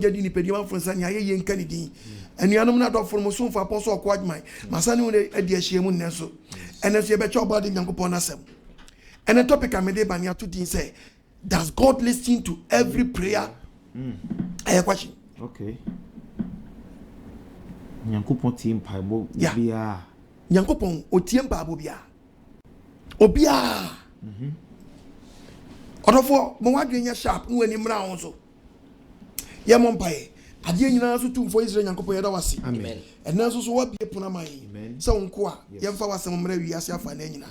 Jadi ni pedi man fonsa nya ye nka ni din anuanom na do for mo so for apostle OKOH masane wo e de ahia mu nneso eneso ye be cho body Nyankopon asem and topic amede ba nia to din say does God listen to every prayer? A question. Okay. Nyankopon tie mpaebo bia. Nyankopon otie mpaebo bia. Obia. Odofo mo wadwe nya sharp no ani mra won so. Ye mo mpae. Ade nyina so tumfo Israel Nyankopon ye da wase. Amen. Ena so wa bie puna mai. Se wonko a ye mfa wasem mra wiase afa na nyina.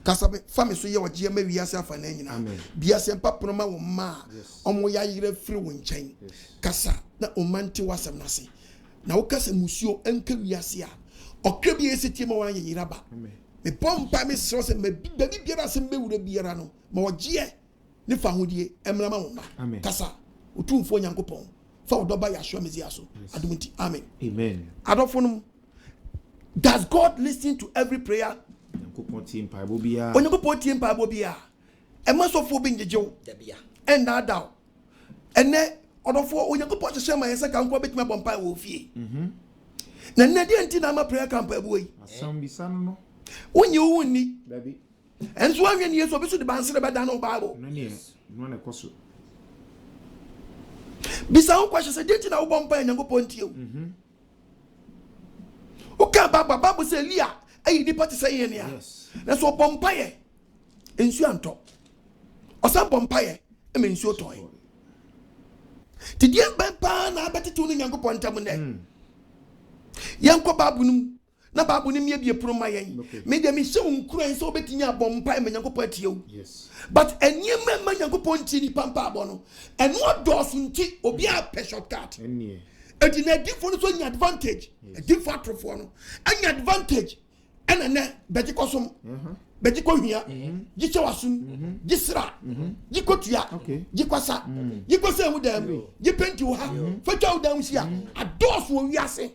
Kasa fa me so ye waje ma wiase afa na nyina. Biase mpa puna ma wo ma. Omo ya yire firi wo nchen. Kasa na omanti wasem na se. Na wo kasa musuo enka wiase a. Okra bi eseti ma wan ye yiraba. Me pompa me so se me dabi biara se me wura biara no. Ma waje ne fa hodie emra ma wo ma. Kasa otumfo Nyankopon fa odoba ya show mezi aso adumunti amen adofo does God listen to every prayer? Nyankopon tie mpaebo bia Onyankopon tie mpaebo bia e masofo bi njejew da bia en da daw ene odofo Onyankopon chese ma yesa kan ko betima bompa wo fie na nne de anti na ma prayer camp ebo yi asam bisa no wonye wonni da bi enso anwe ne yeso biso de bansere be da no bible no na koso bisa ho kwahye se denti na wo bompa Nyankopon tie o o ka baba se Elia ayi ni pati se yen ya na so bompa ye ensu anto o sa bompa ye e me ensu toy ti die ba na abetetu ni Nyankopon tam ne yanko babunum na babunum ye bie proma yen me de me hye nkura se obetinya bompa e me Nyankopon tie o but enyema ma Nyankopon tie ni pampa abono eno dosu nti obi a pe shortcut enie edi na different so nya advantage a different trofo no anya advantage ena ne beji kosom beji ko hia ji chewasum ji sra ji kotua ji kwasa ji kwasa hu dam ji penti wo ha fatwa wo dam sia adosu wo wiase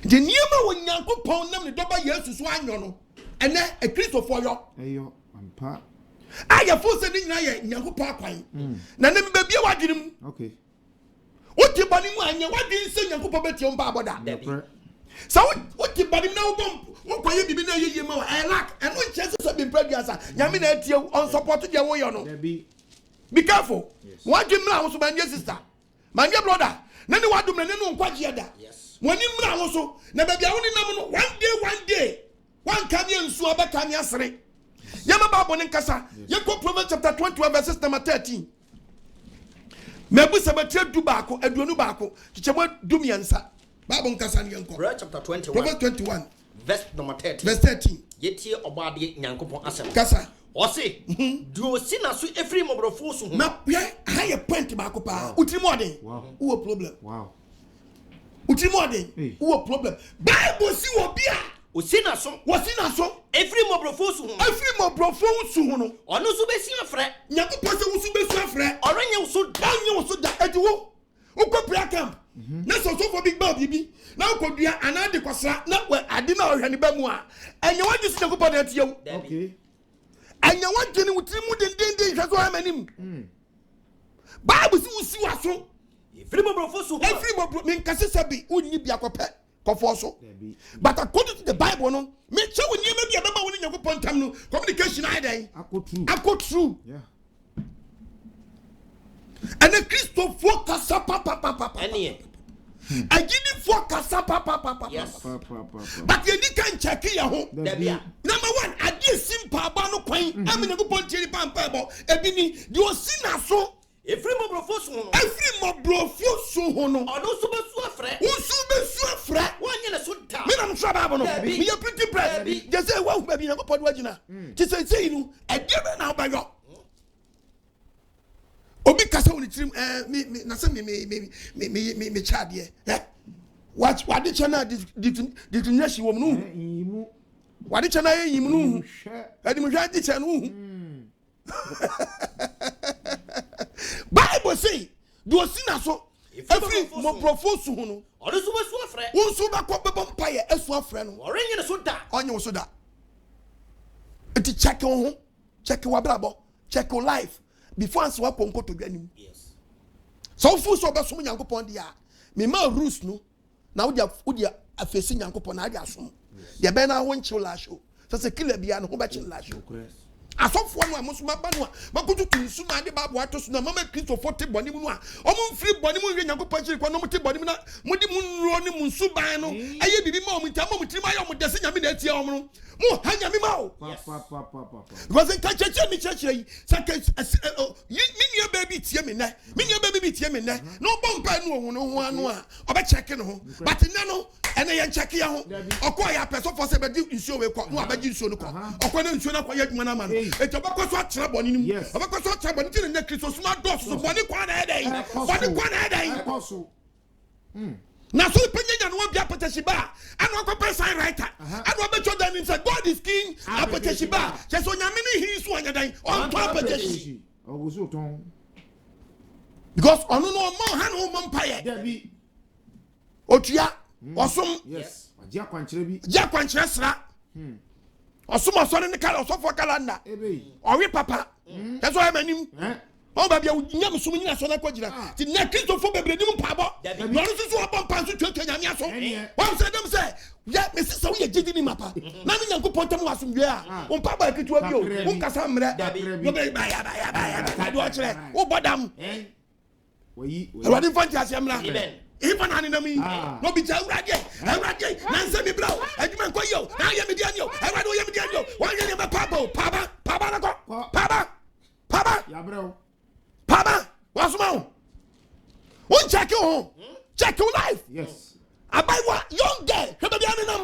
de niema wo Nyankopon nam ne doba Yesu so anyo no ene a Christopher yo ampa aya fo se ni nyina ye Nyankopon akwan na ne mba bia wadwenem okay oti bani mu anya wadwen se Nyankopon betie mba aboda so oti bani na wo bom wo kwaye bibi na yeye ma wa elak eno nchese so bi mpraduasa nyame na atie on support de wo yo no be careful wadwen mra wo so banye sister banye brother na ni wadum na ne no nkwaje da woni mra wo so na ba bia wo ni nam no one day one come nsu abeka ni asere yama Bible nkasa yeko Proverbs chapter 21 verses number 13 mebu sabatia du baako aduonu baako chichemo dumiansa Bible nkasa ni yenko Proverbs chapter 21 Proverbs 21 verse number 13 verse 13 yetie obade Nyankopon asem kasa ose do sina so efri mobrofo so hu na ye high point baako pa utimode wo problem utimode wo problem Bible si wo bia osina so efri mobrofo so hu no ono so besi afre Nyankopon se wo so besi afre orenye wo so da ediwo ukọ prayer camp na so for big ball bibi na ukodua anade kwasra na ade na ohwani ba mu a enya wagye si Nyankopon na tie wo okay enya wagye ni wutirimu dendenden hwe so amanim Bible si wusi waso efri mobrofo so min kase sabi unni bia kope kofo so but according to the Bible no me che wo niam bia baba woni Nyankopon tam no communication aidan akọ true yeah and the Christopher kasa papa ene agini for kasa papa yes but you can check ya ho dabia number 1 ade simple aba no kwan am Nyankopon tiri pampa bo ebini di osina so efri mobrofo so ho no ono so besu afre wanye na so da me na so Bible no me ya pretty bread just say wa ba bi Nyankopon wagina ti say nu ade be na ba yo obi kasa woni tirim me na se me chade what the channel did nyashi wo no yimu what the channel yimu no adi mo hwa di channel Bible say do sina so every mo propose hu no ono so besu afre won so ba ko bebo mpaye esu afre no orenye na so da onye wo so da enti check wo ho check wa brabo check your life before answer wa ponko to dwanim yes So fu so be som Nyankopon dia. Me ma rules no. Na wo dia afesi Nyankopon na dia som. Dia be na ho nche la show. So se killer bia no ho be che la show. Asofo no amusuma ba no makutu tunsuma de babu atoso na mama Kristo 40 boni mu no a omo free boni mu hwe Nyankopon chiri kwa no mo te boni mu na mo di mu nro ni mu nsuban no eye bibi ma omo ntam mo tirima ya omo dese nyame na atia omo no mo ha nyame ma o wasn't catch me church yi minia baby tie me na minia baby tie me na no bompa no ho no ho ano a oba check no ho but na no ene ye check ya ho okọ ya person for se be di nsuo we kwa no abaji nsuo no kwa okọ na nsuo na kwa ya dwuma na ma no eto bakọ so atra boni ni mu bakọ so atra boni ti na Kristo suma dos so boni kwa na edai boni kwa na edai na so penya no bia Poteshiba anu akọ sign writer anu abecho dan say God is king Poteshiba se so nyame ni hi so anyadan on to Poteshi oguso ton because onu no mo ha no mo mpaye David otua osom yes agia kwankyere bi ja kwankyere sra osom osore ne kala osofo kalanda owe papa eso ya manim o ba bia nyam sum nyina so na kwagina ti na Kristo fo bebre nim pabo no so so obon pan so twetwa nyame aso won se dem se ya mesisa wo ye gidi ni mapa na me Nyankopon tam wasom wie a on pa ba kitu abi o on kasa mre no be ba ya do kire wo bodam wayi Ewadi fanti asiamra even anonymity no be Ewadi na nse mi bro adwuma nko yo na ye me dianyo Ewadi ye me dianyo wan ye me papa na ko papa ya bro papa wasuma won check you check your life yes abaiwa young girl hebe bi anenam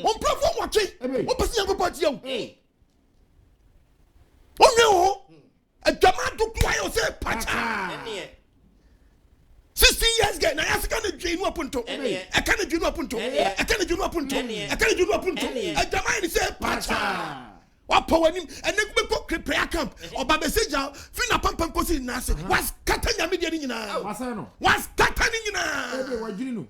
on profo watch on person Nyankopon tie o onwe adwama do kwa yo say pacha 16 years girl na yasika na dwinu apunto e ka na dwinu apunto adwama ni say pacha wa powanim enegbe ko prayer camp oba message fi na pampam ko si na se was kata nyame de nyina was kata ni nyina wajiri no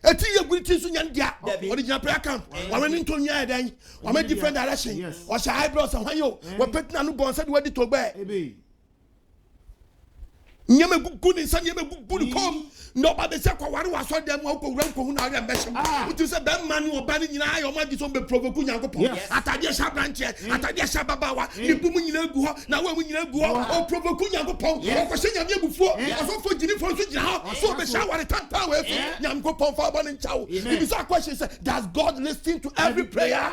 eti ye guriti so nyan dia original prayer camp wa weni to nya edan wa me different direction wa sha eyebrows and yo wa petina no bon said we di to gbe nyame gugu ni san nyame gugu ni kom no ba be se kwa ware wa so dem wa ko wura ko hu na ware mbehim uti se be man ni oba ni nyina ayo ma di so be provoke Nyankopon atade sha branch atade sha baba wa ni bu mu nyina gu ho na wa mu nyina gu ho o provoke Nyankopon o ko se nyame agufuo o so fo jini fo so jina ho so be sha ware tanta we Nyankopon fa ba ni nchawo if is a question say does God listen to every prayer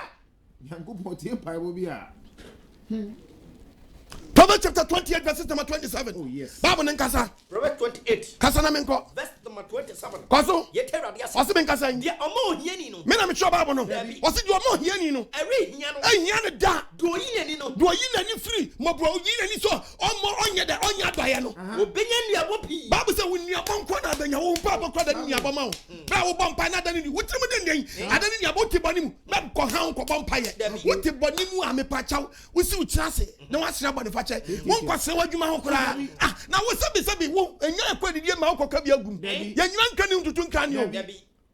Nyankopon tie pai bo bia Proverbs chapter 28 verse number 27. Oh yes. Bible nkasa. Proverbs 28 kasa na menko. verse number 27. Kwaso. Ye tell radi asa. Wasi menkasa yin. Dia omo hiani no. Me na me twa Bible no. Wasi di omo hiani no. Ewe hia no. Ehia ne da. Do yi ni no. Do yi na ni free. Mo bro yi na ni so omo onye da onya abaye no. Obenya nuabo pi. Bible say wo nuabo nko na abenya wo mpa abokra da ni nuabo ma wo. Bra wo bompa na da ni wotiri mu den ada ni nuabo ti boni mu. Na ko han ko bompa ye. Woti boni mu amepa chaw. Wosi utirase na wasira boni fa che. Won kwase wadwuma ho kra. Na wo sabi wo enya akwadidie ma wo koka bi agum. Ye nyina nka ni ntutu nka ni o.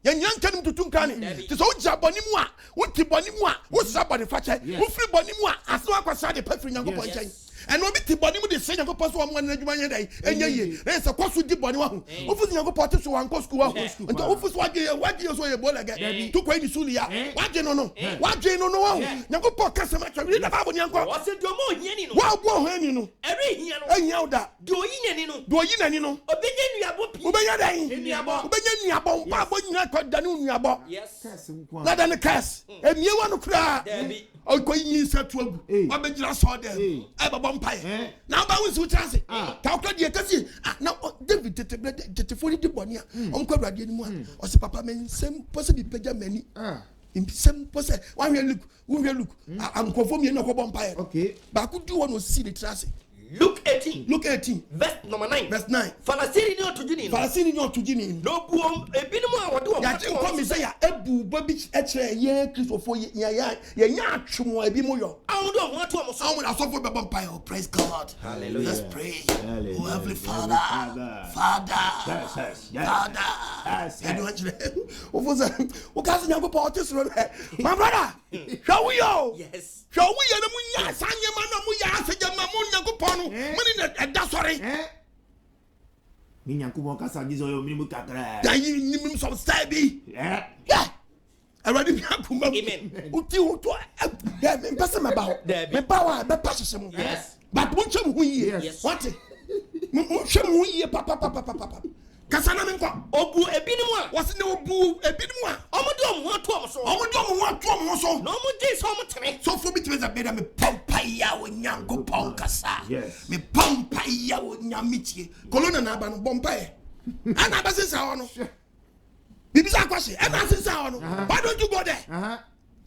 Ye nyina nka ni ntutu nka ni. Ti so uja boni mu a, woti boni mu a, wo sira boni fa che. Wo free boni mu a, aso akwasa de pafri Nyankopon chen. And obi ti boni mu de se Nyankopon so wo na adwuma nya dai. Enya ye. Na se kwaso di boni wa ho. Ofusi Nyankopon te so wan ko school wa ho. Nto ofusi wage so ye bola ge. To kwa ni suli ya. Wage no no wa ho. Nyankopon kasa ma twa wi na Bible Nyankopon. Wo se do mo hiani no. Wa bo ho ani no. Ewe hia no. Ehia oda. Do yi no. Obenya nuabo pi. Ubenya dai. Nuabo. Ubenya nuabo. Pa bo nyina kwa da ni nuabo. Yes. Na da ne curse. Emie wa no kra. O ko yin sa to agu. Wa be gira so dem. E baba mpae. Na ba won su transe. Ta okra de kasi. Na David tete fori de boni a. On kwa brade ni mu a. O se papa men sem pose bi peja mani. Sem pose. Wa hwe look. Am ko fo mi na ko mpae. Okay. Ba ku di won o si de transe. Luke 18 verse number 9. Falasini ni otujini no. No buom ebinumu a wode o. Ya ko mi say ya ebu babi ekire ye Christopher ya nya atwemo ebi mu yo. Awdo ho ato am so. Awon asofo be vampire. Praise God. Hallelujah. Let's pray. Hallelujah. Oh, Heavenly Father. I don't want you. What was your parties? My brother, shall we go? Yes. Shall we? And we sang your man, we asked your mamma, go pon, money that's sorry. Minyankubo kasa gizo yo minimu kakra. Then you need some stabby. Yeah. I already have come. Amen. Uti, yeah, me pass my bow. Me power, me pass some. Yes. But what you we? Yes. What? Musham we papa. Kasana me kwa. Obu ebinim a. What's no obu ebinim a. Omodom ho to am so. Omodom ho to am so. No mo dey so mo teme. So for me to be better me pampa ya wo nyankopon kasa. Yes. Me pampa ya wo nyamitie. Kolona na aba no bompa e. Ana ba sensa no. Bibisa kwase. Ana sensa no. Why don't you go there?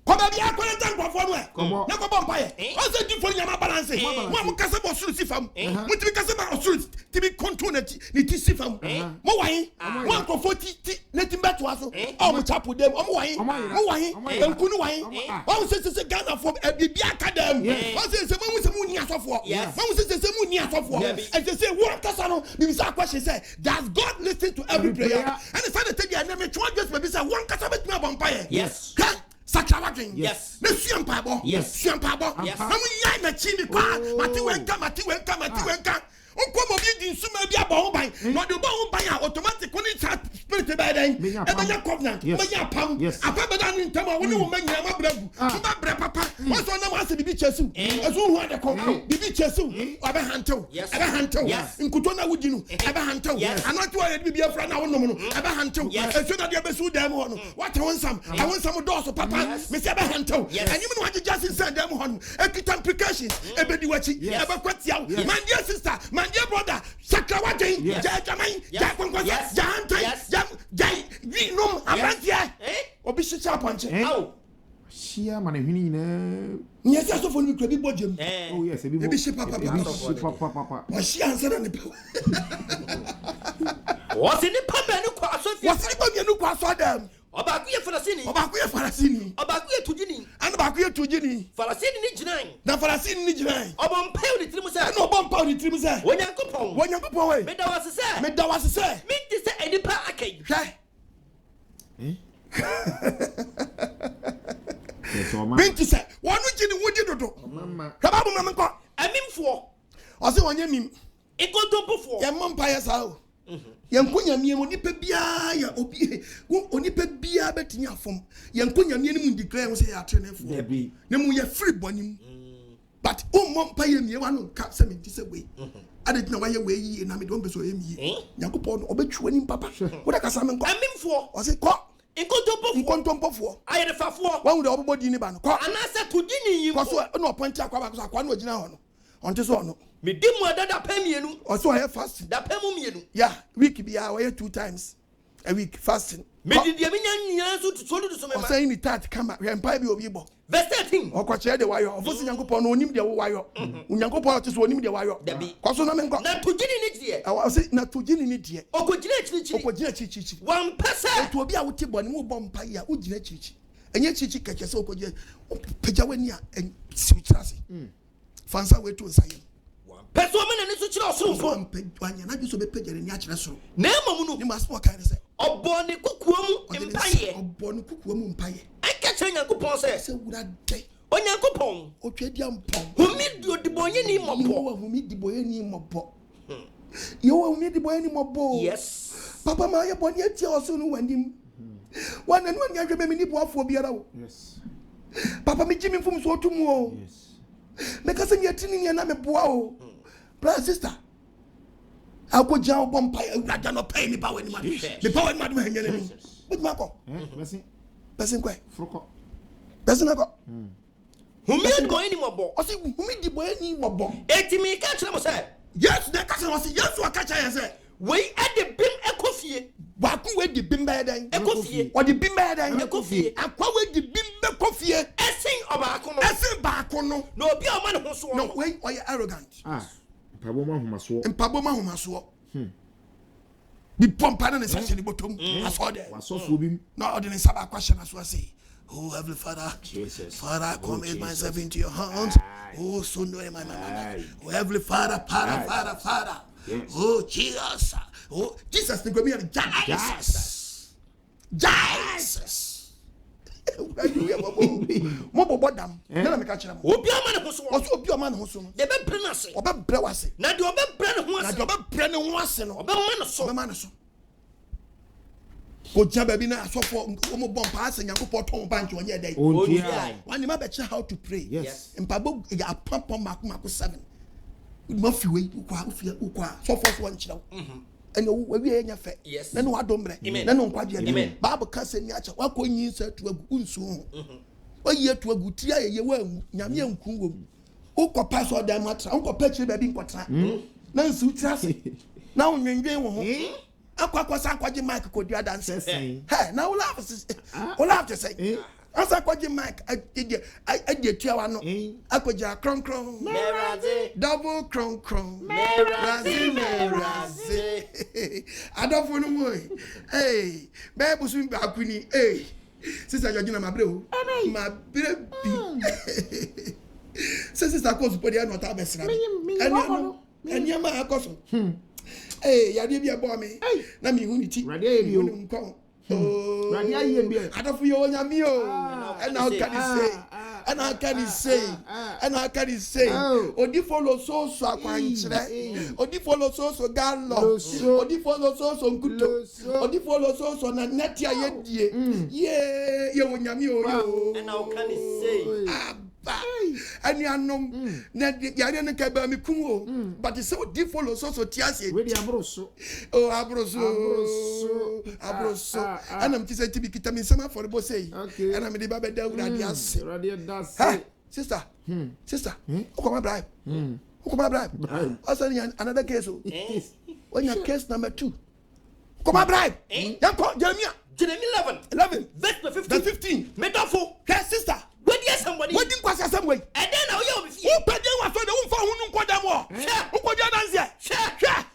Come be akwere tank for no. Na ko bompa e. O se di for nyama balance. Mo am kasa bo suru sifam. Mo ti kasa ba suru ti bi control na ti sifam. Mo wan. Mo ko 40 na ti beto aso. O mo chapo dem. O mo wan. Mo wan. Enkunu wan. O se Ghana for bibi academy. O se mo ni asofo. Mo se mo ni asofo. And they say what kasa no. Bibisa kwase say does God listen to every prayer? And the father tell you na me try just be say one kasa bet me bompa e. Yes. Sakrawagin. Yes. Ne suampabo. Yes. Suampabo. Yes. Na mu yai na chi mi kwa. Mati wenka. Onko mo bi di nsuma bi aba ho ban. No de ba ho ban a automatic ko ni spirit be den. E be nya covenant. Be nya pam. Apa be da ni ntama wo ni wo manya ma bragu. Ba bre papa. Wo so na mo ase bibi chesu. Ezu hu ade ko. Bibi chesu. Obe hantew. Ebe hantew. Nkuto na wudi no. Ebe hantew. Anatu o ye bibi afra na wo nom no. Ebe hantew. Ezu na de be su dem ho no. What wonsam. I want some doors papa. Me say ebe hantew. And you know what just inside dem ho no. Ekita implications. Ebe di wachi. Ebe kwatiaw. My dear sister, dear brother, Sakrawagin, Jajaman, Jakonquas, Jai, Vinum, Amantia, Obisha Punch. Oh, Shia Manahini. Yes, I saw for me, Crabby Bodgem. Oh, yes, a bishop, papa. Was she answered on the pill? What's in the pub and what's the pub you cross for them? Obakuye Farasini. Obakuye tujini. And Bakuye tujini. Farasini ni jinai. Na Farasini ni jinai. Obompa ni trimu sa. No bompa ni trimu sa. Wonyankopon we. Meda wase se. Me ti se enipa akai. Binti se. Wanu jini wodi dodo. Mama. Kababu mama ko. Amimfo. Ose wanye mim. Ikontompofo. Ya mampa ya sao. Yankonya mie onipa bia ya obi onipa bia betinya afom yankonya mie ni mu declare wo say ya trenefo ne mu ya free bonim but o mompa ye mie wa no ka se me tise we ade tina wa ye we yi na me don beso ye mie yakopon obetwu ani papa wo da kasa me nko amimfo o say ko inkontompofo ayerefafo wa wu de obodi ni ba no ko anase tujini yimfo ko so no point akwa ba so akwa no ogina ho no onte so no me dimu adada pamienu o so here fast da pamu mienu yeah week bia we 2 times a week fasting me didia me nyan so tutolu so me o say ni tat kama rempa bi obi bo verse 13 o kwa che de wayo ofo nyankopon no onim de wayo nyankopon te so onim de wayo ko so na me nko na tujini ni die o say na tujini ni die okogina chirichiri wan pesa to obi a wote bone mu bom pa ya ogina chirichiri enye chirichiri keke se okogina peja wani a siwtrase fansa we to nsaye peso me na ni so kire osumfo anya na bi so be pejere ni a kire soro na emamu no ni maso kan se oboni kukuamu mpaye oboni kukuamu mpaye aka che nyankopon se wura de onyankopon otwadia mpon humi odibonye ni mobo humi dibonye ni mobo yo humi dibonye ni mobo yes papa ma ye boni atia oso no wanim wana no anya hwe me ni boafo biara wo Yes. papa me jimi mfum so otumu o Yes. me kase me atini ni na me boa o brother sister ako jaw bompa urada no pay me power ni ma me power ni ma do hanya ni but mako person kwa Froko. person ako humi odibonye ni mobo o si humi dibonye ni mobo etimi ka kire mo se yes na kase no si yes wa ka cha ya se we ade bim ekofie waku we di bimba dan ekofie o di bimba dan ekofie akwa we di bimba kofie esen obaako no no obi a ma ne ho so no we o ye arrogant Pabo mahumaso. mpabo mahumaso bi pompa na ne section botom aso de Wasofo bi. no ordinary saba question aso say oh heavenly father Jesus. Father I commit Jesus. myself into your hands oh so no my mama oh heavenly father Father Yes. oh Jesus oh Jesus the go me Jesus Jesus. Mo bodam. Na me ka kire mo. Obi ama ne ho so. Oso obi o ma ne ho so no. De be bre na se. Oba bre wase. Na de oba bre ne ho ase. Na de oba bre ne ho ase no. Oba ma ne so. Oba ma ne so. Ko jaba bi na asofo mo bom pa ase Nyankopɔ ton bank onye dey. Wani ma be che how to pray. Yes. Mpabo ya papa mako 7. Ma fi we ukwa so for one chira. And we enya fe. Na no adombre. Na no nkwaje dey. Bible ka se ni acha wakonyi sa tu agu unsu. Oyi tu agu ti ayeye wa nyame ankun wo. Ukopa so dem atra. Ukopa chire ba bi nkotra. Na nsu tira se. Na onwenwen wo ho. Akwakwasa akwaje mic ko dia dance. Hey, now we laugh to say. Asa akwaje mic ade tuawa no. Akwaja kron. Double kron. Merazi. Adofo no mo. Hey, baby so ba akuni. Hey. Sister Georgina mabre o. Mabre bi. Sister cause podi na ta besra. Enya ma akoso. Hey, yadi bi abo me. Na mi hu ni ti. Radi bi o. Nko. Radi aye bi. Adafu yo nyami o. And how can he say? Odi follow so akwanchire. Odi follow so gallo. Odi follow so nkuto. Odi follow so na netia yedie. Ye wo nyami o yo. And how can he say? And you know, yari ne ka ba mi kumo, but it's so deep follow so tiase. We di abroso. Oh, abroso. And I'm just to be kitamin sama for the boss say. And I'm the baba da radias. Sister. Who come bribe? Who come bribe? Also another case. When your case number 2. Come bribe. Jeremiah 11 verse 15. Metafo. Sister. What yes somebody? What didn't pass some way? And then now you who pay was for the one for who quad more. Who could you dance here?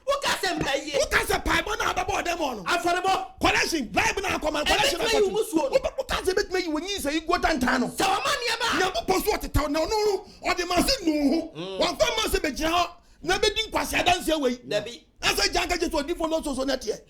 Who can say pay? Who can say pipe on about them on? I'm for the ball. Collection, bribe now come and collection. Who can't make me when you say you go down town? So a man never post what the town no, or the master no. One for master be jail. Never didn't pass a dance away. Debbie, as I jank just for different lots of net yet.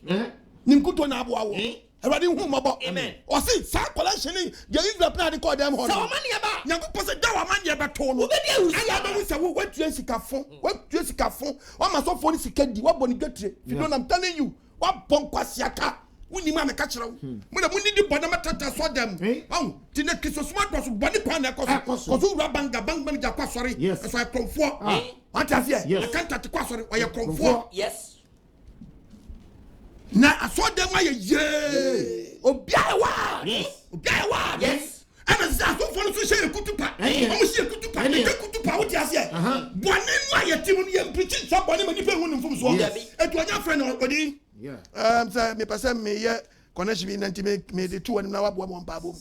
Nimkuto na abo. Everybody who about amen. Or see, sa collection, you even plan to call them home. So many about Yanko said, Dawa man, you ever told me. I said, what Jessica phone? What Jessica phone? What my so phone is candy? What bonny get you? You know, I'm telling you, what Bonquasiaka? When you mamma catch her, when we need the Bonamata saw them. Oh, Tina Kisso Smart was Bonnie Pana, because who Rabanga Bangman Jaquasari, yes, as I come for. What have you? I can't touch the Quasari, or you come for. Yes. Na I saw them why Obiawa. Yes. And as I go for to say kutupa. Almost say kutupa what you say. One why you team preaching somebody when you pay one from so. And to your friend already. Yeah. Say me person me yeah connection me nanti me the two and now one babo.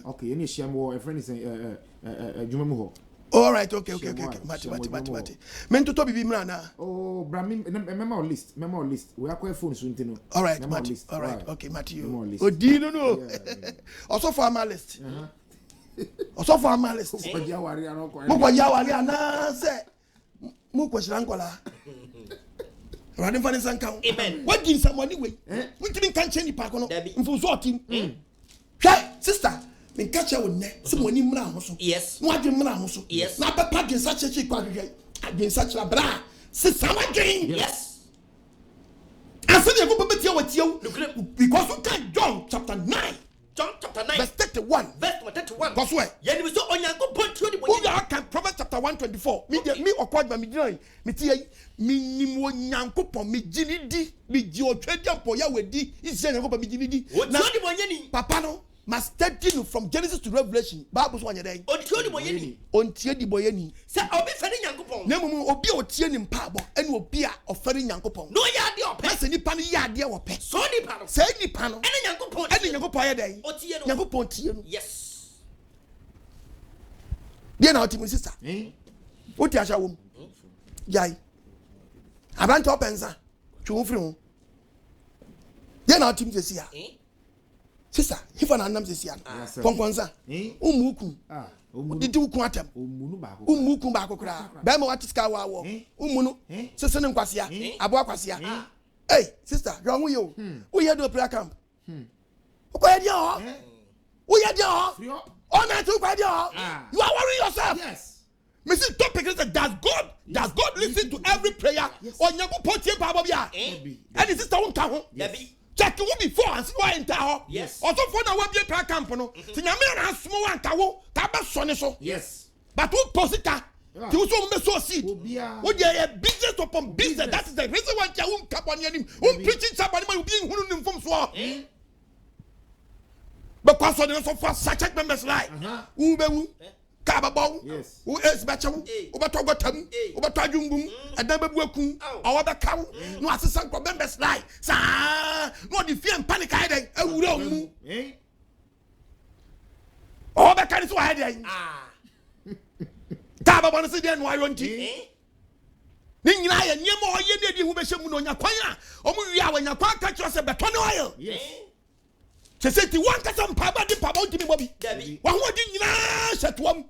Okay, any shame a friend is Jumamu. All right, okay. Mati. Men to be mrana. Oh, Brahmin, memo list. We are quite phone soon to know. All right, Mati. All right, okay, Mati. Oh, do you know? Also for my list. Mukwa na say. Mukwa shirankola. Running for the sun count. Amen. What gives somebody way? We didn't catch any park on. Mfuzo team. Sister. Me catch her with ne. Someone in Mramoso. Yes. What in Mramoso? Yes. Now, Papa can such a chick. I've been such a bra. Sister, yes. I said, you go with you because you can't John chapter 9. Verse 31. Because where? You was on your good point. Who can Proverbs chapter 124. Me or quite by me join. Me tia me nyanko po me jinidi me jio tredia po ya wedi. Is yanko po me jinidi. Papa no. Must study from Genesis to Revelation. Bible one day. Ontie di boyeni. Say obi fere Nyankopon. Na mumu obi otie ni mpabo ene obi a ofere Nyankopon. No ya de ope. Say nipa no ya de ope. So nipa no. Say nipa no. Ene Nyankopon ya dey. Otie no. Nyankopon tie no. Yes. Dia na otimu sister. Oti asha wom. Jai. Abanta opensa. Twu firi ho. Dia na otimu sesia. Sister, if an anam says, Ponconza, Umuku, did you quantum? Umuku Bakokra, Bama what is Kawa, Umunu, Sisson Quasia, Abuaquasia. Hey, sister, wrong with you. We had a prayer camp. Okoyedia. Oyedia. Honor to Okoyedia. You are worrying yourself. Yes. Mr. Topic is that does God listen to every prayer? Or Nyago Potier Babia? And this is the one town. Check you before and see why in town. Yes. Also for the web prayer camp. No, Tinamir has small and Tawo, Tabasoneso. Yes. But who posita? You so me so see. Would you a business upon business? That is the reason why you won't cap on him. Preaching somebody being who from swap. Because on the sofa, such a members like Ubewu. Kababo, yes. Who is better? Ubatogotam, Ubatajum, and never working, or the cow, no assistant for members like, sir, no the fear and panic hiding, a wound. All the kind of hiding. Kababo, the then why won't he? Nina, and you more ye who be shamun on your choir, or we are when your choir catch us a baton oil. Yes. She said, "You want some papa di papa di Bobby? One more did you set one?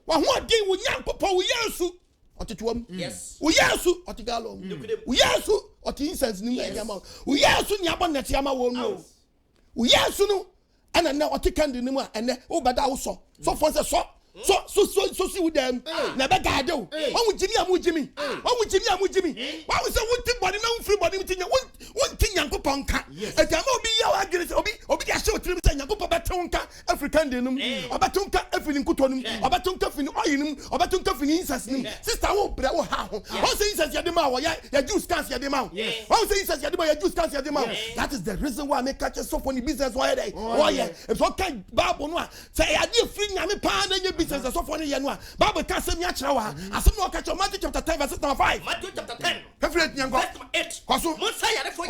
One more did we young papa we yasu or to one? Yes, we yasu or to gallon. We yasu or to incense new yama. We yasu yaban that yama won't know. We yasu no, and then now take candy no and then oh, but also so for the so see with them. Never got do. What would Jimmy? What would Jimmy? Why was I wanting body no free body within one thing Yanko Ponka? And there will be your against Obi show to him Yanko Batonka, African denum, or Batonka, everything Kutonum, or Batonka in oil, or Batonka in incest. Sister won't break how. What says Yadema, ya juice can't see Yadema. What says Yadema, ya juice can't see Yadema. That is the reason why I make catch so funny business. Why they? Oh, yeah. If so can Babonwa say, I did free Yami Pan and your business so funny. Bible can't say me a chow. I said, no, catch your Matthew chapter 10, verse 5. Matthew chapter 10. Verse 8. Kosu. Yes, I had for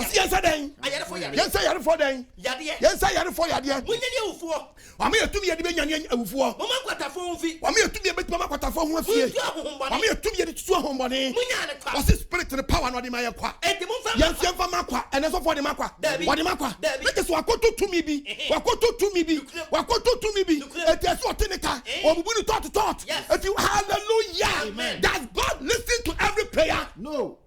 them. Yes, I had for Yadia. I'm here to be a Benyan of war. I'm here to be a bit Mamma Quatafon of fear. I'm here to be a two home body. What's the spirit to the power not in my aqua? Yes, Makwa, and as for the Makwa. What the Makwa? Let us walk to me be. Walk to me be. Walk to me be. That's what Tenica or we will talk to talk. If you hallelujah, amen. Does God listen to every prayer? No.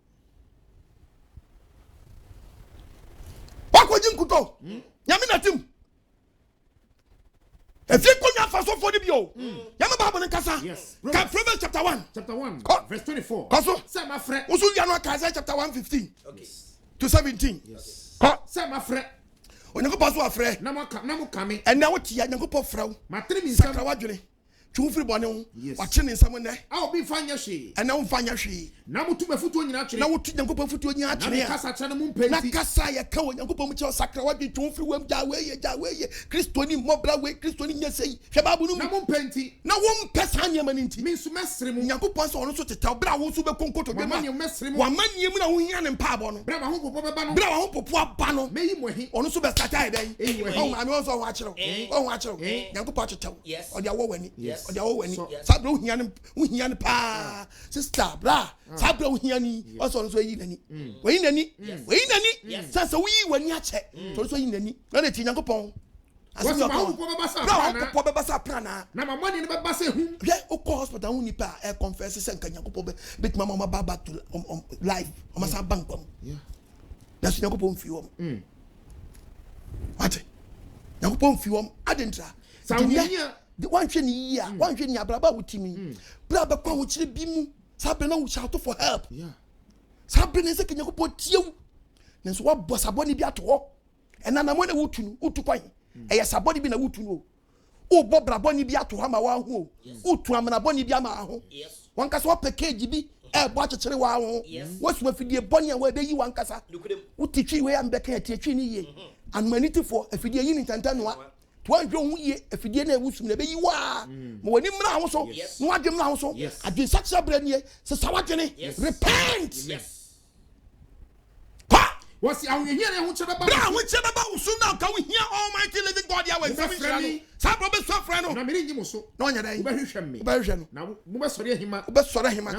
What would you go? Yaminatim. If you could not for the bio, Yamababa and Casa. Yes. Proverbs chapter 1. Chapter 1. Verse 24. Kaso. Say my friend. Usu Yano Kaza chapter 1:15. Okay. To 17. Yes. Say my friend. When you go pass a friend. Namu kami. And now what you go for frau. Matrim is Sakawadjuni. Free bonnet, watching in someone there. I'll be fine, she, and now find your she. Now to my foot on your actually. Now to the go foot on your actually. Nakasaya, Cow, and go with your Sakrawati, two free web Jaway, Christoni, Moblaway, Christoni, yes, Shababu, Namun Penty. Now one Pesania Maninti means to mess him. Yaku pass on also to tell Brown to be conquered to the man you mess him. One man you know, and Pabon. Brava hope of Pano, may he on also best Saturday. Oh, I'm also watching. Oh, watching. Yaku Pacho, yes, or your woman, yes. Sabro Hian pa sister bra Sabro Hiani also so yin ani we nani so we when ya che to so yin ani na na tinyan kopon asem ko bebasa prana na ma money ne bebasa hu ye o ko hospital hu nipa e confess say nkan yakopon bit mama ma back to life o ma sa bank pam na so yakopon fi wom what yakopon fi wom adentra the one training year, one training abraba wutimi. Braba kwa wuchire bimu. Sabe na shout for help. Yeah. Sabe na se kenya ko potieu. Nenso wa bosaboni bi ato. Ena na mo na wutunu, utu kwan. Eya saboni bi na wutunu. O bo braboni bi ato ha ma wa ho. Utu amana boni bi ama ho. Yes. Wan kasa wa package bi e bo akekere wa ho. Wosu afidie boni a wa be yi wan kasa. Utitwi we am be kan atitwi ni ye. Anmanity for afidie yi ni tantanoa. One young year, if you didn't have to be you are. When you also, no, I didn't also. I did such a brand year, so Sawatini, repent. Yes. What's the only here? Whichever about soon now can we hear Almighty living God? Yahweh, Sabro Safrano, Namirimuso, no, you version. Now, Mubasoria him, Ubasora him, I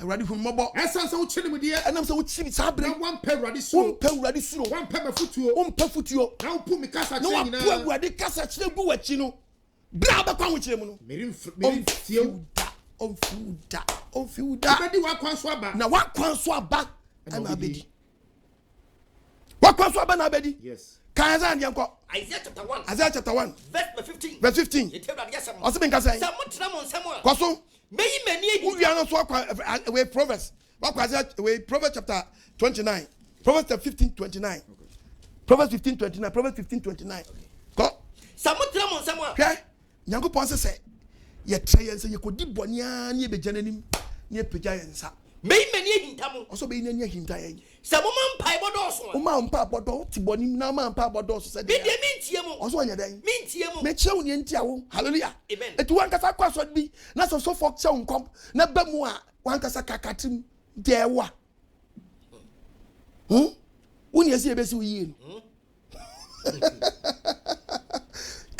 ready for mobile. As I saw chilling with you, and I'm so cheap, Sabra, one pair ready soon, one pair foot you, one pair foot you. Now put me Casa, no one where the Casa still go at you know. Blabba come with you, on food, now what can swap back and I bid. What was Wabana Betty? Yes. Kaza and Yanko. Isaiah chapter 1. Isaiah chapter 1. Verse 15. Verse 15. Also been say. Kwaso. May many we are not away Proverbs. What was that? Proverbs chapter 29. Proverbs 15:29. Proverbs 15:29. Proverbs 15:29. Go. Someone. Okay. Yanko Ponce say. Ye try and say you could dip bonia near the genenim near Pijayansa. May many him also be near him. Some woman pie bodos. Uma papa to bonim now man papa dos said. They mean Tiamo. Also on your day. Mean Tiamo. Make sure you entiao. Hallelujah. Amen. Et one cassa quas would be not so folk sound comp. Na bemua one cassa cacatim. There wa. When you see a best we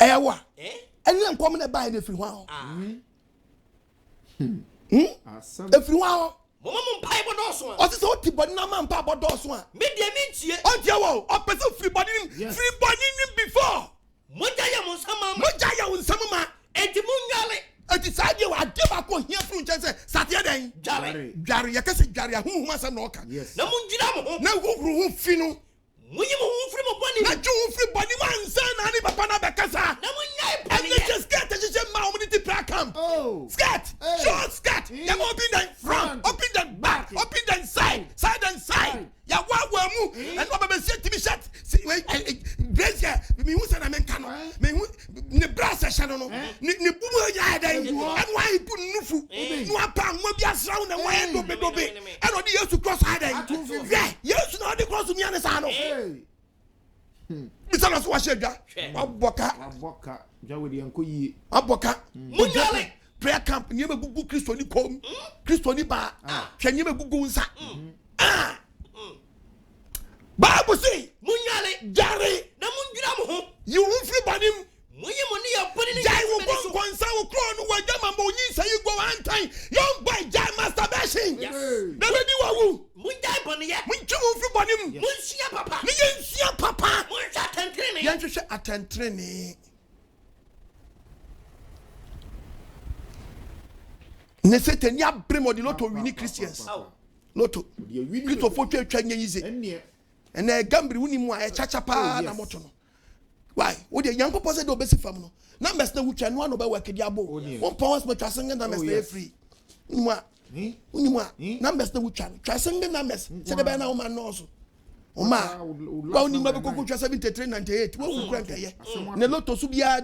Ewa. And then come and buy it every while. Every while. Mama pie bodos. What is all but no man papa dos one? Media means ye. Oh, Joe, opposite free body before. Mojaya Monsama. Mojaya on some man. Etimunale. At the side you are give up on here through just Saturday. Jari, I can say Jari, who wants a knocker. Yes. No Munjamo. No who fino. When you move from a bunny, not you free body man, son, and if a panabacasa. No one, and you just get a mountain prayer camp. Oh, scat, short scat. You open the front, open the back, open the side and side. Ya wa move, and what I said to me, shut. Brace ya, me who's an American, me the brass a shadow, ni boo ya, and why he put Nufu, no apam, Mobia sound, and why do be. I don't used to cross Hide. Yeah, yes, not the cross to me on the sano. Mr. Washaga, Aboka, Jawidi and Koyi, Aboka, Mujale, prayer camp, never Google Christoni Com, Christoni Bar, can you Google Sa? Bible say, Munyale, Jari, Namunjamo, you won't flip on him. When you money are putting it, Jai will go concern crown where Jamamo, say you go on time. Young boy, Jai masturbation. Never do a woo. Munjai Bonnie, when you flip on him, Munsia Papa, Munsia Papa, Munsia training. Yancha attend training. Nessetenia Primo di Lotto winning Christians. Lotto, Christo for Chanya easy. And a gambri unimu a chachapa na motono. Why? What the young people said do basic family. Na mesta which and one over work diabo. One powers me trasanga na mesta free. Unimwa. Na mesta which and trasanga na mesta. Say the na woman no so. Oma. Ba unimwa be koku 73 98. Wo ku kranka ye. Ne lotto su bia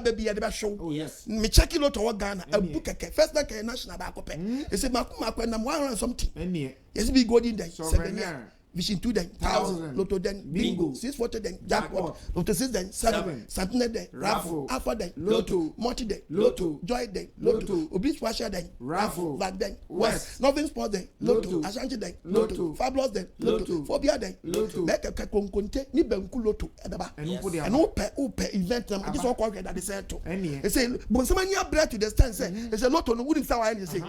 baby ya de ba show. Oh yes. Me check lotto wa Ghana. A book keke. First na national ba ko pe. E say makuma na 100 something. Yes be golden day. 7 year. Vision 2 then 1000 Lotto then bingo 640 then jackpot Lotto 6 then 7 Saturday then raffle Alpha then Lotto multi then Lotto joy then Lotto obis washer then raffle back then west Northern Sport then Lotto Ashanti then Lotto Fabulous then Lotto Phobia then Lotto make a konkonte ni benku Lotto edaba and ope event them just all call that they say to they say but somebody bread to the stand say they say Lotto no wouldn't say why they say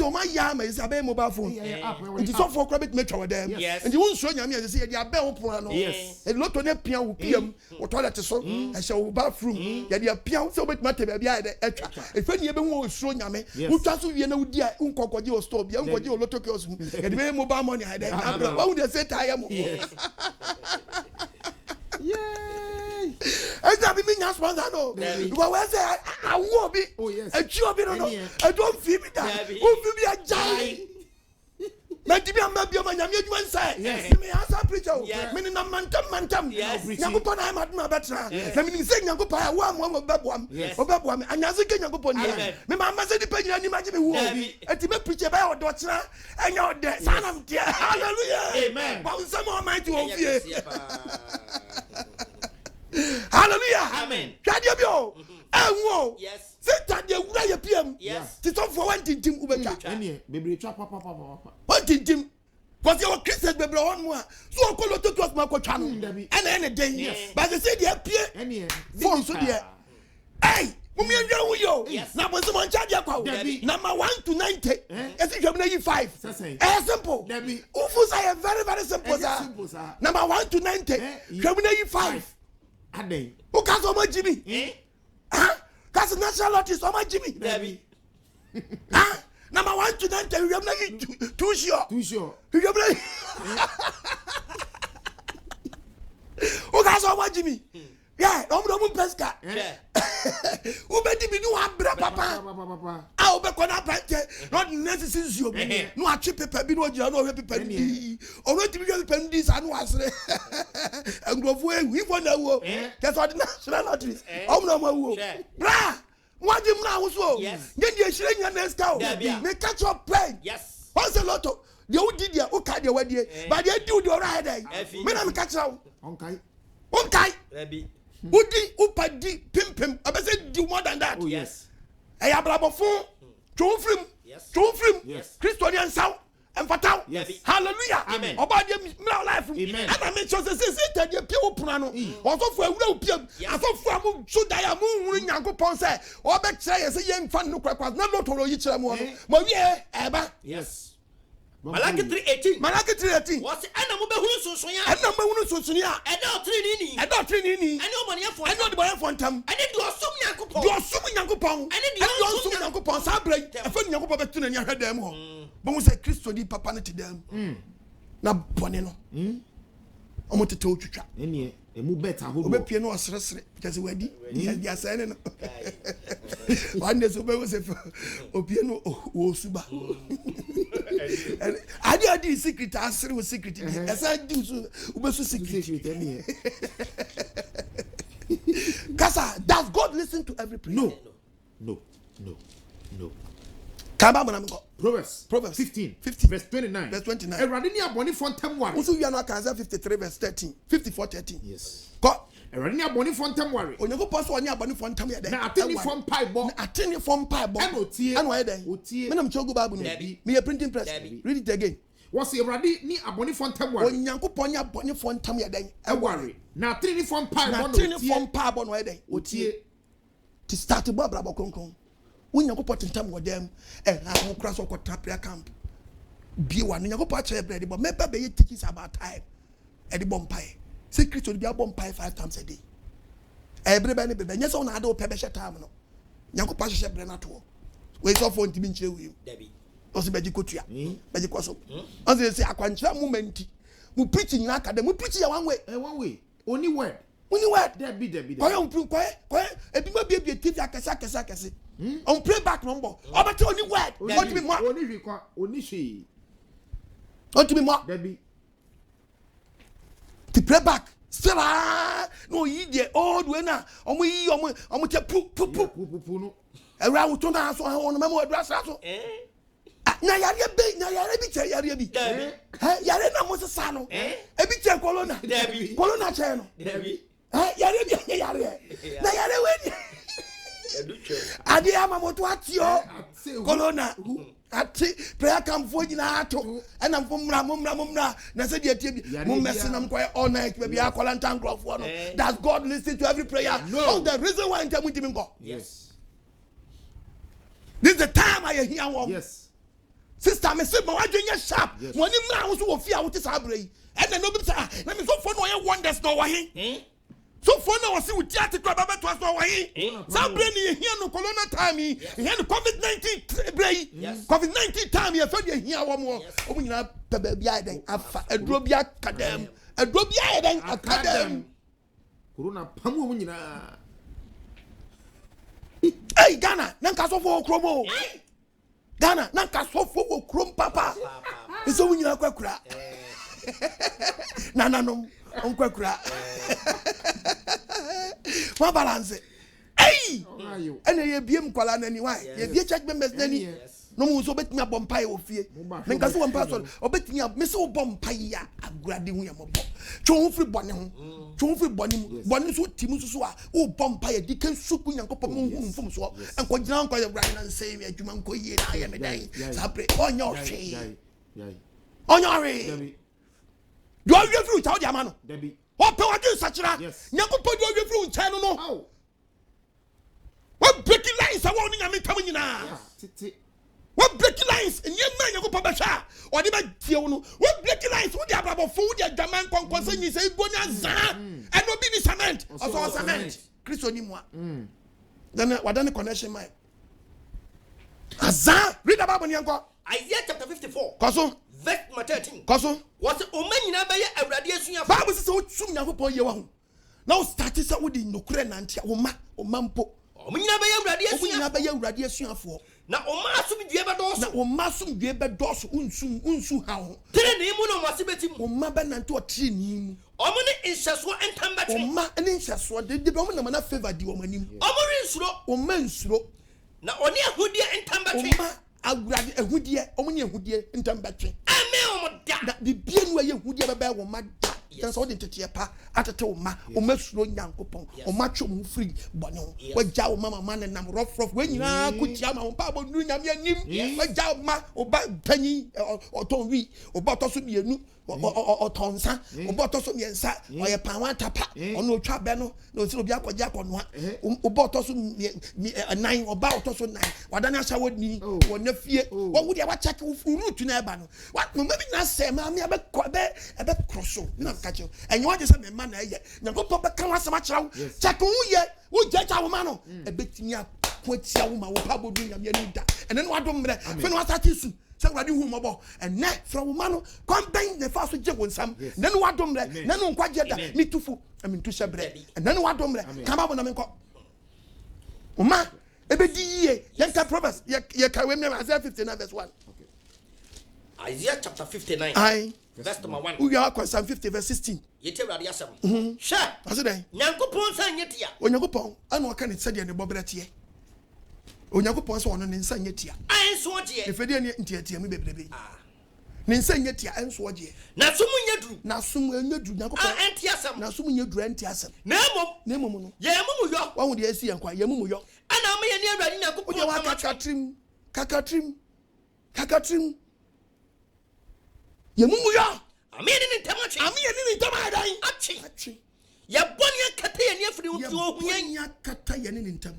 oh my yama is a mobile phone it is all for credit metro them and you so nyame ya say ya be opon no e lotto ne pia wo piem wo toilet so e hye wo bathroom ya de pia so bet mate ba bia de atwa e fa ni e be wo so nyame wo twa so wie na wudi a nkokoje wo store bia nkokoje wo lotto kiosk mu e de be mobile money ha de abra wo de say tire mo yay eza bi mi nya sponsor no wo we say awo bi e chi obi no e don fi mi da wo fi bi ajai Maybe I'm not your man. You say, me answer preacher. Meaning I'm mantam. Yankupon, I'm at my better. Let me say, Yankupa, one of Babwam, and Yazuki Yankupon. Me mamma said, depending on imagine who and to make preacher by our daughter and your dead son of dear. Hallelujah. Amen. But some of my two of you. Hallelujah. Amen. Can you go? Yes. Sit at the Raya PM. Yes. To talk for one team Ubeka. Baby trap papa. One team. Was your Christian baby on more? So I call it to us, Marco Channel. And any day. But they say they appear. Any phone so dear. Hey, yes. Now was someone charge your number 1 to 90. As you have 5. Simple. Ufus are very, very simple. Number 1 to 90. You have 5. Who can't so much Jimmy? That's a national artist. How much Jimmy? Number 1 to 90. You have too sure. You have who can't so much Jimmy. Yeah, I'm pesca. Who bet me no abra papa. I'll be gonna pet, not necessary. No, I chip paper, be no jano, penny. Already be pendies and was and go away. We want to work. That's what the national lotteries. Oh, no more. Bra, what do you now? So, yes, get your shilling and let's go. Make catch up play. Yes, what's a lot of the old did ya, okay, the way, but they do the right. When I'm catch out, okay, baby. Udi upadi pim I say do more than that. Oh yes. I abrabo fun chofrim. Yes. Chofrim. Yes. Christian sao and fatao. Yes. Hallelujah. Amen. Oba dem life. Amen. And I make sure say the people prano. Also for ewura opiem. Aso for am so die am hunu Nyankopon say oba kire say yen fan no kwakwa na no toro yi kire mo no. Mo wie eba. Yes. Malaki 3:18. Malaki 3:18. What's ena mo be hu sunsun ya? Ena mo hu sunsun ya. Edo 3 ni. Edo 3 ni. Eni o mo ne fo. Eni o de boy fo ntam. Eni do osum Nyankopon. Do osum Nyankopon. Eni do osum Nyankopon sa bra. E fa Nyankopon be tu na ni ahwedam ho. Bo mo say Kristo di papa ne tidam. Na bone no. O mo tete otwitwa. Eni emu beta ho. Obe pie no osresre. Because wadi. Dia say ne no. One day so be we say opie no o suba. And I did secret answer with secret. As I do so, ubesu secret. Kasa, does God listen to every prayer? No. Proverbs 15 verse 29. Verse 29. Eradini aboni fontem wari. Usu you are not 53 verse 13. 54:13. Yes. God. Eradini aboni fontem wari. Onyego pass oni aboni fontem ya dey. Na atini form pie bo. Atini form pie bo. Eno tie. Eno ya dey. Otie. Me na mchogo Bible no. Me a printing press. Read it again. Was eradini aboni fontem wari. Onyankopon ya aboni fontem ya dey. E wari. Na atini form pie bo no. Atini form pie bo no ya dey. Otie. To start to bra konkon. When you go put in time with them, and I will cross or prayer camp. Be one, you go patch every day, but maybe they teach about time at the bomb pie. Secret to be a bomb pie 5 times a day. Everybody, yes, on I don't pay time. No, you go patch a brenato. Wait off on to be chill with you. Debbie. Also, Bedikotia, Bedikoso. As they say, I can't try moment. We preaching in academy, we preaching one way. Only word. Debbie. Quiet. It might be a TV. I on playback number. But only word. What to be more? Only she. What to be more? Debbie. To play back. Still no idiot old winner. Omu te pu. Around to na so on memo address so. Na yare bi. Yare na mo sesa no. E bi che colonna. Colonna che no. Yare. Na yare we. Adi ama moto atio colonna ati prayer camp for nyina ato ena mumra na say de atie bi mum messing am koy all night be bia call and crofo no. Does God listen to every prayer? No. The reason why ntem ntimi go. Yes. This is the time I hear one. Yes. Sister me say ma wadwenya sharp woni mra ho so wo fia wo ti sa bra yi ena no bi say na me so for no wonders no wa he. So for now, see with theater club about to us away. Some brain here no corona time, here no COVID-19 brain. COVID-19 time, you feel here one more. Oh, we have baby then a drobia academ. A drobia then academ. Corona pamu winina. Hey, Ghana, Nankaso for Chromo. Ghana, Nankaso for Chrome Papa. It's so when you are quackra. No. Uncle Cra. My balance. Hey! And a BM Kolan anyway. If you check members, then no one so bet me a bompire of fear. Because one person, or bet me up, Miss Bompire, a graduate. Chonfree Bonnie, so Timusua, oh, Bompire, Dickens, Soup, and Copamon from Swap, and go down by the Ryan and say, you man, go ye, I am a day. On your shade. On your way. Do you have fruit out, Yamano? Debbie. What power do such a yes? Never put your fruit, channel. No. What breaking lines are warning me coming now? What breaking lines in your man, you go Pabasha or the Tiono? What breaking lines would you have about food? Your German concern you say Bonanza and no be cement or cement. Christonimo. Then what done the connection, my Azar? Read about when you go. Isaiah chapter 54. Cousin. Verse 13. Cousin. What's the Omen in Abaya? A radiation of Bible so soon. Now start is with the nokre nantia o mampo. Omunyina be awurade asua. Omunyina be awurade asuafo. Na omasum due be doso. Na omasum due be doso unsu ha ho. Tere ne mu no mase betim. Oma be nante o tere ni mu. Omo ne nhyeso entamba twe. Oma ne nhyeso de omo na mana favor di omo anim. Omo nsuro. Oma nsuro. Na oni ahudie entamba twe. Oma awurade ahudie omo ne ahudie entamba twe. Amen omo da. Na bibie no aye ahudie be ba wo ma da. That's all the tetepa atete oma suro nyankopon oma twom free bone ho wagya o mama man nam rough we nyina kutia ma pa bonu nyame anim wagya ma oba panyi otonwi oba to so mienu otonsa oba to so miensa oye panwa tapa ono otwa be no no si obi akogya akonoa oba to so nine oba to so nine wadane asha woni wona fie wo wo de wa check route na eba no what no maybe na say ma me ebe crosso na kacho enyo ade say me ma na ye na go pop kan wasama kirawo check wo ye wo jaja wo ma no ebetimi akwatia wo ma wo pa bodu nyame ani da ene no adom mre fe no asati su say wadi hu mobo ene fra wo ma no kon ben ne fa so je won sam ne no adom mre ne no nkwaje da mitufu amintu shebre ene no adom mre kama bo na me nko wo ma ebedi ye yenka promise ye ka we me Isaiah 59 verse 1. Isaiah chapter 59. Aye. Verse number 1. We are Psalm 50 verse 16. Yete awurade asem. Sha. Asede. Nyankopon san yetia. Onyankopon ana waka ne sede ne bobrete. Onyankopon so ono ne nsa nyetia. Anso oje. Efede ne ntiatia me bebrebe. Ne nsa nyetia anso oje. Na sum nyedru. Na sum nyedru Nyankopon. Anti asem. Na sum nyedru anti asem. Na emom no. Ye emum yo. Wa hu de asi yankwa ye mum yo. Ana me ye ne awurade Nyankopon. Oje wa kakatrim. Ye mum yo. Ami ni ntamachi. Ami ye ni ntamadan. Achi. Ya boni akata ye ni afiri wo hu yan. Ya kata ye ni ntam.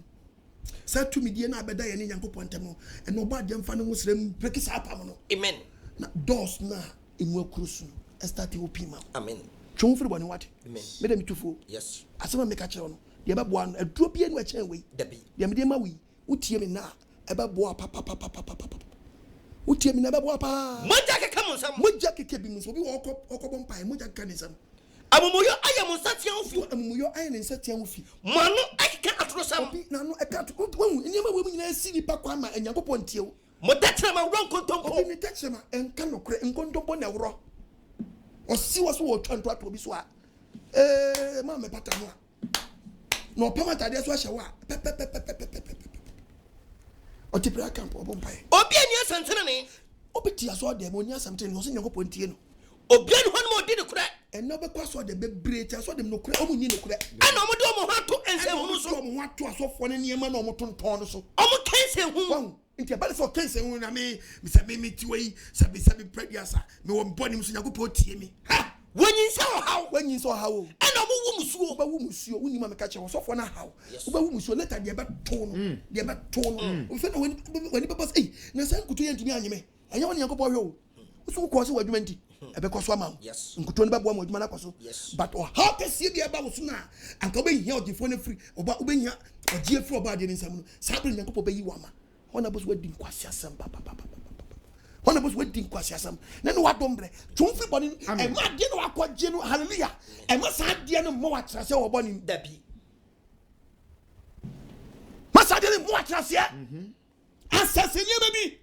Sa tumi die na abeda ye ni Nyankopon ntam. Eno ba de mfa no musrem prekisa apam no. Amen. Na doors na emu akurusu start opima. Amen. Chonfiri boni what? Amen. Me dem tufo. Yes. Asema me ka kire no. De ba boa no aduro bia no a kire we. Dabi. De me de ma wi. Utie me na e ba boa papa. Utie me na ba boa pa. Moja ke kamusam. Moja ke bi muso bi wo okobon pa moja ka nisam. Amumoyo ayam nsatia ofi. Amumoyo ayam nsatia ofi. Mano akika atrosam. Obi na no e ka to wu nyema we nyina si ni pa kwa ma Nyankopon tie wo. Mo tachira ma wron kontompo. Obi ni tachira ma enka no kre nkontompo na wro. Osi wo so wo twanto ato obi so a. Ma me pata no a. No pama tade so ahye wo a. Otipra camp obompai. Obi ani asantene ne. Obi ti aso de mo ni asantene no so Nyankopon tie no. Obi ani ho no mo di ne kura. Eno be kwaso de bebre ti aso de no kura omu ni no kura. Ana omo de omo ho ato ense hu so. Omo ho ato asofo ne niema na omo tonton no so. Omo kense hu. Wan nti abale so kense hu na me me tiwei sabi prediasa me wo mboni so Nyankopon tie me. Ha! Wanyinsa o hawo. Ana omo wu musuo. Ba wu musuo uni ma me ka che wo sofo na hawo. Ba wu musuo later de be to no. De be to no. O fe na wani papa say na san kuto ye ntumi anyeme. Anya woni Nyankopon hwe o. So ko so wadwuma nti ebe ko so ama wo. Nkuto ne ba bo wadwuma na ko so. But how can see be aba wo so na anka obe hia odifo na free oba obe hia ogie free oba de nsam no. Sabre Nyankopon be yi wa ma. Ona bo so wadi nkwasi asem papa. Ona bo so wadi nkwasi asem. Na no wadombre. Tumfi boni e ma de no akwaje no hallelujah. E ma sa de no mo watra se wo boni dabi. Ma sa de no mo watra se. Asase ni baby.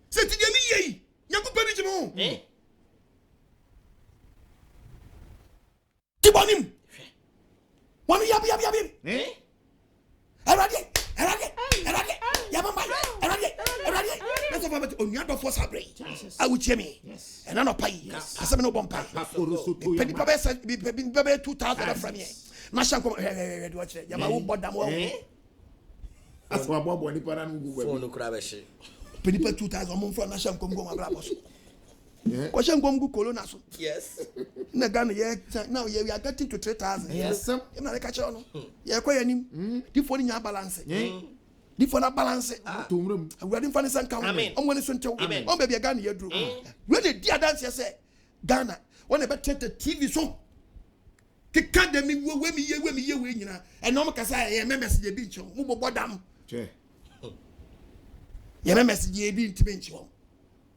Se ti de mi yi. Nyankopon ni jimo. Ti bonim. Wanu yabi. Erade. Yabamba. Erade. Let's go about Onyado for Sabre. I will cheer me. And no pay. Asame no bompa. Penny Papa said, be 2,000 from here. Mashanko, watch it. Yamawu Bodamo. That's why Bob wani para Phone no krabeshi. Penny 2,000 mon from Mashanko go Mabrabos. Question go Colonna. Yes. Na Ghana, now we are getting to 3,000. Yes, sir. I'm not a catcher. You're quite any. Different in your balance. Different balance. I'm ready for the count. I'm going to tell you. Oh, baby, a Ghana, you drew. Really, dear dance, you say Ghana. When I better the TV song. Can't me win, and no because I am a message beach. Move about them. You're a message beach.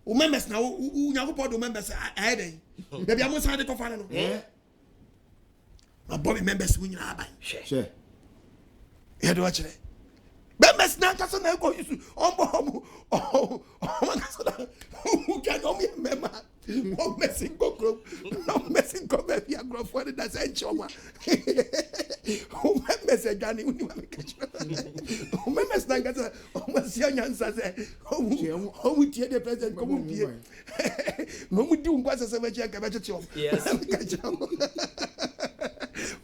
O members na o Nyankopon do members ahead. Baby, I'm going to find it. My Bobby members win your eye. Share. You do watch it. Members now cast on go issue. Oh, who can only member? No messing go group. No messing go baby. I grow for the that's a choma. Who members a Johnny? Who members now got a almost young answer. How would you the president come here? No, we do what's a seven check about your job. Yes.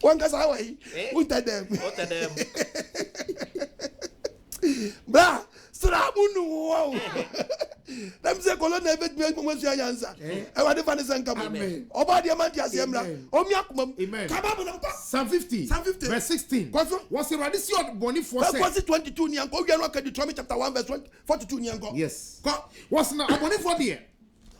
One guy's away. What are them? What are them? Bra, Sramunu. Them say colon never be almost your answer. I want to find a sanka. Amen. Oba diamantia semra. Omiakum. Amen. Psalm 50. Psalm 50. Verse 16. What's the radisio boni for say? Verse 22 nianko. We are not Deuteronomy chapter 1 verse 42 nianko. Yes. What's na boni for there?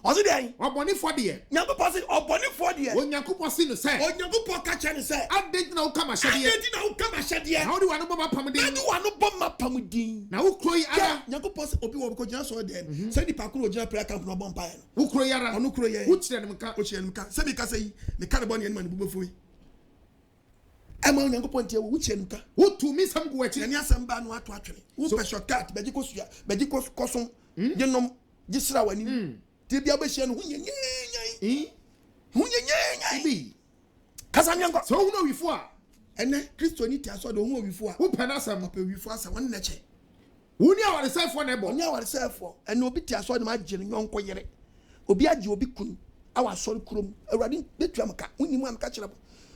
Was it there? Boni for there. Nyanko pasi boni for there. When Nyanko pasi no say. O Nyanko po catch and say. Update na ukama shadia. Update na ukama shadia. How do you want to bomb pamudin? How do you want to bomb pamudin? Na ukroyi ara. Nyanko pasi obi wo ko jina so dem. Say di pakuru ojina prayer camp no bomb pa e. Ukroyi ara. Onu kroyi. Uchire dem ka. Uchire dem ka. Say me ka say me ka bon yen man bu bofu. Ema Nyanko pontie wo uchire dem ka. Who to me some go echi. Nya asem ba no ato atwene. Wo special cat beji ko sua, beji ko koson. Jenom gisra wani. Tibia be hia no hunyenyenyan. Hunyenyenyan. Kasa nyanko. So who know before? Ene Kristo ni ti aso do hu before. Who penasam pe before asa won na che. Who ni aware self for nebo? Ni aware self for. Ene obi ti aso de ma gire nyonko yere. Obi age obi kunu. Awa sori kurom. Awurade betu amka. Woni mu amka kire.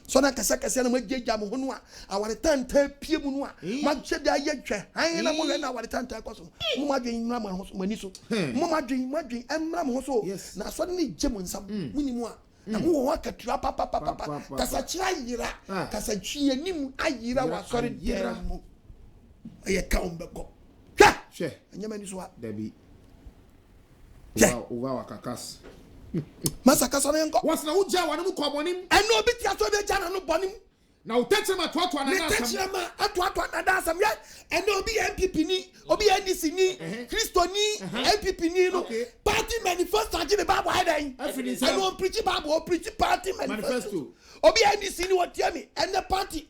So na kasa na ma jeja mo hono a aware tanta pie mu no a ma che da ye twa. Han na mo na aware tanta koso. Mo ma dwen nra ma ho so mani so. Mo ma dwen emra mo ho so. Na so ni je mo nsam. Woni mu a na mo wo akatua papa kasa kira yira kasa twie nim ayira wa sori dera mo. Aye ka ombeko. Hwa she anyama ni so a dabi. Uwa wakakas. Masaka so na yanko. What's na uja wa no mu ko bonim? Eno obi ti aso be jana no bonim. Na uteche ma to na na asam. Uteche ma ato na da asam ya. Eno obi MPP ni, obi NDC ni, Kristo ni, MPP ni no. Party manifesto agi the Bible heading. Eno preach Bible, preach party manifesto. Obi NDC ni what tell me. And the party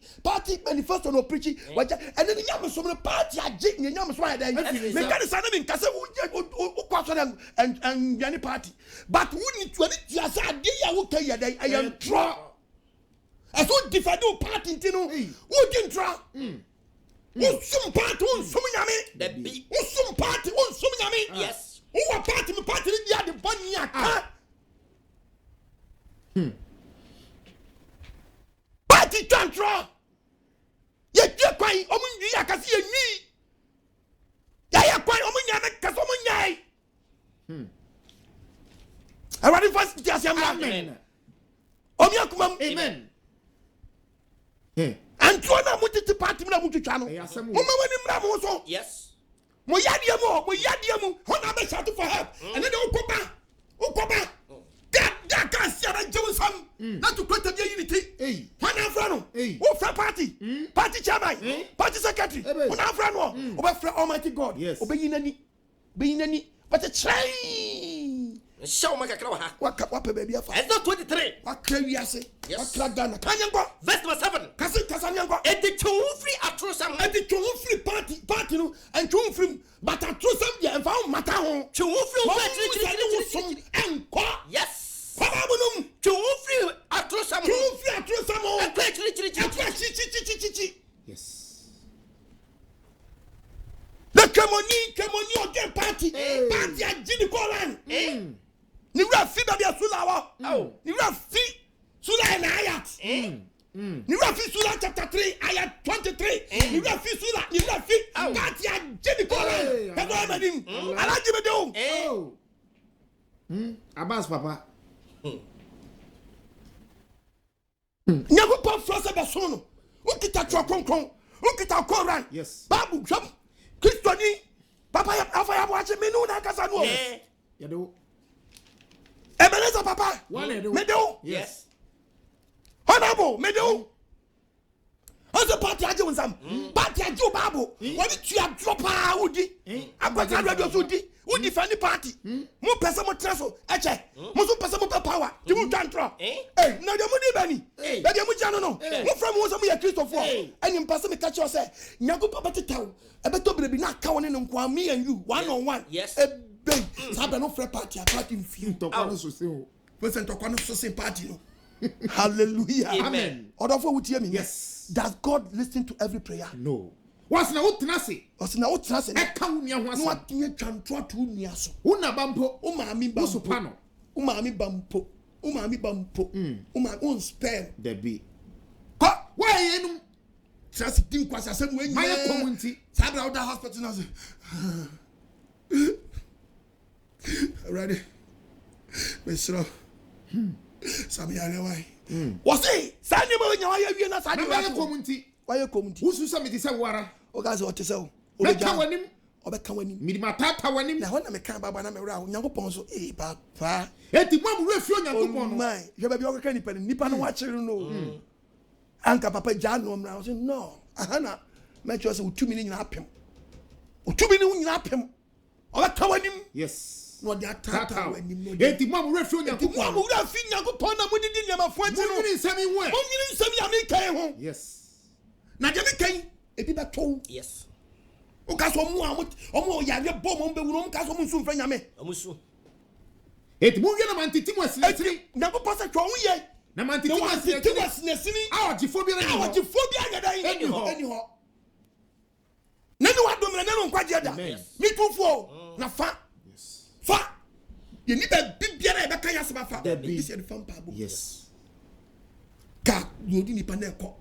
manifesto no preach. What and then nyam so no party agi nyam so heading. Me kan say na me nkase wo kwaso dem and yani party. But who need to asa ade ya wo kai heading. I am draw. As who defend party ntino. Who didn't draw? Some party, some yami. That be some party, some yami. Yes. Who are party, me party, ya the bunny yaka. Party tantra. Ye kwai, omun yaka si ni. Ya kwai, omun yama kasomun yai. I ready first to ask amen. Omiakumam. Amen. And so na mutiti party na mutitwa no. Mama wani mra mo so. Yes. Mo yadia mu. Hona be shout for help. And then ukoba. That can see a Jerusalem. Not to create a unity. One Afrano. Who for party? Party chairman. Party secretary. One Afrano. Over Almighty God. Yes. Obey any. But a train. Show my kakra ha. What baby afa. It's not 23. What can we say? Yes. What Kragana? Kanyango. Verse number 7. Kasanyango. And the two free atrosam. And the two free party no and two free but atrosam dia and found matter ho. Two free and kwa. Yes. Kwabunum. Two free atrosam. Two free atrosam ho. And chi. Yes. The Kemoni again party. Party at Jimmy Colan. Ni rafi baby asulawa. Oh. Ni rafi sula na ayat. Ni rafi sula chapter 3 ayat 23. Ni rafi party at Jimmy Colan. Hello manim. Alaji me do. Abbas papa. Nyago pa frosa be so no. Ukita twa konkron. Ukita Koran. Yes. Babu shop. Kristo ni papa ya afa ya watch me no na kasa no. Ya do. Ebeneza papa. Me do. Yes. Honorable, me do. Ose party aje unsam. Party aje babu. Woni tua drop a udi. Akwata radio so udi. who defend the party. Mo person mo traso. Eche. Mo so person mo power. Ti mo tantro. Eh, na de mo di bani. Ba de mo jano no. Mo from wo so mo ya Christopher. Any person me catch you say, Nyankopon betetaw. E beto brebi na ka woni nkwa me and you one on one. Yes. Ben, sabe no free party in few. Tokwa so se o. Person tokwa no so se party no. Hallelujah. Amen. Order for what hear me? Yes. Does God listen to every prayer? No. What's na utnase? What's na utnase? E ka unia ho asa. No atinye twanto to unia so. Una bampo. O maami bampo. Usupano. O maami bampo. O maami bampo. O ma on spare. There be. Ko Why enum? Trust tin kwasa asem we My community. Sabra out hospital now say. Ready? Mesro. Sami ya why? What's it? Sani mo nya why wie na sani My community. Why community? Who susa me say wara? O ga say o te say o. Be ka wanim. Obeka wanim. Mi ma tata wanim. Na wana me kan baba na me wura Nyankopon so papa. Eti mo mu refi Nyankopon no. My, je ba bi o ka nipa no wa kire no. Anka papa ja no mra o say no. Ahana me cho say utumi ni nyina apem. Utumi ni nyina apem. Obeka wanim. Yes. No dia tata wanim no. Eti mo mu refi Nyankopon. Mo mu refi Nyankopon na mo di nyama fo ati no. Mo ni nsami wo. Mo ni nsami ya me kan ho. Yes. Na je me kan ebi ba to. Yes. O ka so mu omo ya ye bom mo be wuro mo ka so mu nsu mfa nyame. Amusu. Eti mo wi na mantiti mo asiri. Nyankopon sa twa wo ye. Na mantiti mo asiri. Awajifobia na. Awajifobia ya dai. Eni ho. Nani wa domina nani nkwaje da. Mi tufo na fa. Yes. Fa. Ye ni ba bibia na e be kan ya se ba fa. This is the fan pabo. Yes. Ka yodi ni pa na ekọ.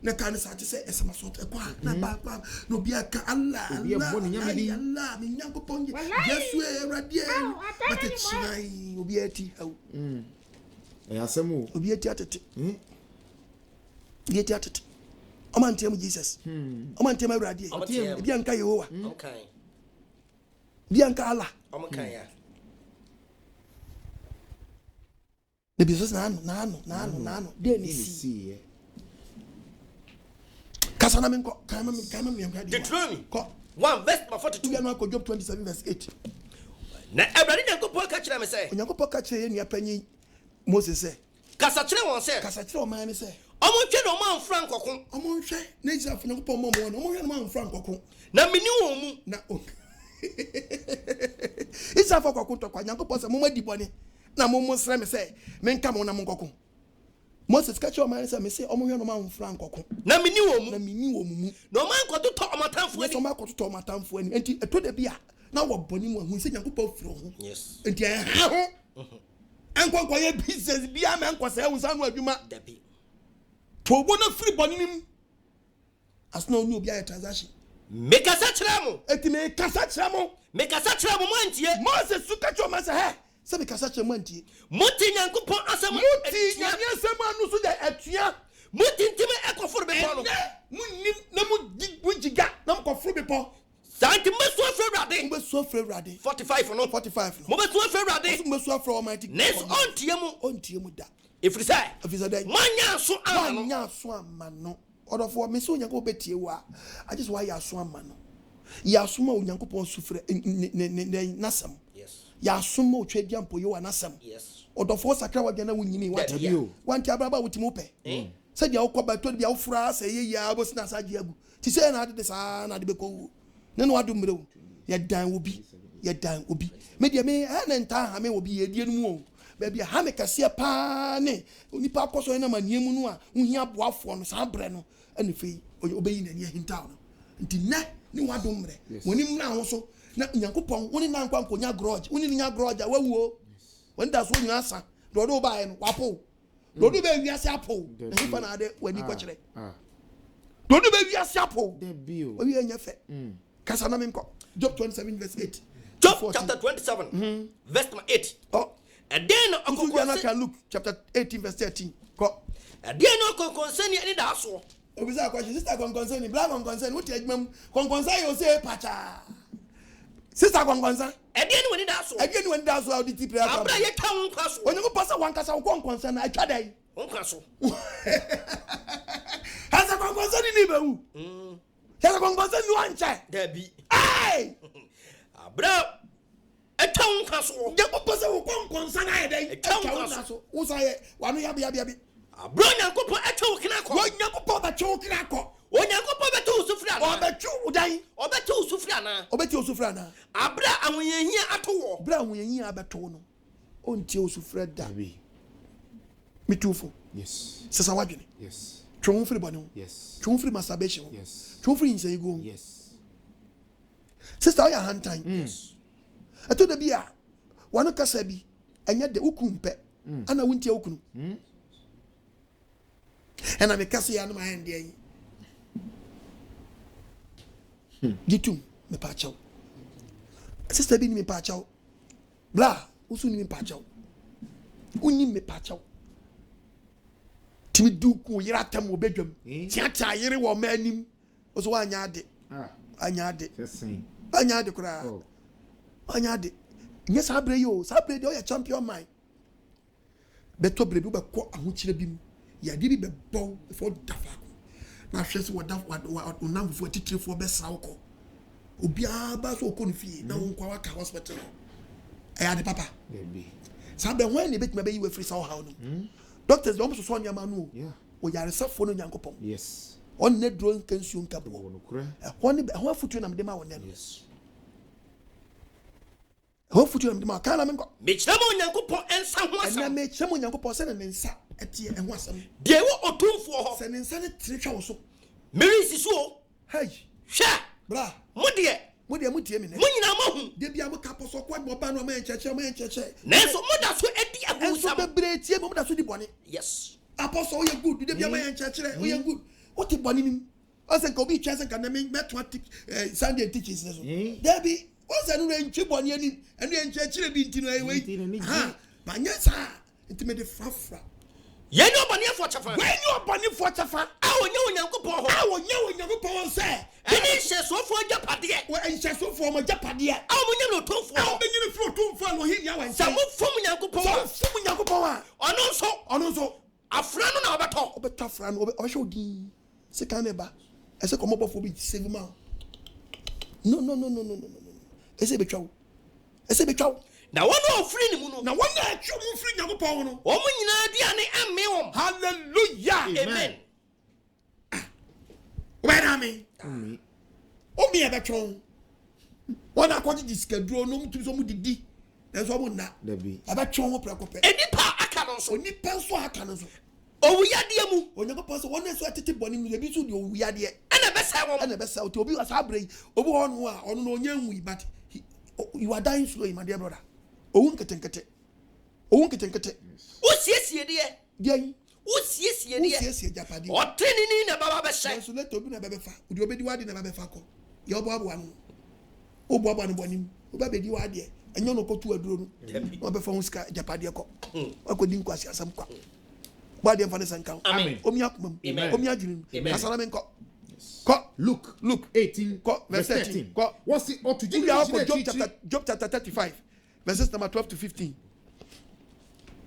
Na ka ne sa te se esema so ekọ na ba no bia ka Allah. Allah mi Nyankopon ye. Yesu e radie. But chinai obi ati hawo. Asemu. Obi ati atete. Obi ati atete. Omantiam Jesus. Omantiam radie. Obi anka Yehowa. Okay. Bi anka Allah. Okay ya. The business nano. There ni see. Kasana menko kama mi amka. Deuteronomy 1 verse 42. You know Job 27 verse 8. Na Abraham Nyankopon ka kire me say. Nyankopon ka kire ni apanyi Moses say. Kasa kire won say. Kasa kire o man ni say. Omo twe no man frank kokon. Omo hwe na Israel Nyankopon mo no. Omo hwe no man frank kokon. Na mini wo mu na o. Israel kokon to kwa Nyankopon say mo madi bone. Na mo sre me say me nka mo na mo kokon. Moses ka kire o man say me say omo hwe no man frank kokon. Na mini wo mu. No man koto to omatanfo ani. So man koto to omatanfo ani. Enti eto de bia na wo boni mu hu say Nyankopon firo ho. Yes. Enti ha ho. Anko ye business bia me anko say hu sanu adwuma. Dabi. To bo na free boni nim. As no new bia transaction. Me kasa kire mo. Enti me kasa kire mo. Me kasa kire mo mantie. Moses suka cho man say he. Say me kasa kire mo antie. Muti Nyankopon asem. Muti nyame asem anu so da atua. Muti ntime ekoforo be po no. Munnim na mu jiga na mo koforo be po. Santi meso afrade. Mo be so afrade. 45 no. 45 Mo no. be so afrade. Mo so afro Almighty. Nes ontie mu da. Efrisai. Efrisai. Manya so amano. Manya so amano. Odofo me so Onyankopon betie wa. I just why ya so amano. Ya so ma Onyankopon sufre nasam. Yes. Ya so ma otwedi ampo yo anasam. Yes. Odofo sakra wa gana wunyini wa tabio. Wanti abraba wutimo pe. Said ya okoba to bia ofura say ye ya bo sina sa agu. Ti say na de sa na de beko. Ne no adu mre. Ya dan obi. Me dia me na nta ha me obi ye die nu o. Ba bia ha me kase pa ne. Onipa akoso na maniemu nu a uhia boafo no sa bre no. Ane fei obeyi na ne hinta no. Nti na ni wadu mre. Woni mna ho so na Nyankopon woni na nkwa nkonya grudge. Woni nya grudge wawuo. Woni da so nyina sa. Do ba ye no wapo. Do be wiase apo. Nipa na ade wani ko kire. Do be wiase apo. De bio. Obi enya fe. Kasa na menko. Job 27 verse 8. Job chapter 27 verse 8. Oh. And then Luke chapter 18 verse 13. Go. And then concern any da so. Obisa question sister concern black concern what AGYEMANG concern you say pacha. Sister concern. And then when da so. Again when da so how did you pray? Abra ye kan kwaso. When you pass one kasa concern I twa dai. Kwaso. Has a concern ni be wu. Has a concern you anche. Dabi. Hey! Abra Town Castle. Yapopo konsana yede. Town Castle. Usaye wanu yabi. Bronya kopo eto kinako. Onyankopon ba chewo kinako. Onyankopon beto usufra na. Obetu udan. Obeto usufra na. Obeti osufra na. Abra awunyehia atowo. Bra awunyehia abeto no. Ontie osufra da. Mitufo. Yes. Sesa wadwene. Yes. Twon free bonu. Yes. Twon free masturbation. Yes. Twon free insego. Yes. Sister oya hand time. Yes. Eto da bia wano kasa bi enya de ukumpe. Ana wuntie ukunu. Ena me kasa ya no ma hand dey. Gitu me pa chaw. Sister bi ni me pa chaw. Bla, usu ni me pa chaw. Uni me pa chaw. Timi du ku yira tam obedwam. Tiata yire wo manim. Oso wa anya ade. Anya ade. Anya ade kura. Anya ade. Nye sabre yo, sabre de o ya champion man. Beto brebi be ko ahochire bi mu. Ya di bi be bow for dafa. Na hwese wo dafa onam fo titirefo be sawo ko. Obia ba so ko nfie na won kwa waka hospital. Aya de papa. Sabe when ne betima be yi we free sawo hawo no. Doctors dey almost so nyama no. Yeah. O yare safo no nyankopon. Yes. On ne drone kansu nkabo. Ho futu na mdema won ne. Yes. Ho futu na mdema kana menko. Mechama nyankopon ensa ho asam. Na mechama nyankopon se ne nsa etie ho asam. De wo otumfo ho. Se ne nsa ne tiretwa wo so. Mary sisuo. Hey. Hwa. Bra. Mudie mutie me ne. Munyina mahu. De bia mo kaposo kwa mo ba no ma encheche. Nenso moda so edi agusam. Enso bebre tie mo da so di bone. Yes. Apostle we good. De bia ma encheche. We good. What the bone nim? Ase ko bi chance kan na me Sunday teachings ne so. There be once anu entwi bone ani. Anu encheche bi ntino ai we. Ha. Banyesa. Intimate frafra. Ye no bone for chafa. We no bone for chafa. Awonye onyankopon ho. Awonye onyankopon se. Any shesofo japade. We enchesofo mo japade. Awonye no tonfo. Awonye no fro tonfo no hi ya wan. Samo fom nyankopon. Fom nyankopon a. Ono so. Afra no na obeto. Obeto afra no obehwe odin. Se kan eba. Ese komo bofo bi save ma. No. Ese betwa. Na wono ofri ni mu no. Na wono atwa mu fri nyankopon no. Omo nyina diane amme wom. Hallelujah. Amen. Where am I? Omi ebetwa. Wona akwaji diskaduro no mutu so mu didi. Enso mo na. Dabi. Ebetwa ho prekope. Enipa aka no so. Onipa so aka no so. Owuyade mu. Onyankopon so wona so atete boni mu ebi so de owuyade. Ana besa wom. Ana besa o te obi wasa abre. Obi hono a ono no onya nwi but you are dying slowly my dear brother. Owun ketenkete. Osiesie de. Dey. Osiesie de. Osiesie japade. Otrenini na baba be hye. So let obi na bebe fa. Odi obedi wade na bebe fa ko. Ye obo abo anu. Obo abo anu bonim. Oba bedi wade. Enyo no kotu aduro no. Obe fa huska japade ko. Akodi nkwasi asam kwa. Bade mfa ne sankan. Amen. Omi akumam. Omi adwunim. Asana men ko. Ko Luke 18 verse 13. Ko what's the Job chapter 35 verses number 12 to 15.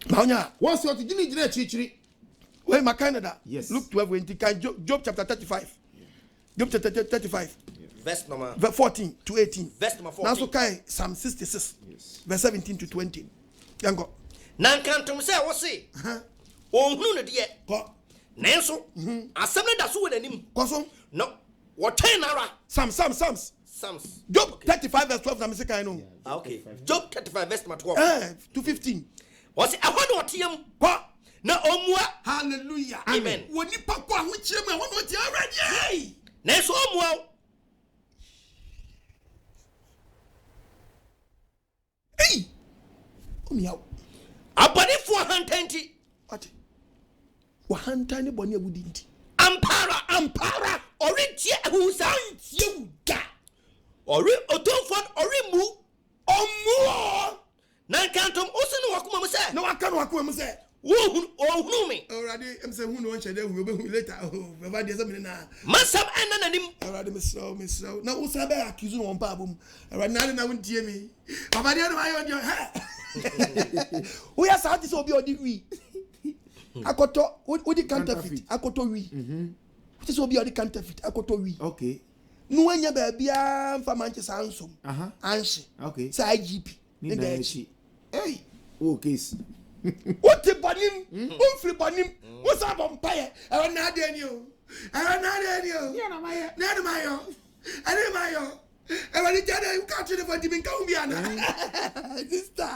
Maunya. What's your jina chichiri? Where my Canada? Yes. Luke 12 when Job chapter 35. Job chapter 35. Verse number 14 to 18. Verse number 14. Now so kai Psalm 66. Yes. Verse 17 to 20. Yango. Nankantum say wo se. Ohunu ne de. Ko. Nenso. Asem ne da so wananim. Koso. No. What 10 ara? Psalms. Job 35 verse 12 na me say kai no. Okay. Job 35 verse number 12. To 15. Was it ahono otiam? Ko. Na omua. Hallelujah. Amen. Woni pa ko ahochire ma wono ti already. Nenso omua. Hey. Omiaw. Abani fo hantanti. What? Wa hantani boni agudi nti. Ampara. Ori tie ahusa. Tie uda. Ori otonfon ori mu. Omu. Nankantum osinu wakuma mu se. Na wakuma mu se. Ohunu me. Already am say hu no chede hu obehu later. Oh, baba dey say me na. Masam enna nanim. Already me slow. Na usa be accuse no pa bom. Already na wontie me. Baba dey no ayo dey. Ha. We are sad this obi odi wi. Akoto odi counterfeit. Akoto wi. This obi odi counterfeit. Akoto wi. Okay. No anya ba bia mfa manche sansom. Anhye. Okay. Sa IGP. Nindachi. Hey, oh, case. What the banim? Free banim? What's up on fire? I don't know Daniel. I don't know Daniel. Nanamayo. I don't know. I want to tell you, can't you never even come here? Sister.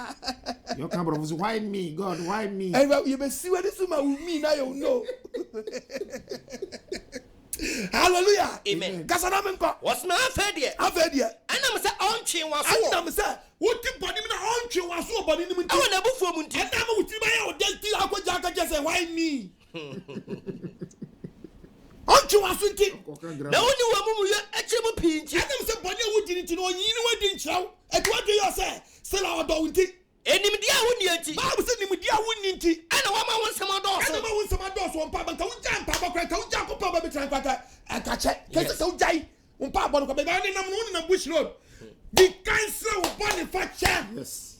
Your camera was why me, God, why me? You may see what this woman with me now, you know. Hallelujah. Amen. Kasanamenko. What's my idea? I've heard you. And I'm saying, on chin was I'm saying, what the body on you was so body? I will never form it. And I'm with my own dead tea. I could just say, why me? On you was with it. The only woman who actually pinch. And I'm saying, body would didn't know, you know what didn't show. And what do you say? Still our don't it. Any media wouldn't yet. I was saying, media wouldn't it. And a woman wants some doors. And I want some doors on Papa. Don't jump, Papa. Don't jump, Papa. And catch it. Don't die. On Papa, I'm on the bush road. The cancer of body fracture. Yes.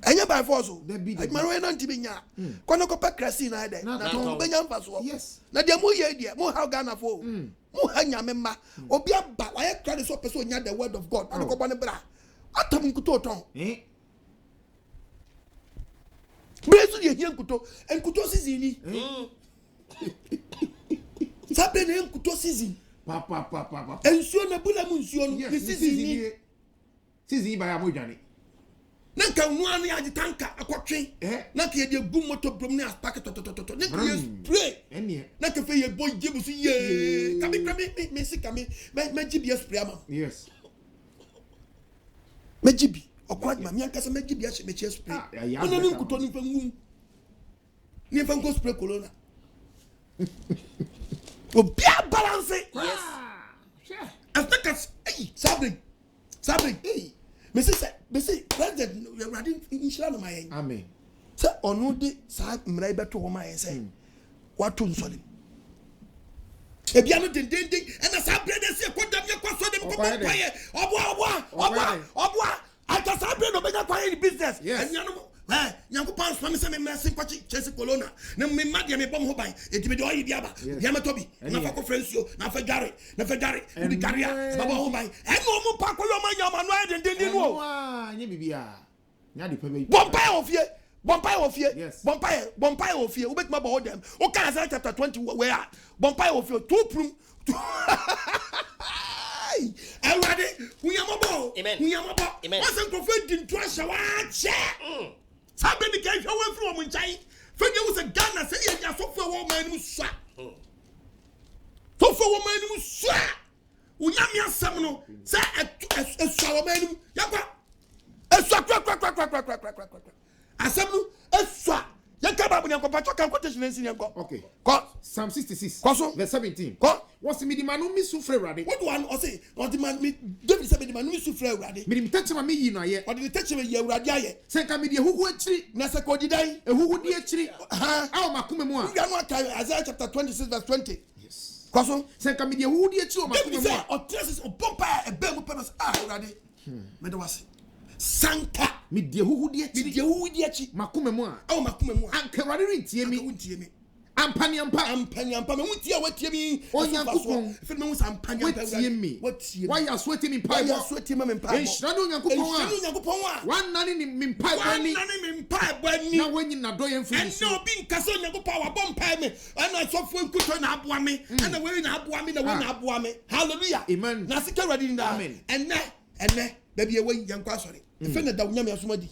Anya by force. Be like Maroy Nantibinya. Kono Copa Crasina, Benyan Paso. Yes. Nadia Moya, dear, more how Ghana for. Mohanya member. Obia, but I have tried so person the word of God. And Copanabra. Atom Kutoton. Brace your young Kuto and Kuto Sizini. Sabe name Kuto Sizi. Papa. And soon a Bula Munsion. This is Sizi by Amujani. Nanka nwani aji tanka akwatwe nanka ye de gum moto brom ne packet to nanka ye spray nanka fe ye boy jebu si ye kami me sika me GBS spray am yes me GB okwa ma me ankasa me GBS me spray ona ni nkuto ni fa ngum ni fa ngo spray corona obia balance yes after sabre Messi, President, you're ready in Shalom. Amen. Sir, or no, the side Mreba to my say, what to solid? If you are not ding, and a subbrand, say, put them your question, I can subbrand of a quiet business. Yes, young pants from some massive Chelsea Colonna. No, me, Madia, me bomb by it be doing Yaba, Yamatobi, Nafako Frencio, Nafagari, and the Garia, Baba Home, and no more Pacoloma, Yaman, and didn't know. Bompire of ye, yes, Bompire of ye, who make my board them. Okay, chapter 20, where Bompire of your 2 prum. I'm ready. We are mobile. Amen. We are mobile. Amen. What's a prophet in trash? Somebody gave away from when Jay. Figure was a gun. I say, yeah, so for woman who shot. So for woman who shot. We are mere seminal. Say a sour man. Yaka. A swap. A seminal. A swap. Okay. Psalm 66. Verse 17. What's the minimum suffer radi? What one or say? Or the man me David said the man me suffer radi. Me touch me you know ye. Or the touch me ye radi. Say come me who actually Nasa ko di dai. Who would actually how makume mo. You know Isaiah chapter 26 verse 20. Yes. Kwaso say come me who di actually makume mo. Or traces of bomba a bell purpose radi. Me do was Sanka me dia who di actually makume mo. Oh makume mo. Anke wari ntie me. Ampani me wuti watie mi onyankopon fe me wusa ampani watie why you sweating me why you sweating me mpa enhira no onyankopon a wanane ni me mpa bani na wanyi na do yemfu and no bi nkasa onyankopon wa bom mpa me ana sofo nkuto na aboa me ana we na aboa me na we na aboa me hallelujah amen na sika ready nda enne baby we yanko asori fe na da wunyam yasomadi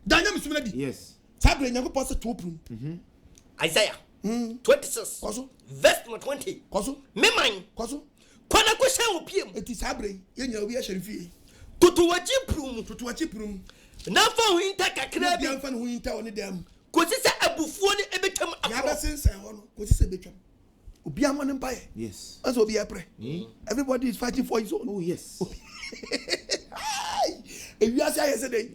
da nyam somadi yes sabre onyankopon se toprum Isaiah 26 verse 20 me man kwana ko shan opiem eti sabre yenya obi a sherifie tutuwachi prum na fa hu inta kakra bi fa hu inta oni dem ko si se abufuo ni ebetwam ya ba sensen ho no ko si se betwam obi amane mpaye yes as obi apre everybody is fighting for his own oh yes if you are say yesterday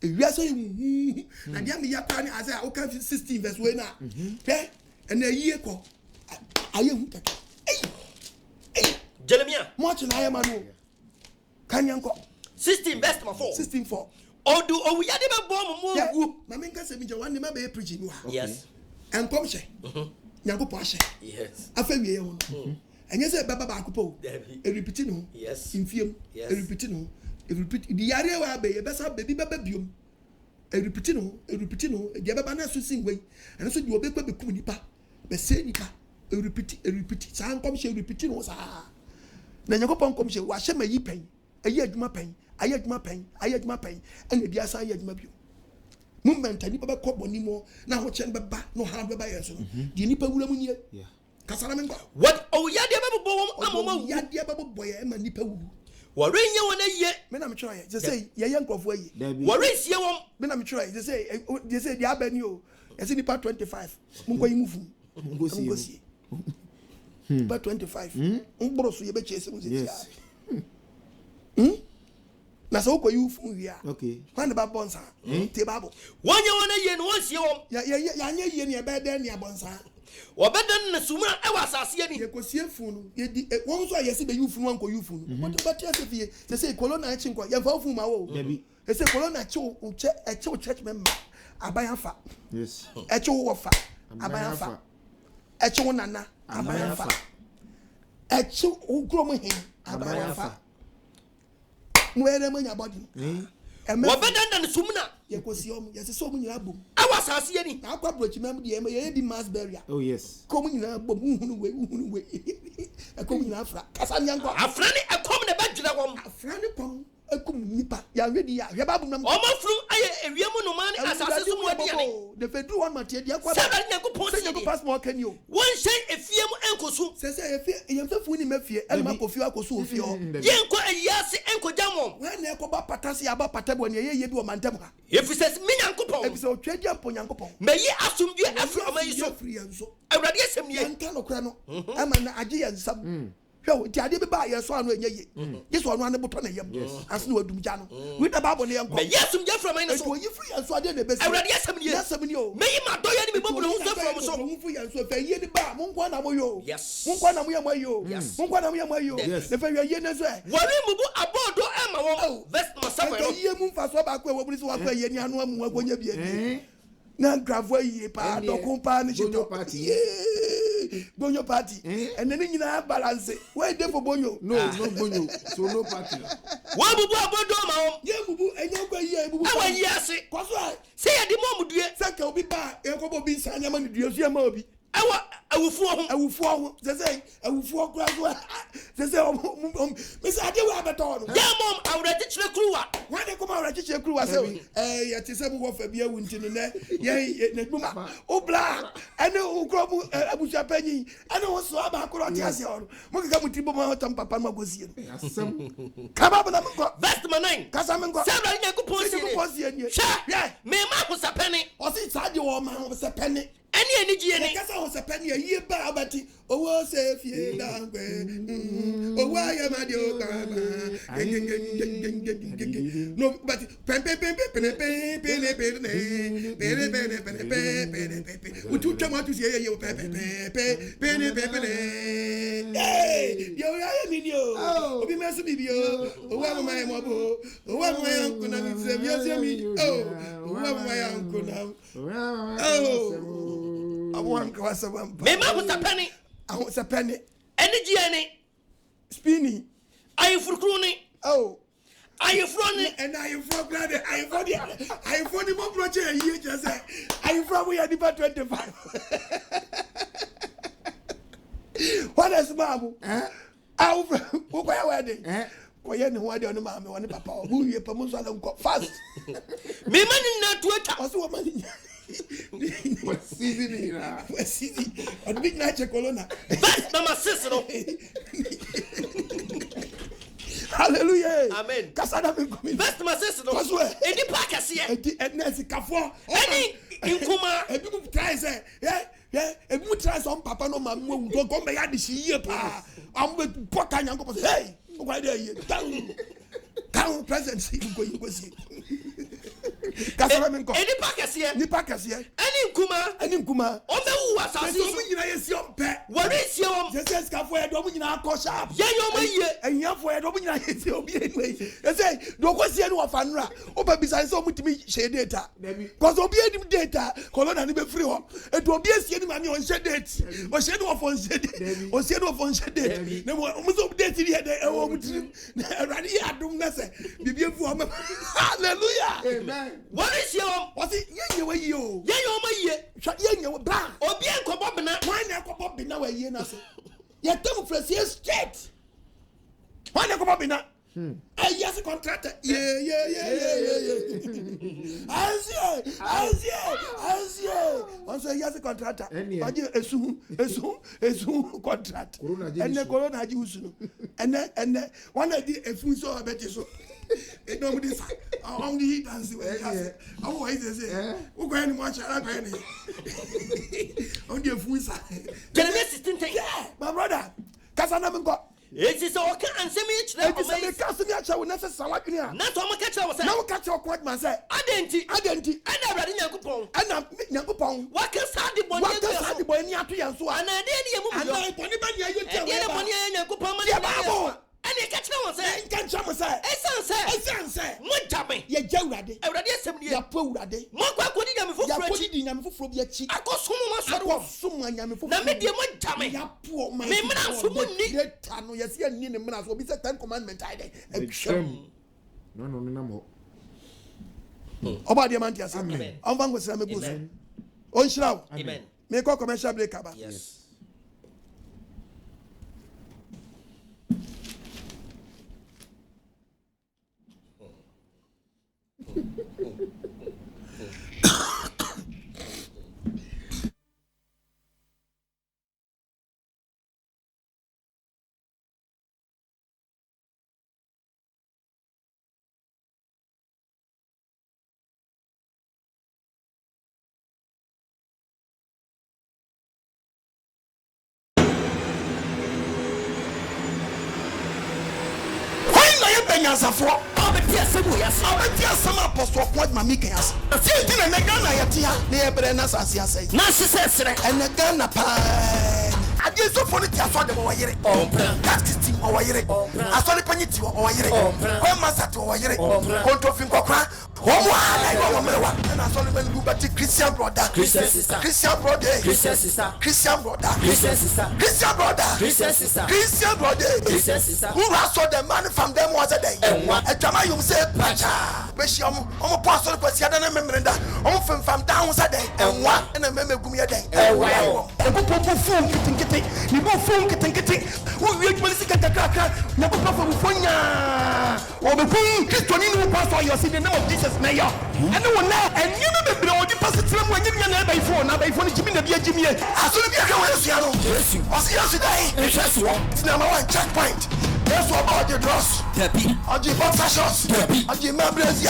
if you are saying na dia me yakra ni Isaiah o kan 16 verse 1 na okay and a year ko aye hu kaka Jeremiah much na aye manu kan yanko 16 verse 4 16:4 odu owuya de be bo mo wu na me nka se mi je wan ni ma be preaching wa yes and come she nyankopɔ ahye yes afa wie ho enye say baba ba akopɔ e repeat no yes infiem e repeat no e repeat di yare wa be ye besa baby baba biom e repeat no di baba na so singwe ene so di obekwa bekum nipa be se nipa e repeat sa nkom she repeat no sa na nyankopɔ nkom she wa hye ma yi pen ayi adwuma pen ene dia sa ayi adwuma biom moment nipa be kɔ boni mo na ho chen beba no ha beba yeso no di nipa wura mu nie kasara mengo what oh ya dia bebo wom amoma ya dia bebo boye e ma nipa wu wore nye wona ye me na me try je say ye nkrofo ayi wore sie wom me na me try je say dia abani o ye say nipa 25 munko yi mufu munko sie ba 25 mboro so ye be chese mu se na so ko you fu wi a okay when the bonsa te babo wonye wona ye no sie wom ya anya ye ne e be de ne abonsa obedan na sumura e wa asase ni ye ko sie fu no ye di won so ye se be you fu no anko you fu no but tia se fie se say colona achi nko ye fa fu ma wo e se colona achi o church member aban fa yes achi wo fa aban fa achi wo nana aban fa achi wo kro mo hin aban fa mo ere mo nya body obedan na sumuna ye ko si om ye se so mo nyina bom e wa asase ni na akwa brochi mem de ye di mass burial oh yes ko mo nyina bom hunu we e ko mo nyina afra kasa nyanko afra ni e kom na ba dwira wom afra ni kom akum nipa ya wedi ya ya babu nam o ma furu aye ewiemu no man asase so mo adi ani de fedru one matie dia kwa se ba nyankopon se nyankopon pass mo kan yo won hyen efiemu enkosu se efie yemfafu ni mafie elma kofi akosu ofie o yenko ayase enkojamom wen na ekoba patase aba patabo ne ye bi o mantem ha efisas mi nyankopon efisas o twedi ampo nyankopon meyi asomdue afri o mayi so free enso awurade asem nie nka no kra no ama na agye yansam hwe ti ade be ba ye so anu enye ye yeso anu ane boto na yem asne wadum ja no we da babo ne enko meyi asomdue afri o mayi so to yi free enso ade na be se awurade asem nie o meyi madoye ni me bobro hu so from so hu free enso fe ye ni ba mo nko na mo yo yes mo nko na mo ye mo yo mo nko na mo ye mo yo ne fe ye ne so wori mubu abodo ema wo verse number 7 no ye mu fa so ba ko e wo buri so wa ko ye ni anu amu agonya bi ani na gravo yi pa do kompa ni chito bonyo party and then nyina balance where dey for bonyo no bonyo so no party wa bubu abodo ma wo ye bubu enye kwa yi bubu awa yi ase kwa so se ye di mo mudue se ka obi ba e ko bo bi nsanya ma ni due so ma obi awa awufuo ho se awufuo kura so me se ade wa beto no ya mom awrati chire kruwa wane ko ma awrati chire kruwa se ya ti se bu wo fa bia wunti no ne ye na duma o bla ene o kro mu abuja panyi ene wo so aba kro ti ase o mo ka mu tibo ma hotam papa ma gosie asem kaba bla mo ko verse 9 kasa men ko se bla nya ko posie ni sha me ma ko sapeni o si sa de wo ma ho sapeni eni gie ni kasa ho sapeni ye ba abati owo se fie dangwe owo ya ma de o ka ba no but utu chama tu ye ye yo ya ye mi yo obi me so bibio owo ma ye mo bo owo ma ye nko na mi se mi se mi owo ma ye nko na awan ka wasaba me ma ko sapeni ahun sapeni eni gie ni spini ayefurukru ni ayefuro ni and ayefuro brother ayefuro ni mo broche yi je say ayefuro we are the 25 what is babu awu ko ya wedding ko ye ni ho ade onu ma me woni papa obu ye pamu so ala fast me mani na tuota oso wo mani wasidi on big night colonna verse number 6 no hallelujah amen kasada me komi verse number 6 no edi pa kase edi nesi kafo eni inkuma ebi mu try say ebi mu try some papa no ma mu go me ya de shiye pa am be poka nyanko say hey go dey here down present see go see kasara me ko edi pa kase ni pa kase eni Any kuma. Omewu asase. What is your Jesus for a domina sharp. Yeah, and you for a domina is your anyway. They say, don't go see any of Anra. Open besides so much me share data. Because obedient data, Colonna and be free. It will be a same money on shed date. Or shed off on shed or shed off on shed date. No more almost updated here. Hallelujah. Amen. What is your what's it? Yeah, you. Yeah, You bra. Obien Kobobina. Why not Kobobina? Where you know? You're telling for straight. Why not Kobobina? Yes, a contractor. Yeah. As once a yes, a contractor. A soon contract. And the corona use. And one idea a fool so I bet you so. It nobody only dancing with us. Otherwise, they say, we're going to watch our penny. Only a fool side. Can I miss it? Yeah, my brother. Casanova got. It is all can send me each day. I will never say what you are. Not on my catch. I was now catch your quite myself. Identity. I never did Yakupon. And I'm Yakupon. What can the boy? What can the boy in Yapi and so on? And I did you. And you catch no one say, can't jump say, say, what jamming? Ye Jawrade, already assembly, a poor day. Maka put in for Freddy, for your cheek. I got someone for the medium one jamming. Ya poor man, someone needed Tano, yes, you need a man will be the 10 commandment. No. About the Amantias, amen. I'm going with some good. On Shroud, amen. Make a commercial break. Yes. For some apostle what my Mikas. A few dinner and a gun near Brenas as I say. Narcissus and a gun a pie. I did so for the Tiafa or Yere. That's the or Yere. I saw the Paniti or Yere. One Masato or Yere. Control Coca. And I saw them go back to Christian brother. Christian sister. Christian brother. Christian sister. Christian brother. Christian sister. Christian brother. Christian sister. Christian brother. Christian sister. Who saw the money from them was a day. A drama you say, Pacha. Bisham, I'm a pastor for Siadana Memoranda. I'm from down a day. And one and a member Gumia day. And people phone getting you go phone getting who will police get the cracker. Never profit with Fonya. Or the queen, Christian pastor, you're seeing the name of Jesus Mayor. And no one now, and you know the positive when you're going to phone. Now, by phone, Jimmy, Jimmy. As soon as you go to Seattle, I'll see you today. It's number one checkpoint. That's what about the dross. On the boxer shots. On the members,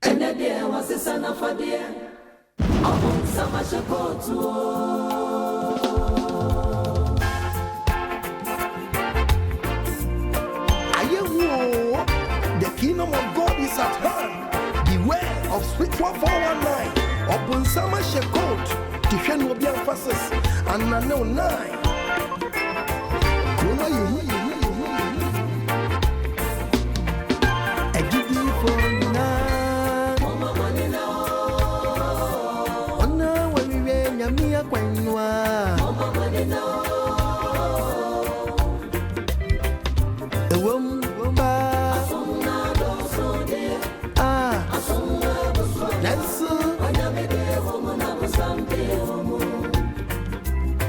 and the dear was a son of a dear. Among so much a go to. The kingdom of God is at hand. Beware of spiritual 419. Upon summer shekot. Defend will be emphasis. And I know 9.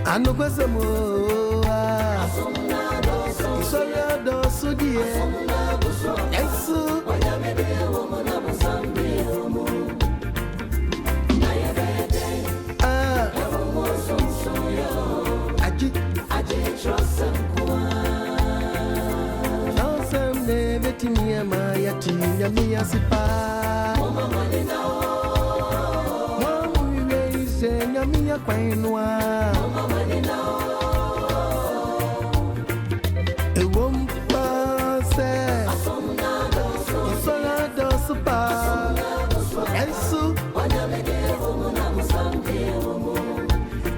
I know what's a more. Sorry, do so dear. Yes, I trust some never to me, my tea, me as a pa. Mama, Enya Quainwa a wompa say Sola dosuba and so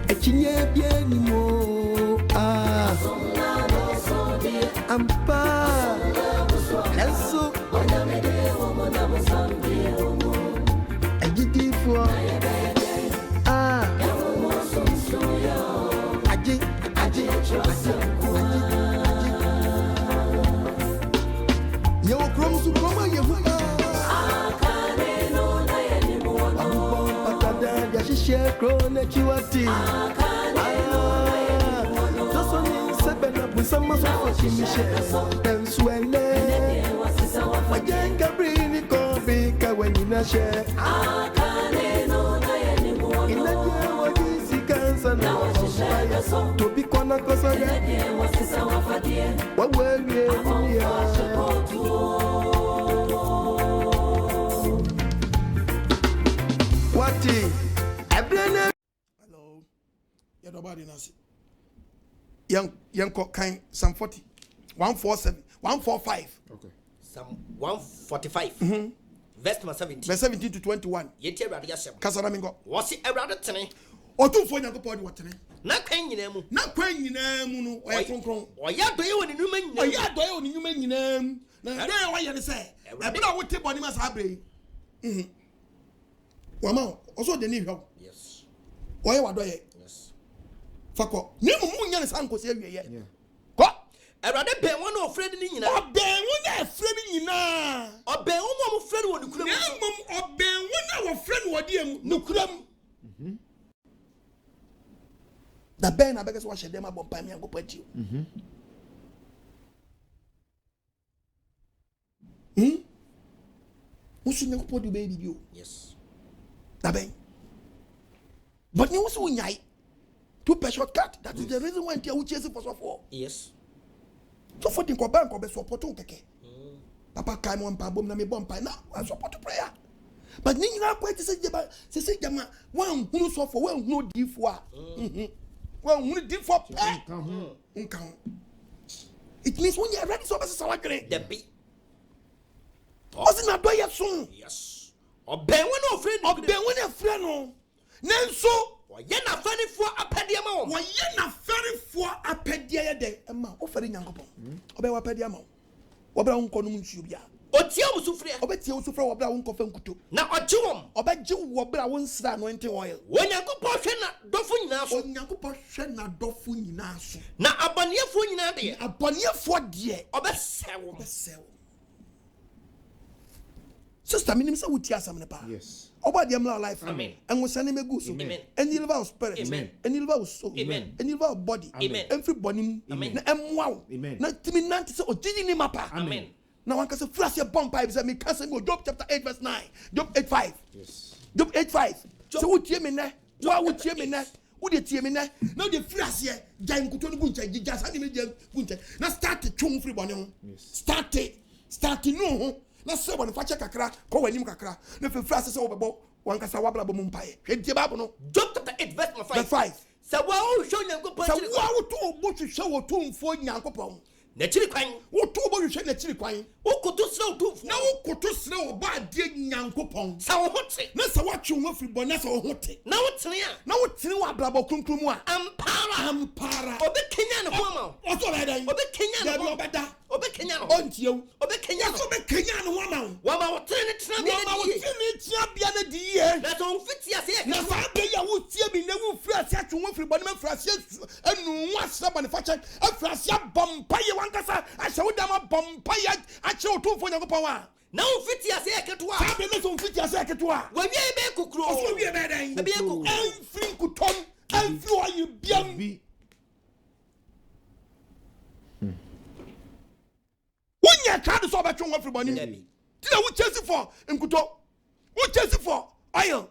a chinye bienimo ampa and so a giddy for Yo krom su koma yehuma akane no na yenimu ono patada ya shishe krone chiwati akane no na yenimu ono toso ni sebe na busama so chimishe penswele majenga brini kobi ka wenina she akane no na yenimu ono inaje wagisi kansa na washishe so to be kona kosa ya wasisa wafadie wawewe Wati Ebrene. Hello. Your nobody knows. Young kind Psalm 40 147 145. Okay. Psalm 145. Verse 17. Verse 17 to 21. Yeti Ebrade yasem. Kasaramingo. Wasi Ebrade tene. Otumfo Nyankopɔn de watene. Na kwan nyina mu. Na kwan nyina mu no oya kronkron. Oya doye woni nyuma nyina. Oya doye woni nyuma nyina mu. Na doye wa yene se. Ebra wo te boni ma sa abre. Wama also de ni hwe. Yes. Oya wa doye. Yes. Fako. Ni mu nya ne san ko se awie ye. Ko. Ebrade ben won ofred ni nyina. Oben won afred ni nyina. Oben won mo fred woni kuram. Na oben won afred wodi am nukuram. Da ben na bega so hye dem abompa mi Nyankopɔn ati. Musu Nyankopɔn do be bibi o. Yes. Da ben. But you also nyai to pay shortcut. That is the reason why you chase for so for. Yes. So for think bank or be support keke. Papa kai mo mpa bom na me bompa na I support prayer. But ni nyina kwa say jama wan hunu so for wan no di fo a. Well, we did for it means when you're ready, so as a great the be. Wasn't a doy soon. Yes. Or Ben one friend of Ben when a friend. Nanso, why you're not funny for a pediamo? Why you're not funny for a pedia day? A man offering Yanko. Obey a pediamo. What about Uncle Subia? Otio Sufria, Obet you Sufra of Brown Coffin Kutu. Now a jewel, Obet you what Brown anointing oil. When you go portion, Dofun Naso, Yanko Shana Dofun Naso. Now a banya funny, a banya for dear, Obes. Sister, minimum would tear some in the Yes. About the life. Amen. And was sending a goose. Amen. And you love spirit. Amen. And you love soul. Amen. And you love body. Amen. Everybody. Amen. And wow. Amen. Not to me, not to say, Mapa. Amen. Now one can say, flash your bomb pipes and me cancel go. Job chapter 8, verse 9. Job 8:5. Yes. Job 8:5. So what you mean there? Why would you mean there? Who did you mean there? Now the flash here, Jan Kuton Guncha, just animate Guncha. Now start to chung free bonnet. Start to know. Now say when facha kakra, ko when him kakra. No for flash is over one can say wabla bomumpae. Job chapter 8, verse 5. So wow, show you go punch. So wow to bo to show to for Nyankopon. Naturally quine. What to bo you show naturally quine. Who could do slow to now go to slow bad dear Nyankopon. So hot. Na sa what you want free bonnet or hot. Now it's near. Now what's new blabo kumkumwa. Ampara. Obe Kenyan woman. What's all right? Obe Kenyan woman. Better. Obe Kenyan. On you. Obe Kenyan. Obe Kenyan woman. Wama will turn it to me. That's on 50 years. Now, I pay you would see me never fresh at you free bonnet frashes and what's some manufactured a flash bompire one cassa. I showed them a bompire. I showed two for your power. Now 50 years I can do. I've been on 50 years I can do. When you make a crow, will be a bad day. Everything could come and you are you be. When you can't solve a chung everybody, tell what chase for and could talk. What chase for oil?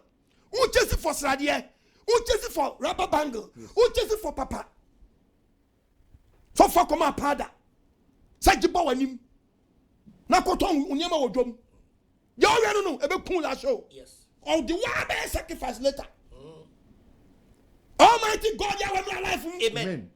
What chase for Sradia? What chase for rubber bangle? What chase for papa? For Fakoma Pada. Sajibo and him. Nakotong Unyama Wodom. You already know about Pula show. Yes. Or the one sacrifice later. Almighty God, you are my life. Amen.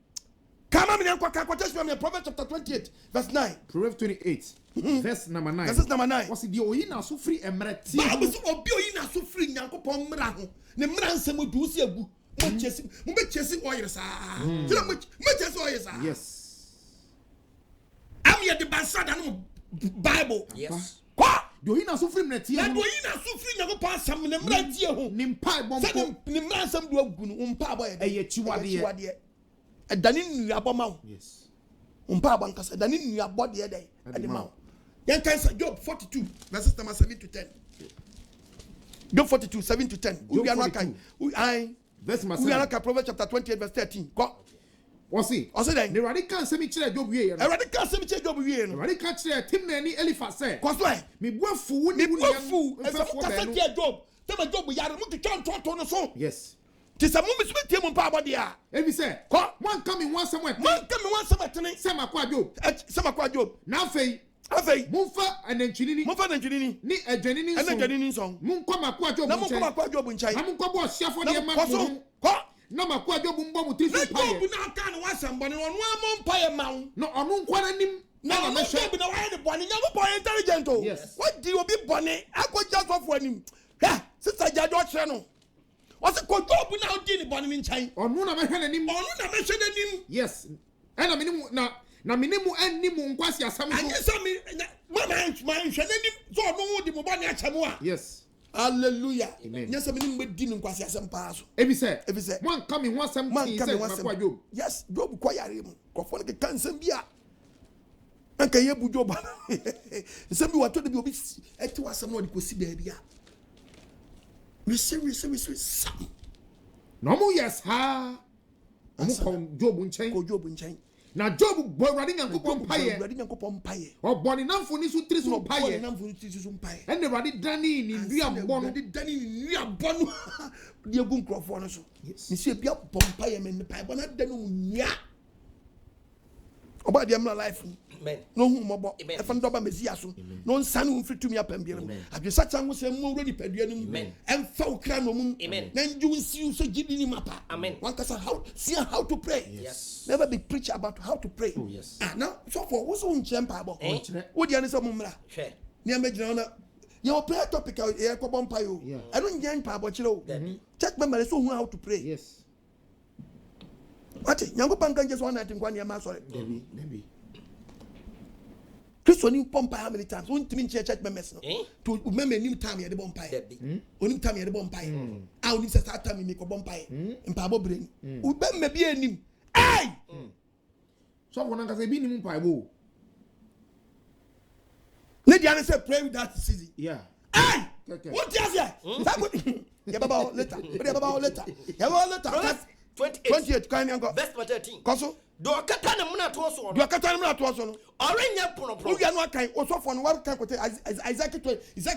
Come on, quotation Proverbs chapter 28, verse 9. Proverbs 28, verse number 9. Verse number 9. What's the oyina so free emreti? Bible so obi oyina so free Nyankopon mra ho. Ne mra nsem du si agu. Mo be chesi oyer sa. Tira mo chesi oyer sa. Yes. Am ye the bansada no Bible. Yes. Kwa Do oyina so free emreti? na do oyina so free Nyankopon asam ne mra tie ho. Nimpa bompo. Ne mra nsem du agu no umpa boy. Eye chiwade. Edani nu aboma. Yes. Umpa bankasa edani nu abode ye dey. Edema. Yan kan Job 42 verses number 7 to 10. Job 42 7 to 10. Job 42. Verse number 7. We are Proverbs chapter 28 verse 13. Go. What's it? Ose then. The radical semi chire Job wie. Radical semi chire Job wie no. Radical chire Timna ni Eliphaz say. Kwaso e. Me buafu ni buafu. Esa kasa tie Job. Tema Job yare mu twon no so. Yes. Tisa mu mi tie mu pa abode a. Ebi say. One coming one somewhere. One coming one somewhere tene. Sama kwa Job. Sama kwa Job. Na afei. Mumfa anentwinini. Ni adwanini nso. Adwanini nso. Munkwa makwa Job nchai. Na munkwa makwa Job nchai. Na munkwa bo siafo de ma ko. Na makwa Job mbo mu trisu paye. Job na aka no wasamba ne onu amon paye mawo. No onu nkwa nanim. Na me Job na waye de bone. Nyago boy intelligent o. Yes. What do obi bone? Akọja sofo anim. Ha, sister Jado kire no. O se ko Job na odi ni bone nchai. Onu na mehwe nanim. Onu na mehwe nanim. Yes. Na minimu na minimu animu nkwasi asam so. Anyesa mi mama hwe nanim so onu di mo bone achamu a. Yes. Hallelujah. Yes, mini mbedi ni nkwasi asem pa so. Ebi say. One coming one some man say makwa Job. Yes, Job kwa yare mu. Kofo ne kan sem bia. Anka ye bu Job. Sem bi wato de bi obi eti wasem no de kosi ba bia. We say sam. No mo yes ha. Omo kon Job nchen. Ko Job nchen. Na Job boy radi Nyankopon paye. Radi Nyankopon paye. Oboni namfo ni so tri so paye. Oboni namfo ni tri so paye. Ene radi dani ni dua bono. Radi dani ni dua bono. De egu nkrofo no so. Ni se bia pom paye me ne paye bona dani unya. Oba de amna life. Amen. No hu mobo. E fa ndoba mezia so. No nsane hu fritum ya pambire mu. Adwesa chan wo se mu wredi padua ni mu. Emfa ukra no mu. Na nju nsi so gidi ni mapa. Amen. One person how to pray. Yes. Never be preach about how to pray. Oh yes. Now so for wo so nchempa abo. Wo dia ne so mu mra. Hwe. Ni amegina na your prayer topic e ko bompa yo. I don't nyan pa abo kire o. Check member so hu how to pray. Yes. What? Nyango panka just one night nkwa ne ma sorry. Maybe. Christ oni pompa how many times? Won timi church members no. To remember new time ye de bompa. Oni time ye de bompa. Ah oni say start time me ko bompa. Mpa abo brain. U be me bi anim. Hey! So wona ka say bi nim mpa ebo. Ne dia say pray with that season. Yeah. Hey! Okay. What you say? Ya baba later. Ya baba later. Ya baba later. 28 kan yango. Verse 13. Koso. Do kata na muna to so. Do kata na muna to so no. Orenya pono. You no kan osofo no war kan kote Isaiah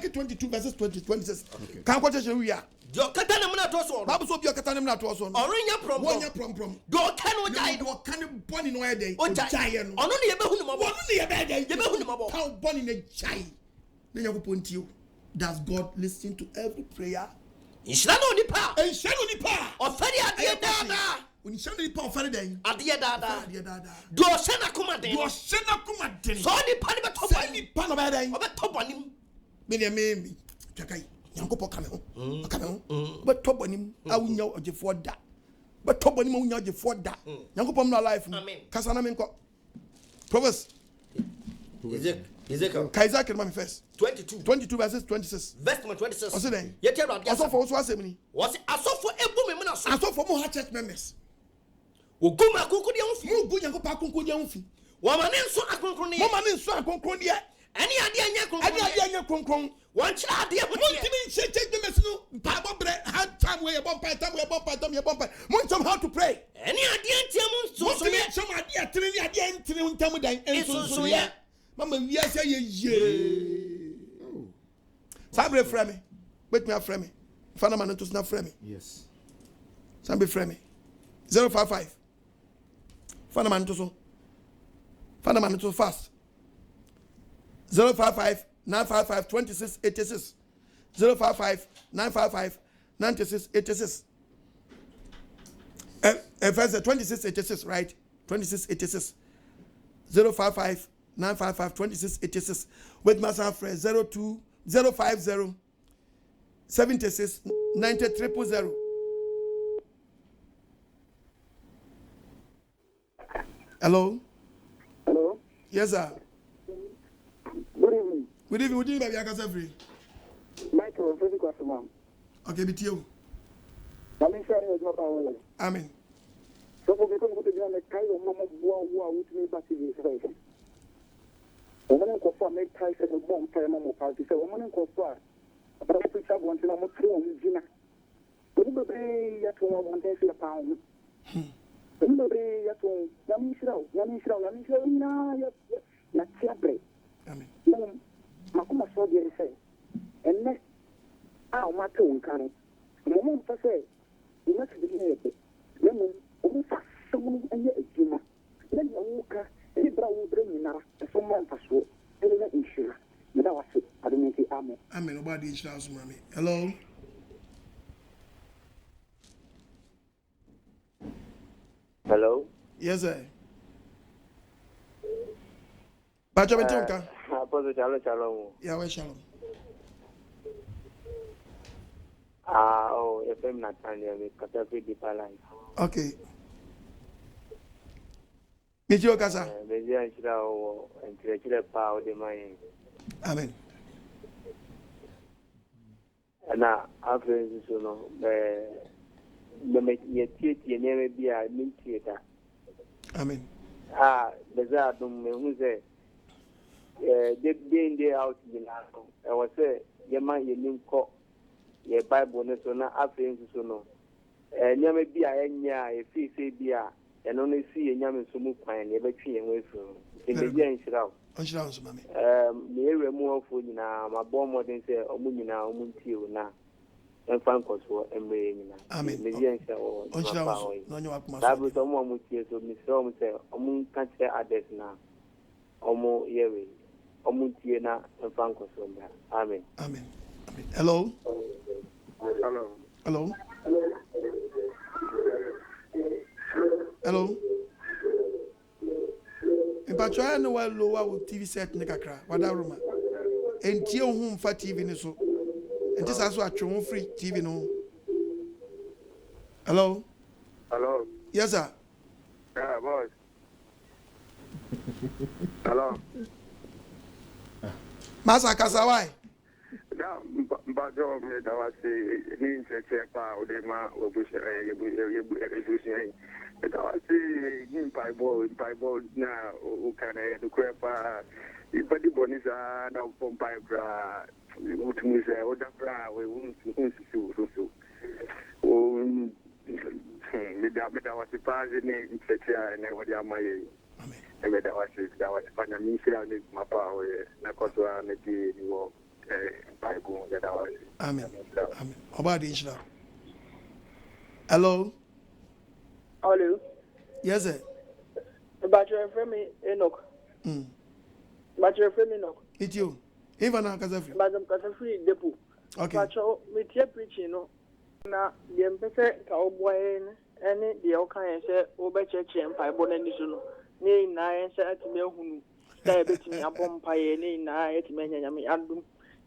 22 verses 26. Kan kote je wi a. Do kata na muna to so. Bible so bi kata na muna to so no. Orenya prom. Wonya prom. Do kan o jai. Do kan boni no ye den. O jai no. Ono ne ye be hunu mabo. Ono ne ye be den. Ye be hunu mabo. Kan boni ne jai. Ne yakopon tio. Does God listen to every prayer? Inshira no nipa. Inshira no nipa. Ofari ade dada. Inshira no nipa ofari den. Ade dada. Do shena kuma den. Do shena kuma den. So nipa ne be to bani. Nipa no be den. O be to bani. Me ne me. Twakai. Nyankopon kame ho. Kame ho. Be to bani a wunya ogefo da. Be to bani ma wunya ogefo da. Nyankopon na life. Amen. Kasa na me nko. Proverbs. Ezekiel. Kaiser can first. 22 verses 26. Verse 26. What's it then? Yet you are also for also assembly. Was it also for a woman? Also for more church members. Uguma kuku dia unfi. Mu gu Nyankopon akonko dia unfi. Woman nso akonkron dia. Woman nso akonkron dia. Ani ade anya konkron. Ani ade anya konkron. Wan kira ade ho. Mu timi church members no pa bobre hard time we bomb time. Mu some how to pray. Ani ade antia mu so so. Mu some ade atene ni ade antene untam dan enso so ya. Mama we are say ye. Sabre frame me. Wait me a frame me. Fana man to snap frame me. Yes. Sabre frame me. 055. Fana man to so. Fana man to fast. 055 955 2686. 055 955 9686. First 2686, right? 2686 055 955 2686. With myself, 02 050 76 90 000. Hello. Hello. Yes, sir. Good evening. Good evening. Good evening, baby. I can say free. Michael, very good afternoon. Okay, with you. I'm sure you know about it. Amen. So we come to the kind of mama who with me back to this place. Woman ko for make ties at the bomb time mama party. So woman ko for but I put up one to no through on Gina. But you be yet one day for a pound. You be yet one Yamishro na ya tiabre. Amen. Makuma so dey say. And next ah ma to nkan. Mama fa say you must be here. Lemu o fa so anya ejuma. Na ya wuka e bra wo bre nyina so man fa so. E na insura. Me da wase adumenti amen. Amen. Nobody insura so mami. Hello. Hello. Yes, sir. Bajo betonka. Apostle Shalom. Yeah, we shalom. Oh, FM Natania, we cut a pretty palace. Okay. Meet you, Casa. The young show and the power of the mind. Amen. And now, after this, you know, the make your theatre never be a new theatre. Amen. The Zadum, who say, they being there out in the I was say, your man, your new court. Ye Bible ne so na afensu so no nyame bia enya e fi se bia e no ne si nyame so mu kwan ne betwe en wefu e be bia nshirawo Onshirawo so mami ne ewe mu ofo nyina mabọ modern se omu nyina omu ntiwo na emfa nkoso emre nyina amen ne bia nshirawo onshirawo no nyo akuma so dabu so mu tie so mi so mu se omu kan che ades na omu yewe omu tie na emfa nkoso mba amen amen amen hello. Hello. Hello. Hello. Mpatwa na wa lowa TV set ne kakra wada roma. Entie ohun mfa TV ne so. Enti sa so atwe ho free TV no. Hello. Hello. Yes sir. Yeah, boss. Hello. Masa Kasawai. But me that was ni check pa o de ma o bu se bu se that was ni Bible na o kan e do krepa ibadi bonisa na pompa bra o tumi se o da bra we un so o me da was pa ni check ya na o dia mai amen that was pa na mi se ni mapa o na koso na ti ni wo amen. Amen. About the Israel. Hello. Hello. Yes, sir. But your friend Enoch. But your friend Enoch. It's you. Even now, Kazafi. But I'm free depot. Okay. But your media preaching, no. Now, the empress cowboy and the Okan said, over church and Bible and Nisuno. Nay, nine said to me who diabetes upon pie, nay, nine, many Adum.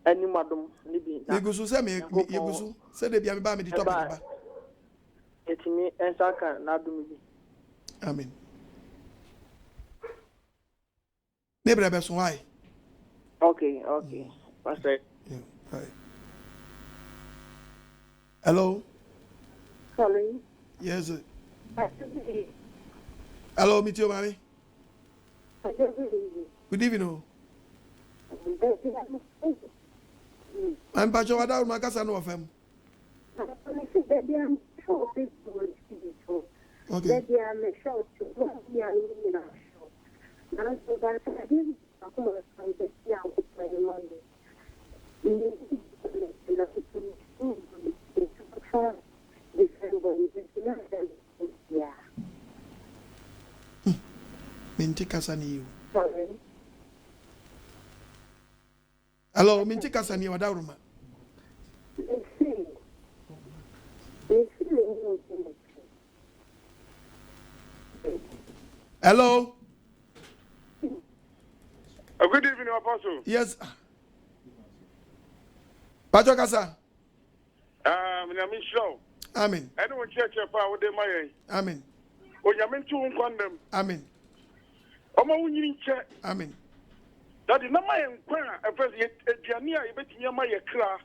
Any madam, Libby. Negusu say me, Negusu say they be ame ba me the topic. It's me and Saka, not do me. Amen. Nebra be so why? Okay. Pastor. Yeah, right. Hello. Hello. Yes. Sir. Hello, meet you, mommy. Good evening. I'm Pacho Wada Makasa no of him. Okay. Minti Kasani you. Hello, Minti Kasani Wada Roma. Hello. Good evening, Apostle. Yes. Pacho Kasa. I'm sure. Amen. Anyone church power de my. Amen. O yamin to condemn. Amen. Omo wunyi nche. Amen. That is not my inquiry. A president, a Jania, a bit near my cra,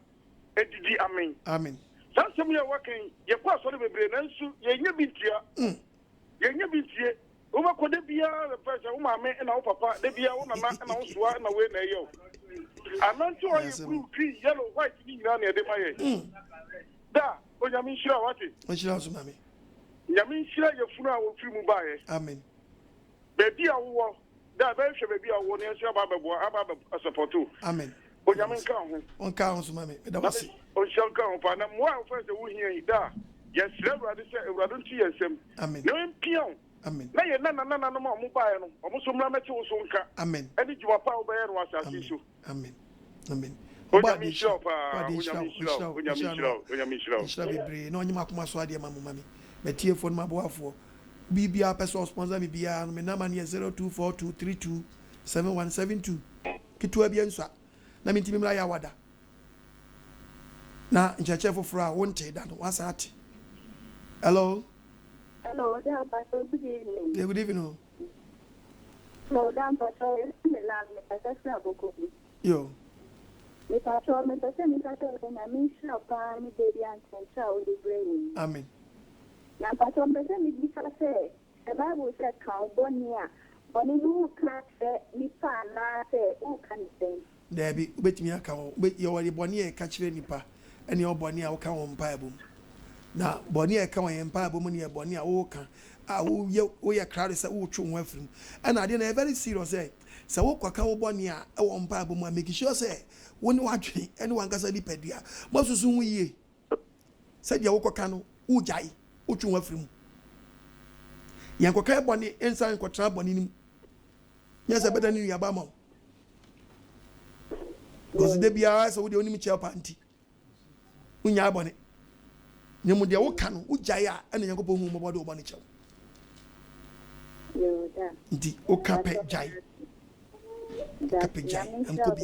a didi. Amen. Amen. Some you are working, your pass on the brain, and so you're been here. You're been here. Over could be a person whom I met and our papa, they be a woman and our swat and away na yo. I'm not sure you blue, green, yellow, white, near the my. Da, o yamin sure what it. What should I also, mammy? Yamin sure your funeral will film by. Amen. Baby, I will. That very sure baby, I want to about a support too. Amen. O yamin come. On counts, mammy. That was it. O shall come for them. Why first the wound here? Da. Yes, rather say, rather see him. Amen. No impion. Amen. Na ye na more mobile no. Omo so mra meche wo so nka. Amen. Edi juma pa wo be no asase so. Amen. Amen. Oba mi show pa. Onya mi show. Shall be brave. No nyima kuma so ade mamu mami. Betie phone maboafo. Bibia person sponsor me bia no me number near 0242327172. Kitu abia nso. Na minti mimra ya wada. Na nchache foforo a wonte da no wasate. Hello. Hello, good evening. Good evening. No, damn, but I love me. I just have a cookie. Yo. If I told me the same, I mean, shall buy me baby and show the brain. Amen. Now, but on the same, because I say, the Bible said, count Bonia, but in who can't say, Nipa, and I say, who can say? There be, bet me account, bet you already Bonia catch Nipa, and your Bonia will come on Bible. Na Bonia come on Bible money, Bonia Oka. We are crowded, so we chum wefrim. And I didn't very serious say. So what Kakao Bonia, on Bible, making sure say, when you actually anyone gets a lipedia, most soon we said Yawakano, Ujai, Uchum wefrim. Yankoka Bonnie, inside Quatra Bonin. Yes, I better knew Yabamo. Because they be eyes with the only child panty. Unyabonnet. Nyamu dia wokano ujaya ene yankopo hu mobode obane chew Yo da ndi okape jai kape jai anko bi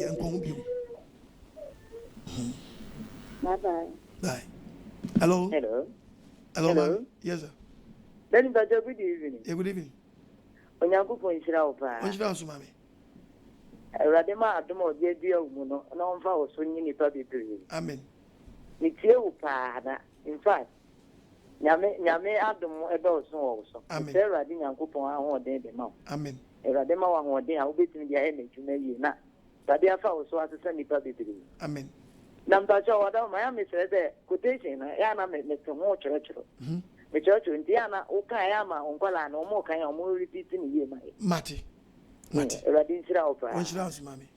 bye bye hello Hello. Yes sir. Then good evening. Good evening. Onyankopon nhyira wo pa. Onhyira so mame. Awurade ma adom odi adua wo mu no na onfa wo so nyi nipa bebree. Amen. Nitie wo pa na. In fact, nyame adom ebe oso wo so. Amen. Awurade nyankopon ahoden de ma. Amen. Awurade ma wo ahoden a wo betimi de aye na dwuma yi na. Awurade afa wo so asesa nipa bebree. Amen. Na mpacha wada ma ya mesere de quotation na ya na me to ho kyerɛkyerɛ. Me kyerɛkyerɛ nti ya na wo kan ya ma onkwala na o mo kan ya o mo repeat ni ye ma. Mate. Awurade nhyira wo pa. Onhyira so mame.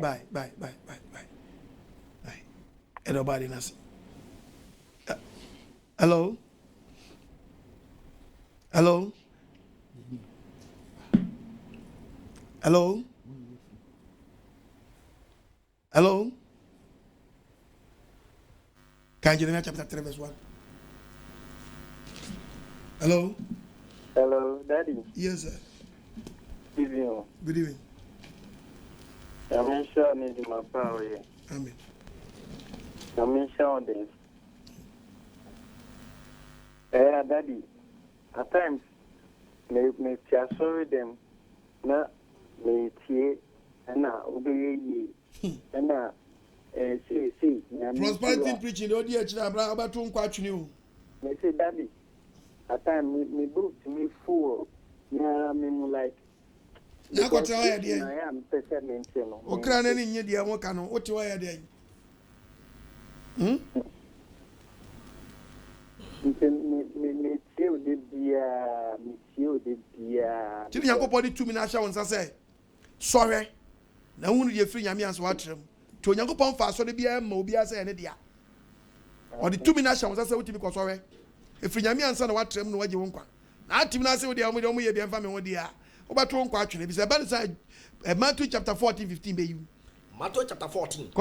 Bye. Everybody knows. Hello. Hello. Hello. Hello. Jeremiah chapter 3 verse 1. Hello. Hello, Daddy. Yes, sir. Good evening. Good evening. I'm sure I need my power here. Amen. I'm sure this. Daddy, at times, me sorry them, na me tie, and na obey ye, and na see. Prosperity preaching, oh dear, about to unquatch you. Me say, Daddy, at times me book to me full, yeah, me like. I got to hire the I am percent. Okran any year, what can what you hire the me tio de bia. Tell you body 2 minutes on say. Sorry. Now who you free yamians watch them. To Yankopon fast so the bia mobia say any dia. Or the 2 minutes on say what you because sorry. If you yamians and watch them no way you won't. Now Timna say with the only way be family with dia. About to unquatch it. It's about side Matthew chapter 14-15 be you. Matthew chapter 14.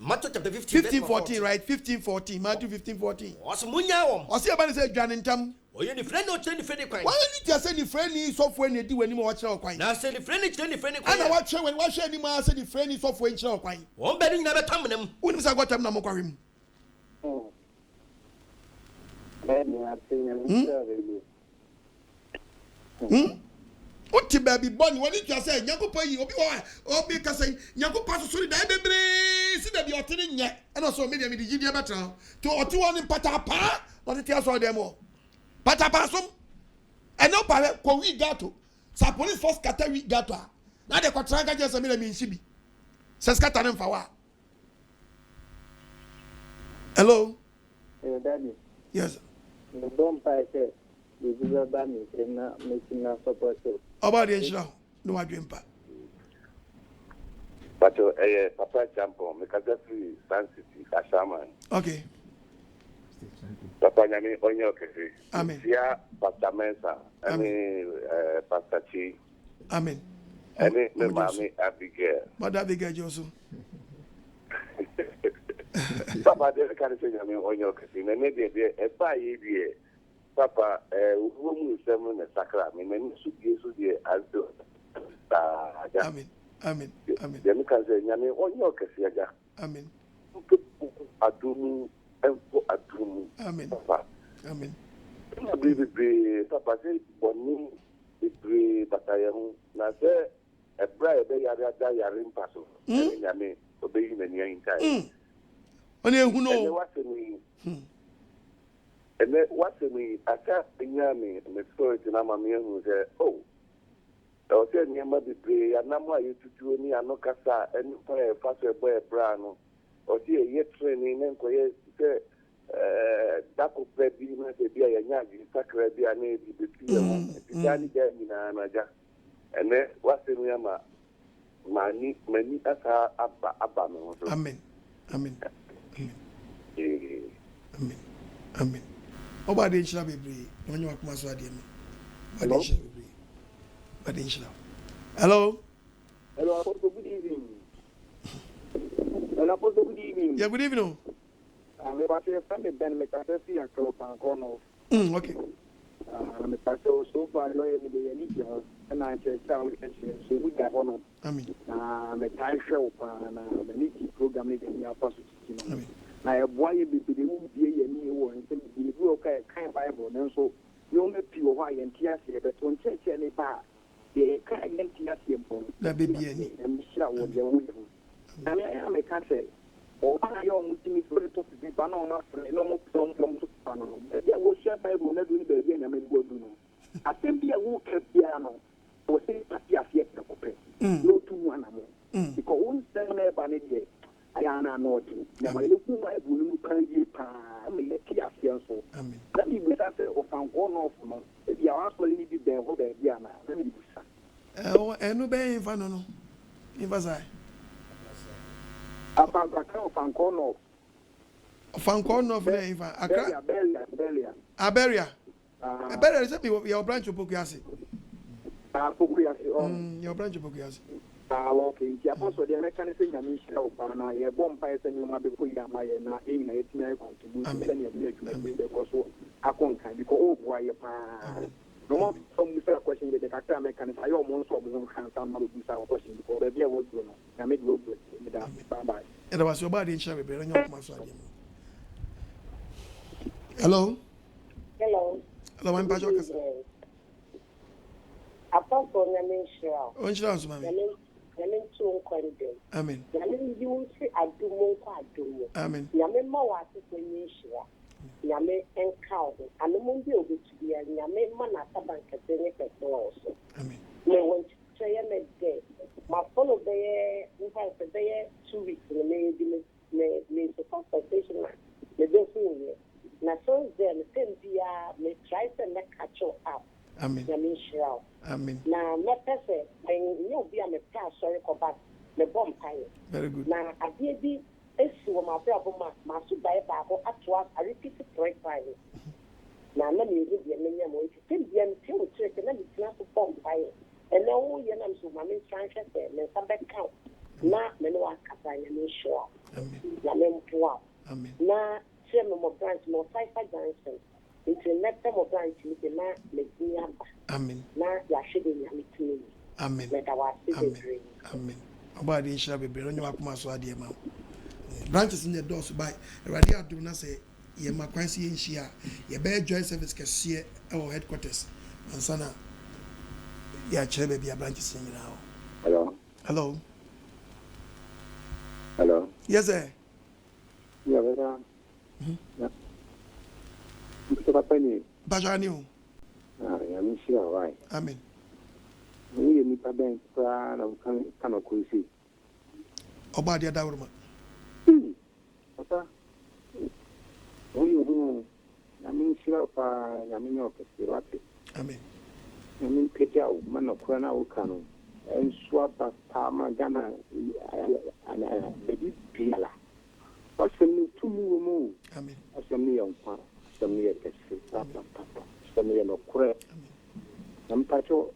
Matthew chapter 15. 15-14, right? 15-14. Matthew 15-14. What's Munya? Or see about say John and Tam. Oh, you friend no change friend kwai. Why you just say the friend is software ni di wani mo watch kwai. Na say the friend change friend kwai. Ana watch when watch any man say the friend is software change kwai. Won be ni na betam nem. Woni say gotam na mo kwahwem. Oti baby born when you say nyakopa yi obi ka say nyakopa so da bebre si da bi otene nya e no so me dia me di gidi betra to oti woni patapa no te tia so dem o patapa som e no pa ko wi gato sa police force kata wi gato na de ko tranka je se me mi nshi se skata ne mfa wa. Hello. Daddy. Yes. The bomb pipe the visa ban is na making na support. About the issue no adwempa. But papa champo me ka free San City Ashama. Okay. Papa nyame onyo kesi. Amen. Sia Pastor Mensa, Pastor Chi. Amen. Me mami Abigail. Mother Abigail Joso. Papa de ka se nyame onyo kesi. Me me de e pa yi bi Papa wo mu sem na sakra me me su die azo. Amen. Amen. Amen. Dem ka se nyame onyo kesi aga. Amen. Adumu enko adumu. Amen. Papa. Amen. Bibi papa say boni bibi batayehu na se ebra ebe yare da yare mpaso. Nyame obeyi na nia intai. Oni ehu no. Ene wasemi aka nyame me spirit na mama ehu se oh. O se nyama bibi anamu ayetutu ni anokasa eni pa faso ebo ebra no. O se ye training nenkoye se dako prebi na se bia ya nyaji sakra bia na ebi betu ya mo yani ga ni na naja ene wasemi ama mani asa aba no so. Amen. Amen. Amen. Amen. Oba de nchira bebre onye wakuma so ade me. Oba de nchira bebre. Oba de nchira. Hello. Hello, Apostle, good evening. Hello, Apostle, good evening. Yeah, good evening. I'm about to send Ben McCarthy a club and corner. Okay. I'm a so far lawyer in the elite and I said, so we got one. Amen. I'm a time show and the meeting program in the Apostle. Amen. Now, why you be the movie and you okay, kind Bible, and so you only pure white and tears here, but when church any bar, they can't get tears here for that baby and Michelle was the way. I mean, I am a country. Or I am with me for the top of the banana, no more from the panel. There was share Bible, not doing the game, I mean, go do. I think be a walk at piano, or say, Patia yet the copy. No two one more. Because one seven banner. I know it. Now, I look at my blue candy pan, I mean, let me ask you so. Amen. Let me get that of one off. If you are actually need the whole Diana, let me do so. No be in no. In Bazai. About the count of Ancono. Fancorn of Neva. Beria. Aberia. Aberia is your branch of Pukiasi. Your branch of Pukiasi. Okay, the apostle, the American thing, I mean, a bomb pies and you might be putting my in it, and I contribute because I can't because oh, why you no more some question with the actor mechanics. I almost saw the handsome question before the year was going. I made road with that. Bye. It was your body in Shabby, and your master. Hello. Hello. Hello, I'm Patrick. Apostle, I mean, sure. Oh, insurance, mammy. Amen. Amen. Yame more association. Yame encounter. And the Monday will be to be a Yame Manataban Catene also. Amen. May want to say a day. My follow there, in fact, there 2 weeks in the may consultation. The day na so then same dia me try to make catch up. Amen. Yame sure. Amen. Na me pese when you be a me pass sorry ko back me bomb pie. Very good. Na adie bi esi wo ma bra bo ma so bai ba ko atwa I repeat 3 times. Na na me ri bi me nyam o ti bi am ti o trick na me tina so bomb pie. And na wo ye na so ma me try say me sa back count. Na me no akasa nya me sure. Amen. Na me mpoa. Amen. Na se me mo branch mo 5 Johnson. Into next time of branch, you can not let me up. Amen. Now, you should be me. Amen. Let our Amen. Amen. About the issue of a brain, you are come so dear man. Branches in the doors by Radio do not say, ye ma quincy in Shia, ye bear joint service can see our headquarters. And sana, ya chair baby, a branches in now. Hello. Hello. Hello. Yes, sir. Yeah, but yeah. Mr. Penny. Bajani. I'm sure why. Amen. We need a bank plan of kind of crazy. About the Daurma. Papa. Oh, you I mean, sure, I mean, okay, Amen. I mean, pick out man of Krana Okano and swap a Parma Ghana and baby Pila. What's the new 2 move? Amen. Some neon part, some near Papa, some near no crap. I'm Pacho.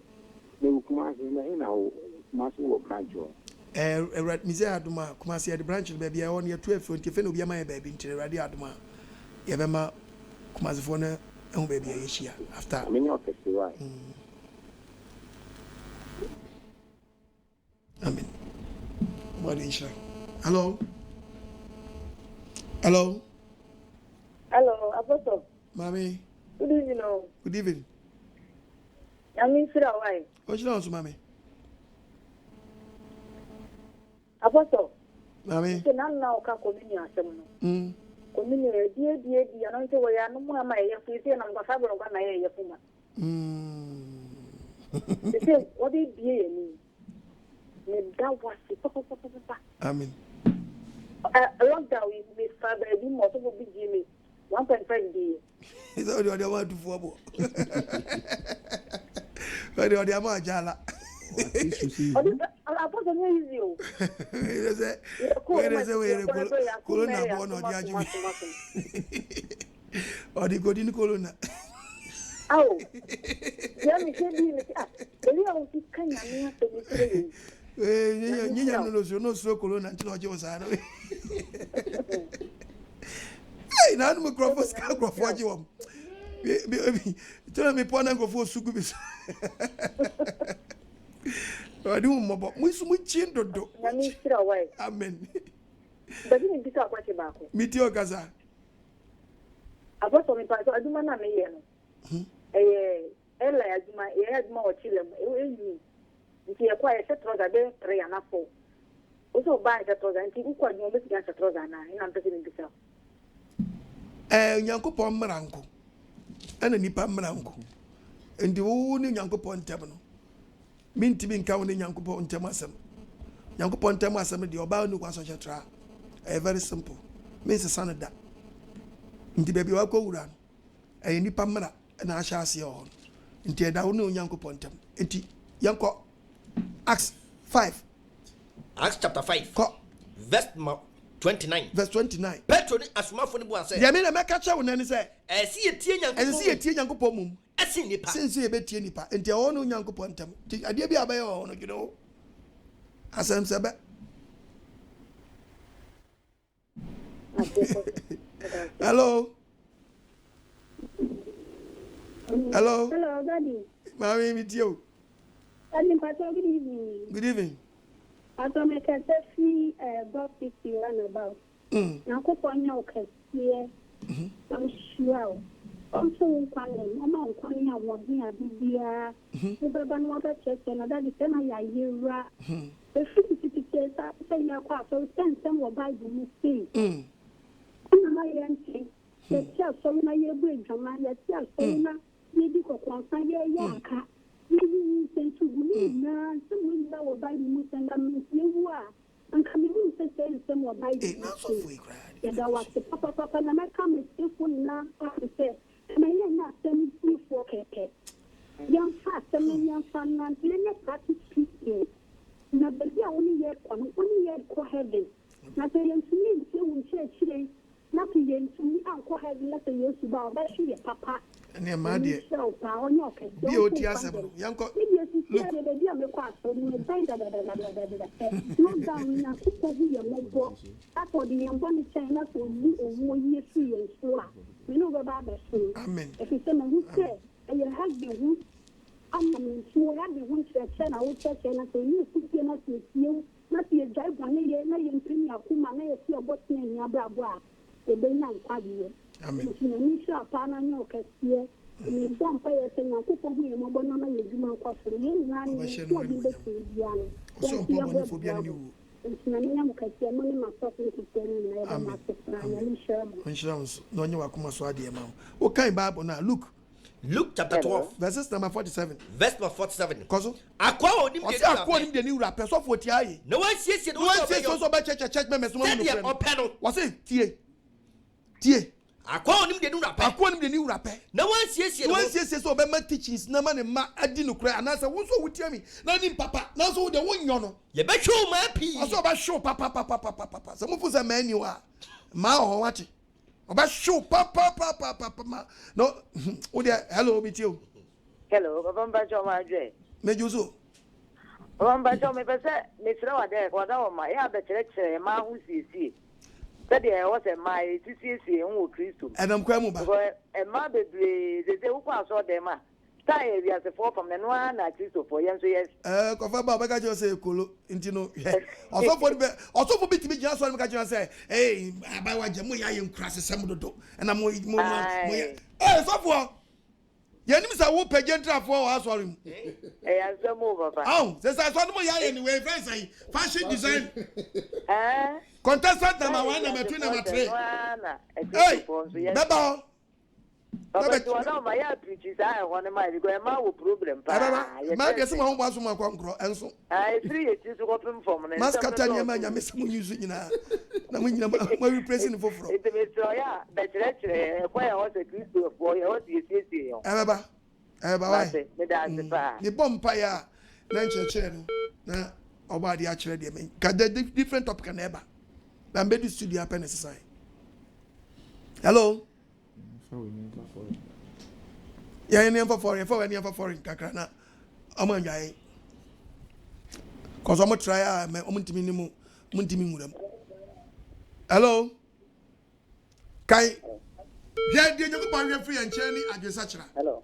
You come out in now, must work my job. Red Mizia Aduma, Kumasi at the branch, baby. I want your 12 20 will be my baby into the Radio Aduma. Yavema Kumazifona, and baby Asia after. I mean, okay, right. Amen. What is she? Hello? Hello? Hello, Apostle. Mommy. Good evening. Good evening. I mean, why? What's your name, Mommy? Apostle. Mommy. So now can communion some. Communion, dear, I don't know where I know my physician and my father of my yapuma. They say, what did you mean? That was the Amen. Lockdown with Father, be more of a big Jimmy. 1.5 D. It's all the other one to forward. But the other one, Jala. I put on you. Where is the Corona born or Judgment? Or the good in Corona. Oh, let me tell you, the kind of thing. You know, so Corona until I was out of it. Hey, now I'm a crop of scalp for you. Tell me, Pona go for Sukubis. I do more, but we chin to do. Amen. But you didn't talk what about Meet your Gaza. I bought on me, but I do not know. Ella, as my head more chillum, if you acquire a set of a 3 and a 4. Also, buy that was antique, quite no business at Rosanna, and I'm taking this out. Yanko Pom Maranko. And a Nipa Maranko. And the only Yanko Pon Tabano. Mean to be counting Yanko Pon Tamasam. Yanko Pon Tamasam, the Obano was such a trial. Very simple. Means a son of that. In the baby Wako run. A Nipa Mara, and I shall see all. Until I don't know Yanko Pontam. Enti Yanko Acts 5. Acts chapter 5. Verse 29. Verse 29. Petro ni asuma fo ni bo ase. Ya me na me ka cha wona ni say. Si etie Nyankopon. Etie Nyankopon mum. Esi nipa. Since e betie nipa. Enti e wono Nyankopon tam. Ti ade bi abaye wono gido. Asem sebe. Hello. Hello. Hello, Daddy. Mommy, meet you. Daddy, Pastor, good evening. Good evening. Pastor, make a see about 50 run about. Now, go for your here. I'm sure. Also, I'm calling out what we are here. The Baban Water Church and that is then I hear. The 50 say you're quite so send some more Bible mistake. I'm my auntie. The church, so now you're bridge, and my church, so now. Maybe go consign your car. Maybe you say to believe now, someone that will buy the Muslim and you are. And coming in to say some more buy the Muslim. And I was the papa, and I come with this one now. I said, and I am not sending you for a young fast, and young son, and let me practice speaking. Now, but you only yet go heaven. Now, they am to me, so we church. Nothing to me, Uncle has let the use about that she papa. And your mother, beauty as a young cock. Look, that's what the young one is saying. That's what you or 1 year 3 years. me no go ba be. Amen. If you say me who say, and you have the who, I'm you have the who church and I will church and I say you put your not with you, not your drive one year, no you bring your kuma, no you see a bottle in your bra bra. The day night quaddy. Amen. You sure pan on your cashier. You don't pay a thing. I could be a mobile number. You do not cost for you. I'm so for you. It's my name. Because you're money myself into telling me. Insurance. No, you are come so dear, ma'am. What kind of Bible now? Luke chapter 12, verses number 47. Verse number 47. Koso? Akwa him the new rapper. So for TI. No one says you. No one says also about church members. What's it? Tie. Akwa him the new rapper. Akwa him the new rapper. No one says you. No one says so about my teachings. No man ma adi no cry. And I say who so with me? Na nim papa. Na so the one yono. You bet show my pee. Also about show papa. Some of us are men you are. Ma or what? About show papa. No. Oh dear. Hello, with you. Hello, Baba John Madre. Mejuso. Baba John, me pese me throw there. What I want my ya be church ma who see. That there was a my TCC who Christo. And I'm quite mobile. And my baby, they say who pass all them. Tie we as a four from the one at Christo for yes. Cover Baba just say Kolo, Intino. Also for me to be just one catcher say, hey, I buy what Jamu crashes some of the door. And I'm more. Hey, so for. Your name is a whoop agent for us for him. Hey, I'm over. Oh, there's a son of my anyway, fashion design. Contestant number 1, number 2, number 3. Hey, Baba. But you know my preachers. I want my grandma will problem. My guess, my home was my conqueror, and so I 3 years to open for me. Mascatania, I miss some music in her. Now, when you're pressing for fraud. It's a Mr. That's actually why I was a Christo for your CC. Abba, the Bompire, Nancha Chen, about the actual demon. Got the different topic and ever. I'm ready to the appendix. Hello. Yeah, any for foreign Kakrana. I'm on Jay. Cause I'm a try, my Muntimi. Hello. Kai. Yeah, did you go free and Chenny at your such? Hello.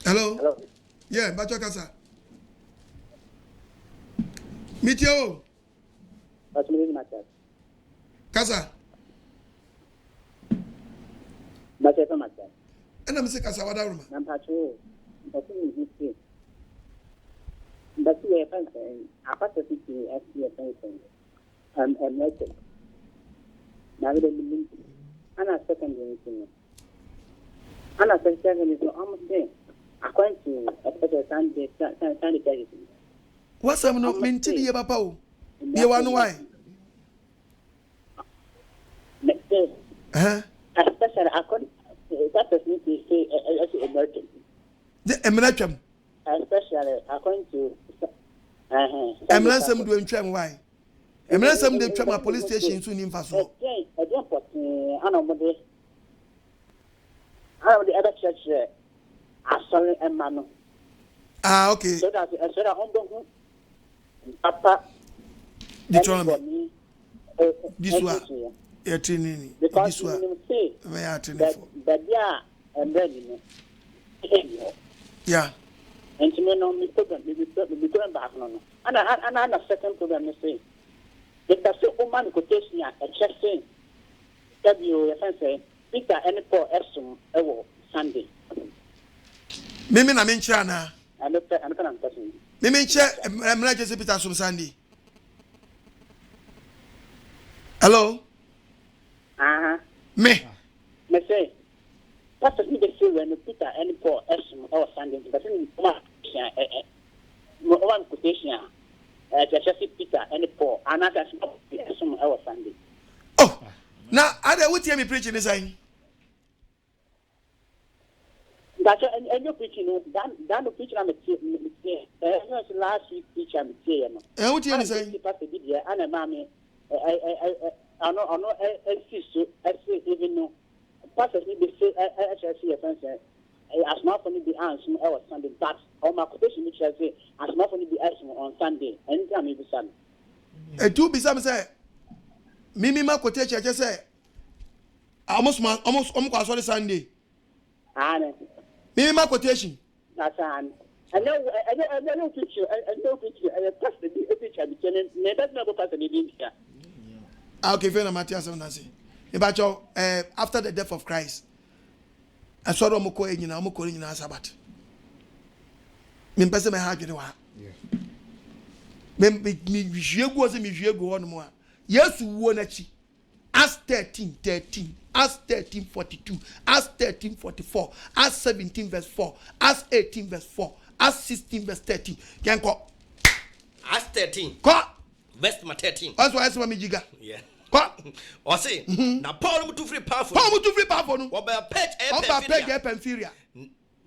Hello. Yeah, Bachokasa. Meet you. What's my name? Casa. And I'm sick as a water room. I'm patrol. But you have a capacity as your pension. I'm elected. Now, I'm a secondary thing. I'm a secondary is almost there. According to a special Sunday. What's I'm not meant to be a papa? You want why? Especially according that person to say emergency. The emergency. Especially according to emergency doing tram why? Emergency they tram a police station soon in Faso. I don't put I know the other church sorry and manu. Ah, okay. So that on Papa Deuteronomy. This one. Training because you say that yeah and ready yeah and to know me program we going back no and a second program you say the so woman quotation a check saying that you say Peter and Paul Esum Sunday Mimi na mencha na and I'm talking Mimi check emergency Peter Esum Sunday. Hello. Me say, Pastor, you the feel when Peter and Paul Esum or Sunday, but in one quotation, just Peter and Paul, and that's not Esum or Sunday. Oh, now I would hear me preaching this thing. But and you're preaching, Dan the preacher, I'm a last week preacher, I'm saying. I would hear me saying, Pastor Didier, and a mammy. I know, I see, even though Pastor Nibi say, I see a friend say, as not for me be answered on Sunday, but on my quotation, which I say, as not for me be answered on Sunday, anytime you be Sunday. A two be some say, Mimi ma quotation just say almost sorry Sunday. Ane. Mimi ma quotation. That's an. I know picture. I know picture. I pass the picture. The that's not pass the here. Okay, friend Matthias Nasi. After the death of Christ, I saw them go in our Moko in our Sabbath. Person may have you know. Me wasn't me go on more. Yes, one Acts 13:13, Acts 13:42, Acts 13:44, Acts 17 verse 4, Acts 18 verse 4, Acts 16 verse 13. Can call Acts 13. Call verse 13. That's why I saw me jiga. Yeah. Or say, now Paul to free powerful. Paul to free powerful. What about page Pemphilia?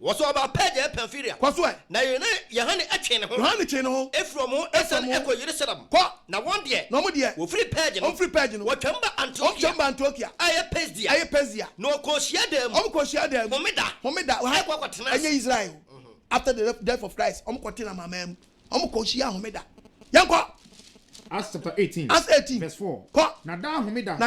What's all about page Pemphilia? What's what? Now you know, Yohane a chain. Yohane chain. If from Echo, you said, now one day, no more dear, free page, what number Antiochia? I pay dia. No course, them. Homeda, Israel. After the death of Christ, Cotina, my man, Cosia, Homeda. Yanko. Acts chapter 18. Acts 18. Verse 4. Nada Homeda.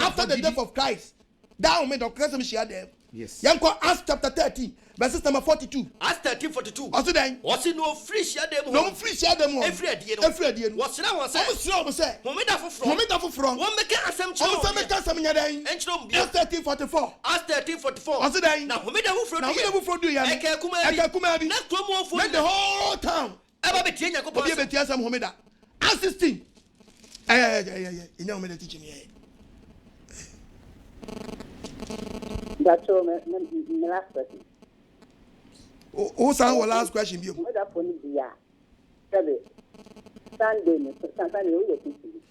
After the death of Christ. Down Homeda, Casam them. Yes. Yanko, Acts chapter 13. Verses number 42. Acts 13:42. Also then. What's it no free share them? No free share them. Every day. What's that one say? Homeda for from. One make a some child. Some make some yada. Acts 13:44. Acts 13:44. Also then. Now Homeda who from. Now Homeda from do ya. Eke kumabi. Let the whole town. Eba betie Nyankopon. Obi betie Sam Homeda. Acts 16. Yeah. You know Homeda teaching here. That's all my last question. Who's our last question? You. What happened here? Sunday, we are teaching.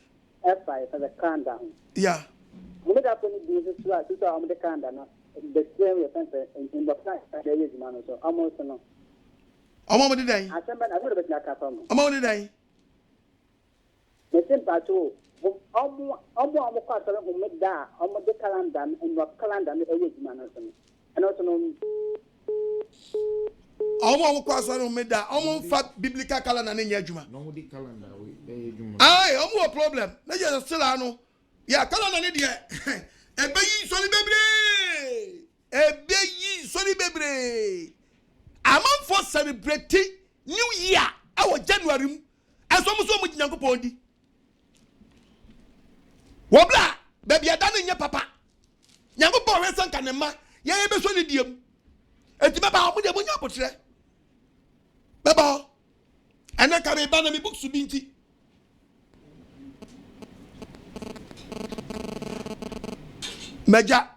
F5 for the countdown. Yeah. What happened here? This is our the countdown. The same way in the past, there is man also. Almost no. Among the day. I would have like a family. Among the day. The same patrol. Almost who made that, almost the calendar and what calendar man and also no. Almost made that. Almost fat biblical calendar in Yajuma. No calendar. Aye, almost a problem. Let's just still know. Yeah, calendar in here. A baby, sorry, baby. I'm on for celebrating New Year, our January, as almost so much Yanko Pondi. Wobla, baby, I done in your papa. Yanko Pondi, son, Canema, Yan Besonidium. And Baba, with the Bunyapotre. Baba, and I can ban me books to Binti. Major,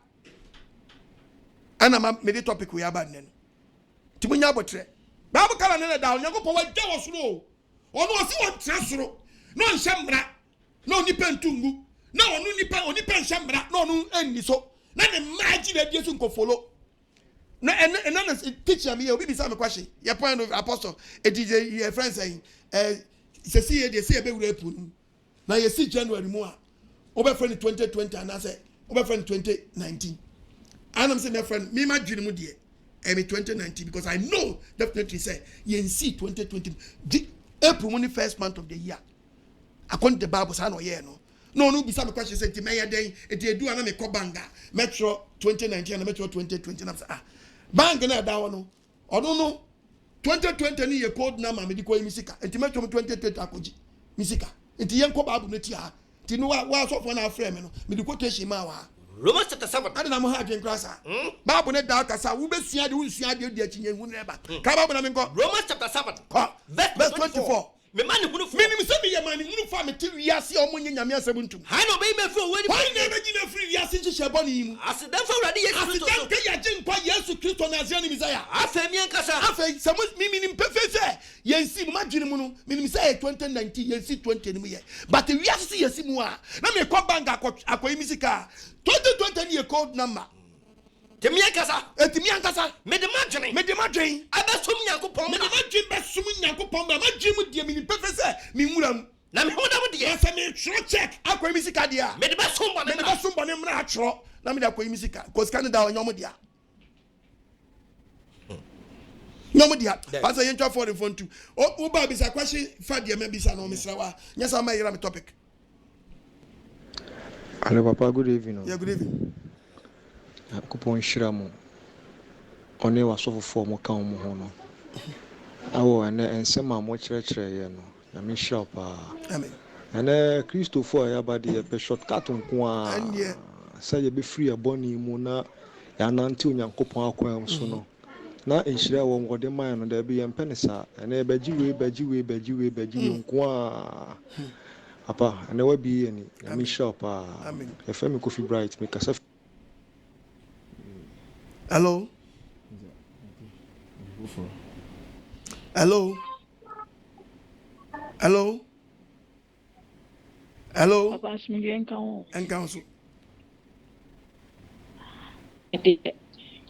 and I'm made a topic we abandon. Timunya botre Bible kala na da onyango po wagya wosoro ono osi wontrasoro no nhemra no nipa ntungu na onu nipa nhemra no onu anni so na ne maji na Yesu nkofolo na na teacher me obi bisa me question your point of apostle DJ your friend saying se see dey say be wura pu na ye see January mu a obe friend 2020 and I say obe friend 2019 and I'm saying my friend me ma dwene mu de 2019 because I know definitely say you see 2020 April money first month of the year. According to the Bible, say no be some question say me day it do na me ko banga Metro 2019 and Metro 2020 na say bang na da no no 2020 ni ye code na ma me di ko misika enti Metro 2020 akoji misika enti yen ko Bible no ti ha ti no wa so for na frame no me di quotation ma wa Romans chapter 7. I don't know how to increase. Bible ne da kasa we be sua de unsua de odi achi nyen hu neba. Ka Bible na me nko. Romans chapter 7. Verse 24. Me man hu no fu. Me se me ye man hu no fa me ti wiase o mo nyame asem ntum. Ha no be me fu o wani. Why na be gina free wiase nhye boni mu. Asidan fa urade Yesu Kristo. Asidan ke ya je nkwa Yesu Kristo na azia ni Messiah. Afa mi ankasa. Afa samo mi ni mpefe se yensi mu madwene mu no me ni say 2019 yensi 20 ni mu ye. But wiase se yensi mu a na me kwa banga akoyi misika 2020 ni a code number. Temi ankasa. Etimi ankasa. Me de madwen. Abasum Nyankopon. Me de madwen besum Nyankopon ba madwen mu die me ni pefe se me nwuram. Na me hoda mu die. Asa me tro check akoyi misika dia. Me de basum bone. Me de basum bone mra atro. Na me de akoyi misika. Cause Canada onyo mu dia. No media. Pastor Yentra for the phone too. Oh, Uba is a question. Fadia maybe sa no Mr. Wa. Yes, I may have topic. Hello, Papa. Good evening. Yeah, good evening. Kupon Shiramu. One was so for more calm hono. Awo and some are much richer, you know. I mean, shop. Amen. And Christopher, ya body a shortcut on Kwa. And yeah, say you be free a bonny muna. Yan until Yankopon Aquam sono. Na inshira wo ngode man no da bi yem penisa ene bejiwe nkwa apa ene wa bi eni na mi shop amen e fe mi coffee bright mi kasa. Hello hello hello hello Papa smije enkanso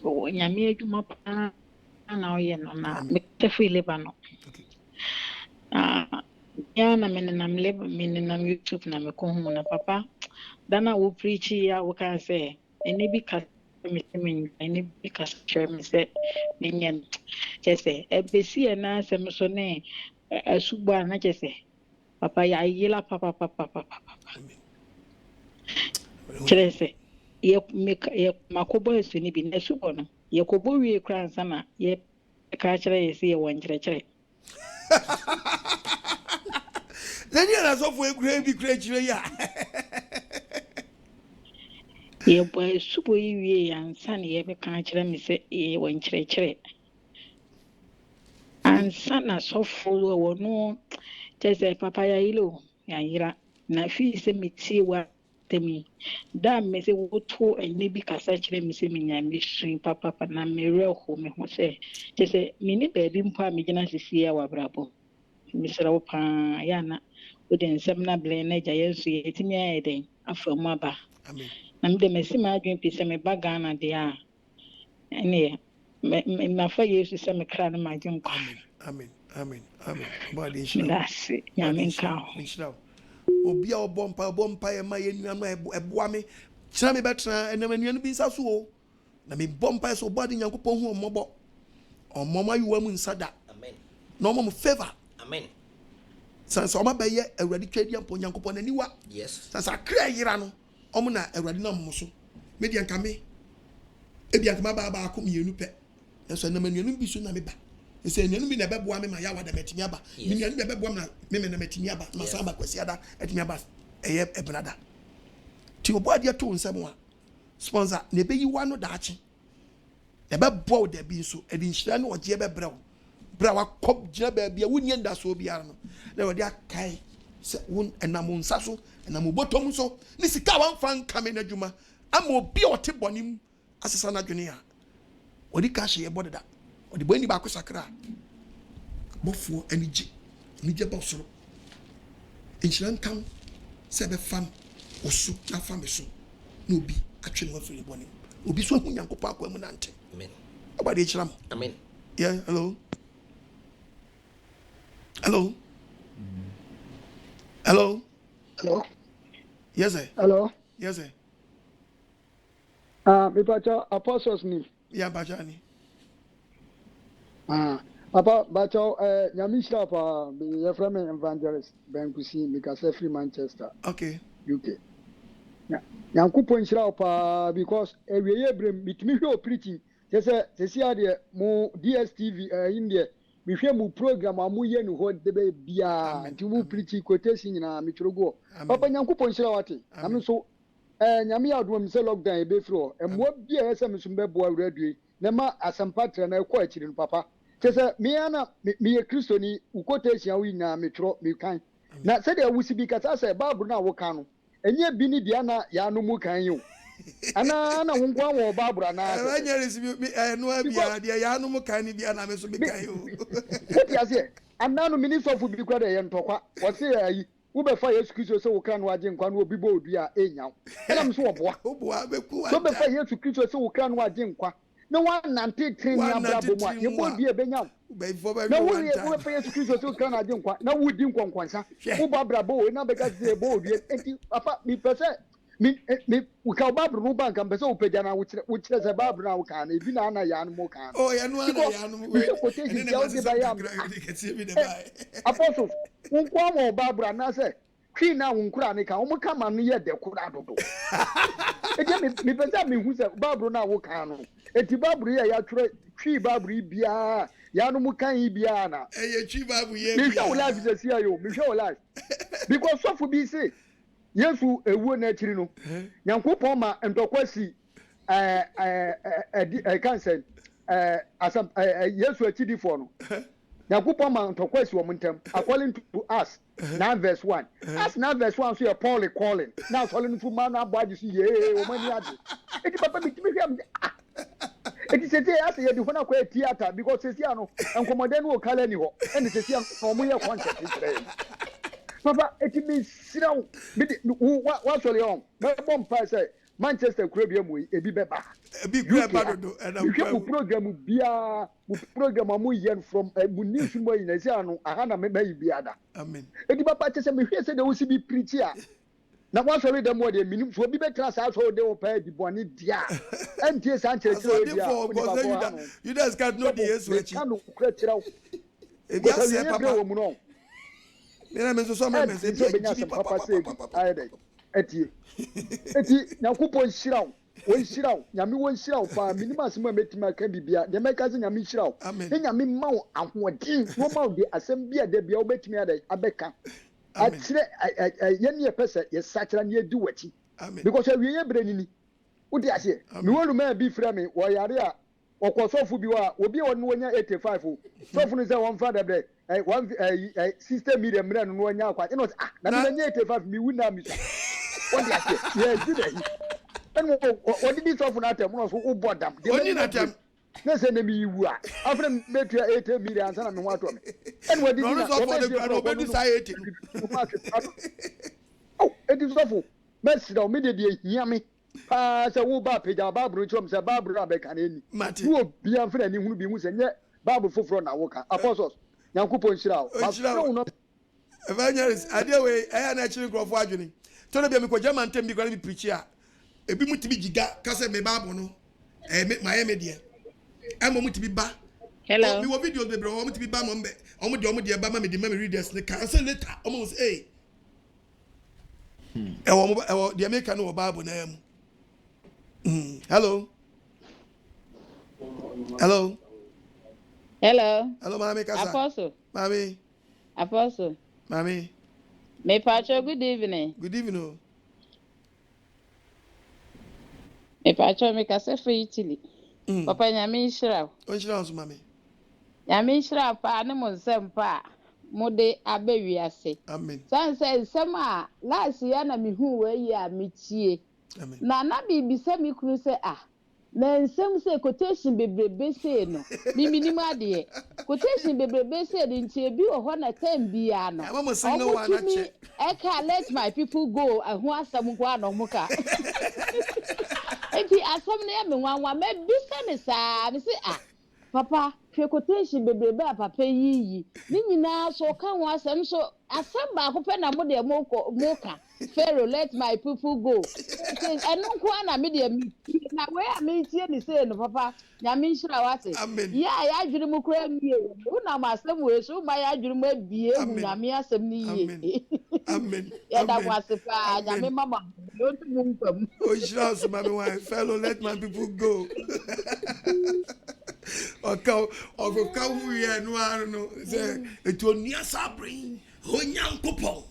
o nyame adwuma pa na oye no na me tefi Lebanon ya na menenam YouTube na me ko hu na papa dana wo preach ya wo kan say eni bi ka me eni bi ka share me say menyen chese ebesi na asem so ne asugba na chese papa ya yila papa chese ye makobo esu ni bi na subo no ye kobo wie kran sana ye ka kire ye se ye won kire then you are so for a kire ya ye boy subo yi wie ansa na ye be ka kire me se ye won kire ansa na so follow wo no chese papa ya yilo ya yira na fi se meti wa temi da me se wo to ene bi kasa kire me se me nyame sun papa na me reho me ho se chese me ni baby mpa me gina sisi ya wa brabo me sera wo pa ya na wo den nsem na ble na ja yesu ye timi ya den afamu aba amen na me de me si ma adwen pi se me ba Ghana de a ene me mafa yesu se me kra na ma gyen kwa amen body that's nyame ka obi a obompa e ma ye nuanu eboa me kira me betra enam nuanu bi nsa so o na me bompa so body Nyankopon hu omobo omoma yuwa mu nsada amen na omom favor amen sansa oma be ye awurade twadi ampo Nyankopon aniwa yes sansa kra yira no omo na awurade na omo so media nka me ebia nka ba akọ mienu pe eso enam nuanu bi so na me ba ese nuanu bi na beboa me ma ya wada metimi aba me nuanu bi beboa na me na metimi aba ma samba kwasi ada etimi aba eye ebrada ti obo ade to nsem a sponsor na be yi wa no daachi e be bo de bi so e di nhira no oje be brew bra wa kop gina ba bia woni nda so bia no na wode akai se won enam nsa so enam botom so ni sika wan fan kame na djuma ama obi ote bonim asesa na dwene a odi ka hye e bodeda odi bani ba ko sakra bofo anije ba soro nhira ntam se be fam osu na fam so na obi atwe no afiri bonim obi so hu Nyankopon akwa mu nante amen abade chiram amen yeah hello yes sir hello yes sir me pacha apostles ni yeah bajani papa bacha nyamishra pa me frame evangelist Benkusi because free Manchester okay UK Yankopon shira pa because ewiye brem bitimi hwe preaching se ade mo DSTV India mi hwe mu program amu ye no ho de be bia nti mu preaching quotation nyina mi turogo papa Yankopon shira wate am so nyame adom se lockdown e be fro mo bia ese mi so be bo awradue na ma asampatra na ekọ akiri no papa se mi ana mi ye kristoni u quotation wi na mi tro mi kan na se de awusi bi kata se bible na wo kan no enye bi ni dia na ya no mu kan yo ana na wonkwa wo bible na anya resibi no abia dia ya no mu kan ni bia na me so bi kan yo what ya say ana no minister of bi kwa de ye ntokwa wo se ayi wo be fa Yesu Kristo se wo kan no agye nkwa no obi bo odua enyaw ena me so wo boa be ku so be fa Yesu Kristo se wo kan no agye nkwa na wa nante tren ya brabo mu ye bo bi e benyaw na wo ye fa Yesu Kristo se wo kan no agye nkwa na wo di nkwankwansa wo ba brabo na be ga se bo odua enti papa mi pese me we ka Bible no bank am person opeja na which say Bible na kan e bi na na ya no mo kan oh ya no ana ya no we quotation dia o de ba ya apostles unko am Bible na say kwi na unkura ne kan o kama no ye de kura dodo eje me pesa me hu say Bible na wo kan no eti Bible ya twerɛ kwi Bible bia ya no mo kan bia na kwi Bible ye me hwe wala bi say ayo me hwe wala because so for be say Yesu ewu na chiri no Nyankopɔn ma ntokwasi cancer asam Yesu achidi for no Nyankopɔn ma ntokwasi wo ntem according to us 9 verse 1 us 9 verse 1 so you Paul calling now calling to man abadi so ye o mani ade eti papa bitimi hwam eti sete ase ye di hona kwa theater because sese ano enkomode no kala ni ho ene sese no mo ye concert tere papa eti me siraw what sorry on me bom pa say Manchester Krabia mu ebi beba do and we program amu yen from news mo yin say anu aha na me bayi biada amen eti papa che say me hwe say de wo si bi preach a na what sorry dem wo de minim so bi betra sa so de wo pa di boni dia entie san chere dia you guys can't know the yesu echi kan kura chiraw ebi ase papa mu no me me so me say bi papa say ayede eti Nyankopɔn hyiraw won hyiraw nyame won hyiraw pa minima asem metima ka bibia de meka se nyame hyiraw ne nyame ma wo ahoɔden no ma wo de asɛm bia de bia wo betimi ada abɛka akyire yɛne yɛ pɛsɛ yɛ sakra ne yɛdi wachi because awie yɛ brɛ ni wo de ase me wonu ma bi frɛ me wo yare a okosofo bi wa obi won wonya 85 o sofo no sɛ won fa da brɛ 60 million mra no wonya akwa ino na me nya 85 mi wuna mi what do you say? Yeah, good day. And what did this often at them? Who bought them? Only not them. Let's send me you are. After make you 80 million and what one. And what did oh, it is awful. Best of immediately, yummy. Pass a wool bar page, our Bible, from Sir Barbara Becan. Matthew will be unfriendly who be who and yet Bible for front our apostles. Yankupo Shroud. Evangelist, I deal with I actually go for arguing. Tell me because German tem be going to be preacher. Ebi muti bi giga kase me Bible no. My media. I'm muti bi ba. Hello. Me wo videos be bro, muti bi ba mo mbe. Omo de ba ma me de me readers ne kan say later. Omo say wo the American no Bible na am. Hello. Hello. Hello. Hello, Mami Kasa. Apostle. Mami. Apostle. Mami. Me pacho, good evening. Good evening. Me pacho me kase for Italy. Papa nyame nhyira. O nhyira so mami. Nyame nhyira pa ne mo nsem pa. Mo de abewi ase. Amen. San say nsem a last year na me hu we yi a me tie. Amen. Na bibisa me kunu say na nsem say quotation bebrebe say no. Mi minimum ade. Quotation bebrebe say the ntie bi wo ho na time bia no. Mama sing no one ache. Eka let my people go ahu asam kwa no muka. Enti asam na me wanwa me bisa ne saa me say papa hwe quotation bebrebe a papa yi ni nyina so ka ho asam so asam ba ko pe na mo de moka Pharaoh let my people go eno kwa na me de na we a me tie ni say no papa nyame nhyira wase ya adwene mu kura mie una ma asam we so ba ya adwene mu abie hu nyame asam ni yie amen ya da wase pa nyame mama don't mu mpam o nhyira so mama why Pharaoh let my people go Oka we no anu no say etuonia sabrin onyankopon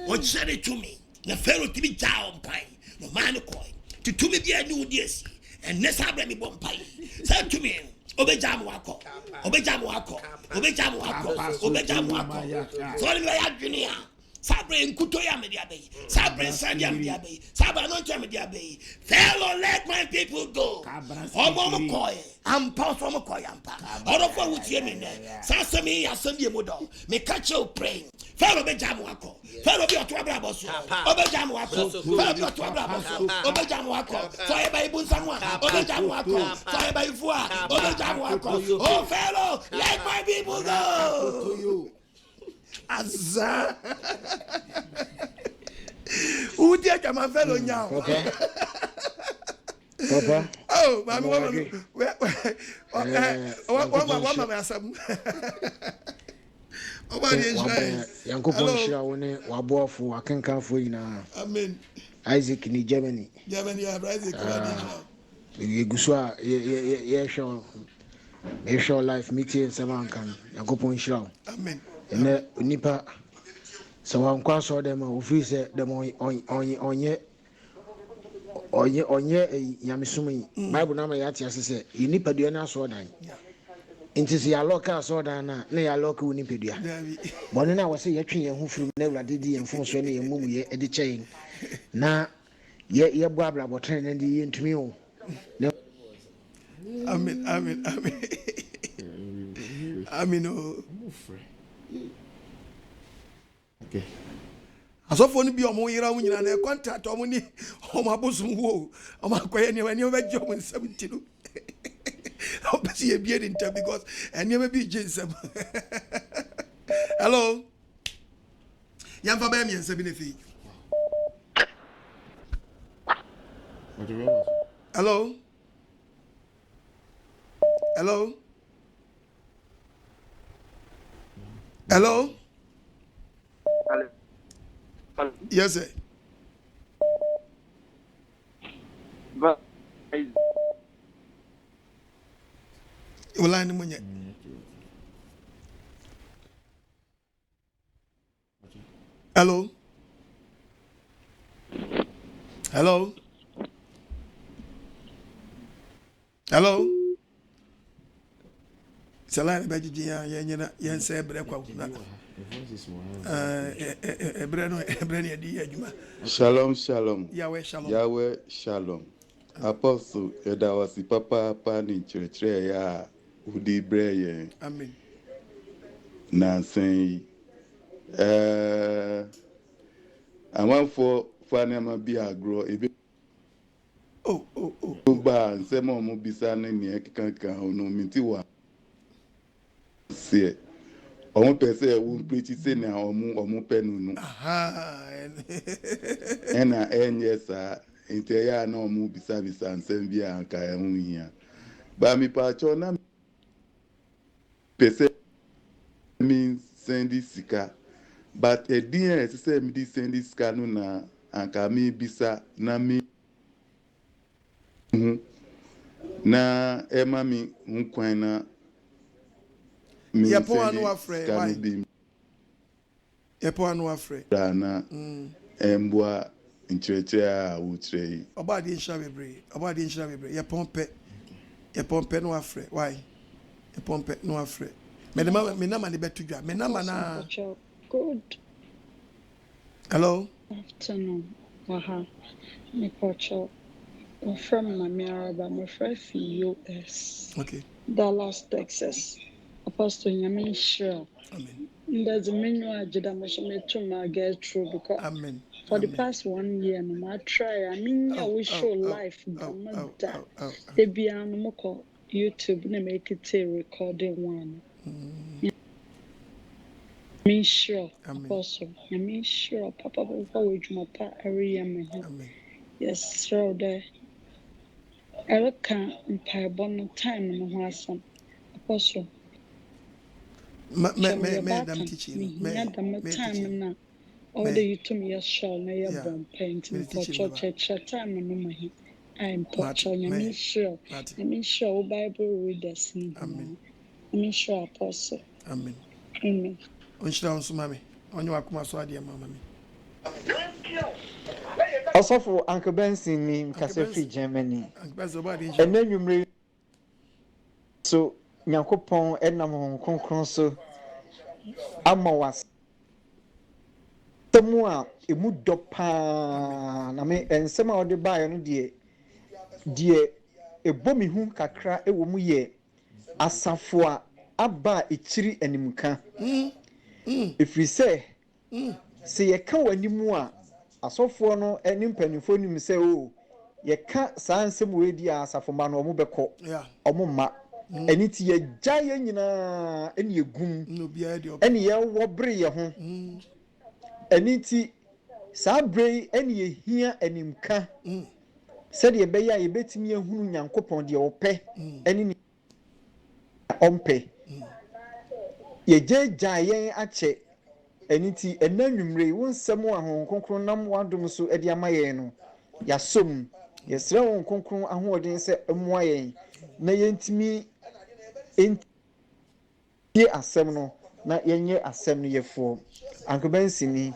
o chere to me na Pharaoh tibi jaw mpai no man ko to me bia ni odiesi and ne sabra mi bom mpai say to me obejam wako so ni ya dunia sabre nkuto ya me dia be sabre sand ya me dia be sabre no to me dia be Pharaoh let my people go omo ko am pa so mo ko ampa orofo wutie me ne sasemi asemi emodo me catch you praying Pharaoh bejam wako Pharaoh bi oto abra boso obejam wako Pharaoh bi oto abra boso obejam wako so e ba ibu nsamwa obejam wako so e ba ifua obejam wako oh Pharaoh let my people go to you Azza. Chairman fellow now. Papa. Oh, my woman. One mama some. Yankopon shira woni waboafo akenkanfo ina. Amen. Isaac ni Germany. Germany Isaac. You go show life meeting samankan. Yankopon shira. Amen. Ene nipa so wankwa so dem ofi se dem onye nyamesumi Bible na ma yati asese nipa dua na so dan. Inti si ya loka so dan na ya loka uni pedua bone na wose ye twen ye ho firim na awurade di ye mfon so na ye mum ye edi kyen na ye bo abla botre na di ye ntumi o. Amen. Oh. Okay. Asofo ni bi omo yira wo nyina na contract omo ni omo abosum wo omo akoye ni wani oba jomo 70 no. Obasi e bi edinta because eni e bi jinsem. Hello. Yamfa ba mi ense bi ne fi. Hello. Hello. Hello. Yes, sir. But Ulani munye. Hello. Hello. Hello. Salani baji ya yense bre kwa kuna. Shalom. Yahweh shalom. Yahweh shalom. Apostle edawasi papa ni church ya udi breye. Amen. Nansen amanfo fanema bi agro ebe ba nsema mo bisa ne ne kankan no minti wa se omo pese wu preach se na omo penu no ena enyesa inte ya na omo bisa nsem bi anka e hu hia ba mi pa cho na pese mi sendi sika but e dia se mi di sendi sika no na anka mi bisa na mi na ema mi nkwan na mi yepo anu afre why yepo anu afre na embwa ncheche a wutrei obadi nsha bebre yepompe no afre why yepompe no afre me na ma ne betudwa me na ma na good hello afternoon me pocho from Mamiaraba, my friend US. Okay. Dallas, Texas. Apostle Yamin sure. Amen. There's a menu I did to get through because Amen. For the past 1 year, no I try. I mean, we show life. They be on Moko YouTube, they make it a recording one. Me sure, Apostle. I mean sure, Papa, before we jump up every year. Yes, so there. I can't no time in the Hassan. Apostle. Madam teaching. Time now. All the you to me a show, no bomb painting for church time no my. I'm portraying. I mean sure Bible readers. Amen. I mean sure Apostle. Amen. Amen. Onshira onso mame. Onye wakoma so ade mama me. Osofo Uncle Benson ni mkase free Germany. Enenwumre so Nyankopon enam hon kronkron so amawas temu a emu dopa na me ensema ode bae no de ebomi hu kakra ewo mu ye asafo a aba ekiri animka efri se ye ka wanimu a asofo no eni mpanifo nim se o ye ka sansem we di asafo ma no omo beko omo ma eni ti ye jaye nyina eni egum eni ye wo bre ye ho eni ti saa bere ene yehia animka said ye be ya ye betimi ehunu nyankopon de opɛ ene ni ompɛ ye gyeja yen akyɛ ene ti enanwumre wonsɛm ahon konkron nam wadom so de amaye no yasom yesrɛ won konkron ahoɔden sɛ ɛmoa yen na yentimi ye asɛm no na yenye asɛm no yefo ankobansini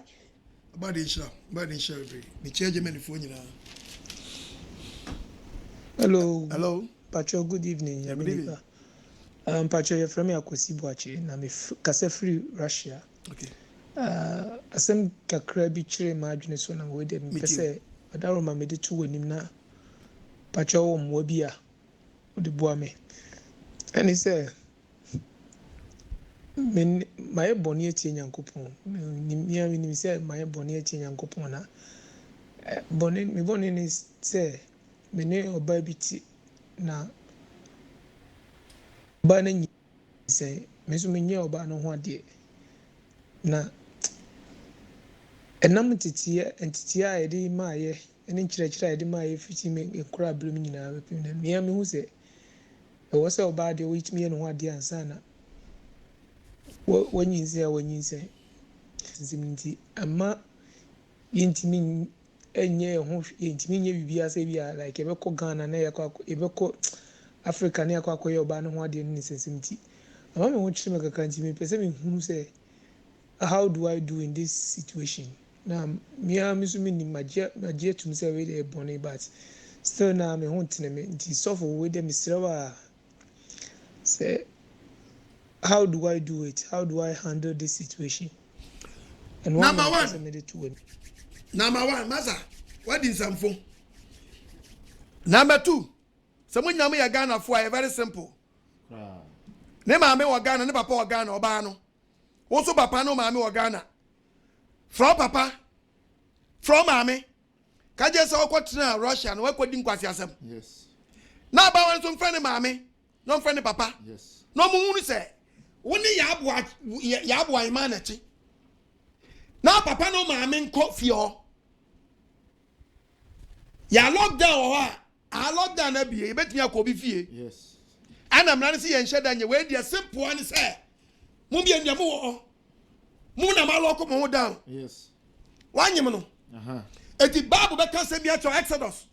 badi sha the chairman for nyina. Hello Pacho, good evening. Good evening. Pacho, you're from Akosi Boachi na me kasa free Russia. Okay. Asem kakra bi kire ma adwene so na we dem pese adaro ma me de to wanim na Pacho wo mo bi a de boa me. And he say men my boni etie nyankopon ni say my boni etie nyankopon na boni ni say me ne oba bi ti na ba na nyi say me so me nye oba no ho ade na enam entity a yɛde maaye ene nkyerɛkyerɛ a yɛde maaye fiti me ekura blum nyinaa bepim na me hu sɛ ɛwɔ sɛ ɔbaa de wɔyitimi yɛ no ho ade ansa na wɔnyinsɛ nti ama yɛntimi enye ho yɛntimi nye bibia sɛ bia like ɛbɛkɔ Ghana na ɛbɛkɔ Africa na yakɔ akɔyɛ ɔbaa no ho ade no nsɛnsɛm nti ama me ho kyerɛ me kakra nti me pɛ sɛ me hu sɛ how do I do in this situation? Now, me so many magia to me say we dey born but still now me hunt me nti suffer we dem Mr. Say how do I do it? How do I handle this situation? And number one, Maza, what is some phone? Number two, someone nyame ya Ghana for very simple. Ne maame wa Ghana, ne papa wa Ghana, oba no. Also papa no maame wa Ghana. From papa, from mame, kaje sa okotena Russia no wakodi nkwasi asem. Yes. Na ba wan so mfrene mame, no mfrene papa. Yes. No mu hunu se, woni ya abo ima na chi. Na papa no mame nko fie ho. Ya lockdown a lockdown na bie, betumi akobi fie. Yes. Ana mna se ye nheda nye we dia simple one se. Mu bia ndua mu wo. Mu na ma lock mo down. Yes. Wanyem no. Eti Bible be kan se bia to Exodus.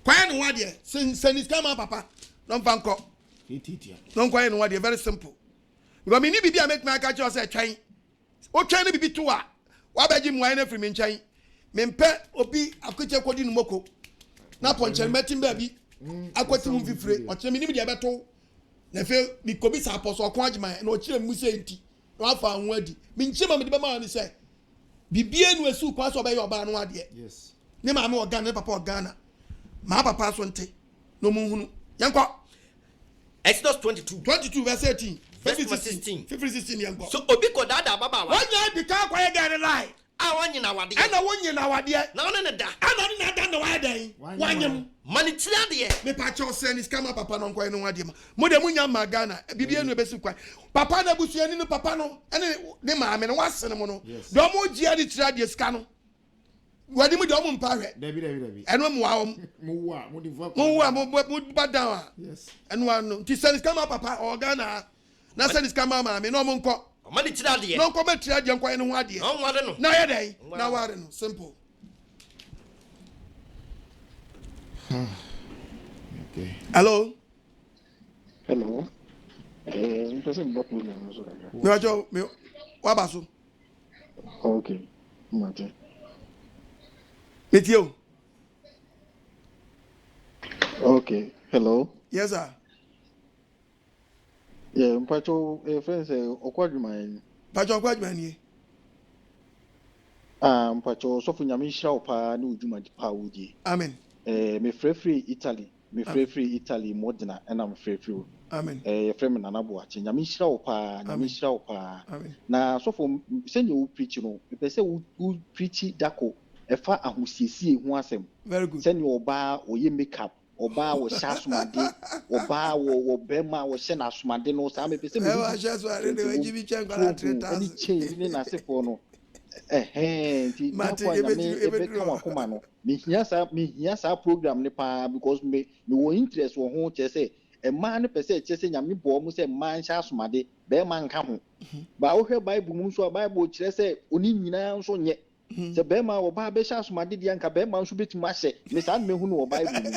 Kwai no wade senis kama papa. No mfanko. Etitia. No kwai no wade very simple. Because me ni bibia make me catch you say twan. O twan ni bibi to a. Wa baji mu wai na free me nkyai. Me mpe obi akoche kodi no moko. Na ponchen metim ba bi. Akwati mu fifire. O kire me ni bia beto. Na fe bi kobi sa apostle ko agyeman na o kire mu se nti. No afa anwa di. Me nkyema me de be ma ni say bibie nu esu kwa so be yo ba no ade. Yes. Ne maame o Ghana, ne papa o Ghana. Ma papa so nte. No mu hunu. Yanko. Exodus 22 verse 18. Verse 16. 16 yanko. So obi ko dada baba wa. Wanya di ka kwa ye Ghana lie. Wanyi na wade. Ana wonyi na wade. Na wona ne da. Ana ni na da na wade. Wanyem. Mani tira de. Me pa cho send is kama papa no kwa no wade ma. Mo de munya ma Ghana. Bibie nu ebesi kwa. Papa na busuani no papa no. Ene ne maame no wasene mo no. Do mo gia di tira de ska no. Wadi mu de mo mpa hwe. Dabi. Eno mo wa om. Mo di vo. Mo ba down. Yes. Eno anu. Ti send is kama papa o Ghana. Na send is kama maame no mo nko. Mani tira de. No nko be tira de nko eno ho ade. No wade no. Na ye dai. Na wade no. Simple. Okay. Hello. Hello. Person block me now. Me wabaso. Okay. Mate. Meet you. Okay. Hello. Yes, sir. Yeah, Pacho, friends, OKOH. Pacho OKOH. Pacho, so for Yamisha pa no Juma di Paudi. Amen. Me free Italy. Me free Italy Modena, and I'm free. Amen. Frame and Anabuachi. Yamisha pa. Amen. Na so for send you preach, you know, if say who preach Dako, a far and who see who asem. Very good. Send your bar or ye makeup. Oba wo shasumade oba wo bema wo she na asumade no sa me pese me shasumade we give you change kwala 3000 any change ni na se for no Nti na kwa na me ebe ka wakoma no me hia sa program ne pa because me wo interest wo ho che say e man ne pese che say nyame bo mu say man sha asomade be man ka ho ba wo hwe bible mu so bible kire say oni nyina nso nye se be ma wo ba be sha asomade dia nka be ma nso betimi ahye me sa me hu no wo bible mu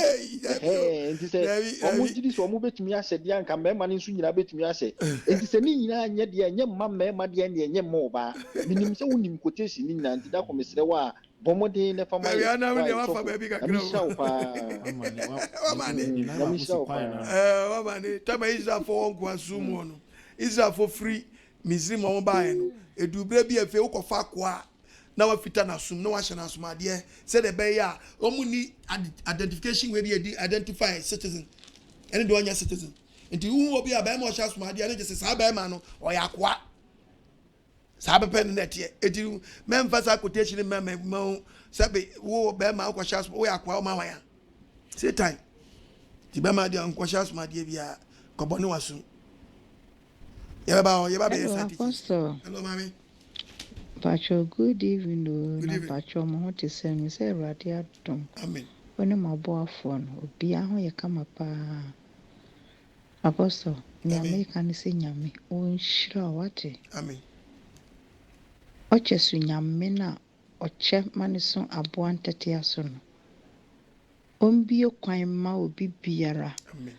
nti say omo gidi so omo betimi ahye dia nka me ma nso nyina betimi ahye nti se ni nyina nye dia nye mma me ma dia ne nye mma oba minim se wonim quotation ni na nti da ko mesre wa bomode ne fama ye wa fa baby ka kra wa mani tama Israel for onko asumu no Israel for free Misrim mo bae no edubre bi efe ukofa kwa na wa fita na sum na wa hye na sum ade se de be ya omu ni identification we dey identify citizen any do anya citizen nti wu obi abai mo hye sum ade na je se sa bai ma no o ya kwa sa be pen net ye eti memphasa quotation mem sabe wo bai ma ko hye sum o ya kwa o ma wa ya say time ti bai ma de an ko hye sum ade bia ko boni wasu ye ba be Apostle. Hello mami. Pacho, good evening. Na Pacho, mo te send me say radia dum. Amen. When my boyfriend obi a ho ye kama pa. Apostle, nyame kan se nyame o nshira wate. Amen. Oche su nyame na oche maniso abo antete aso no. Ombie kwan ma obi biara. Amen.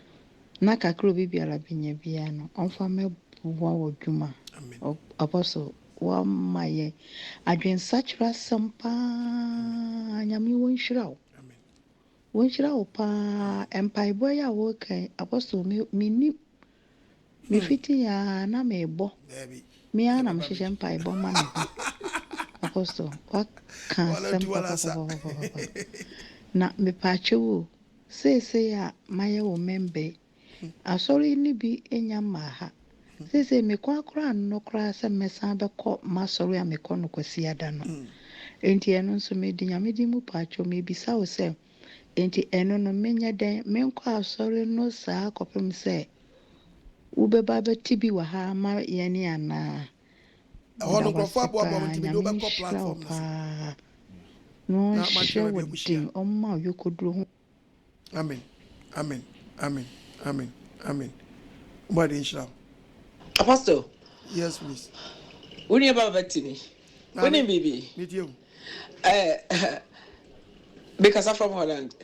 Na kakro obi biara binye bia no. Onfa me wa wodwuma. Amen. Apostle wa maye adwensachra sampa nyame wonhyira wo amen wonhyira wo pa empaibo ya wo kan apostle mi fiti ya na mebo mi ana mhyehyɛ empaibo ma me apostle wa kan sampa na me paache wo sese ya maye wo membe asori ni bi enyama ha sese me kwa kra no kra se mesa be ko masori a me ko no kwasi ada no enti eno nso me di nyame di mu paacho me bisa wo se enti eno no menya den me nkwa asori no saa kopem se wo be ba beti bi wa ha ma ye ni ana ono krofo abo mti bi do be ko platform no share with them omma yokodro ho amen amen amen amen amen what inshallah. Apostle. Yes, please. When you about Betty? When you baby? Meet you. Because I'm from Holland.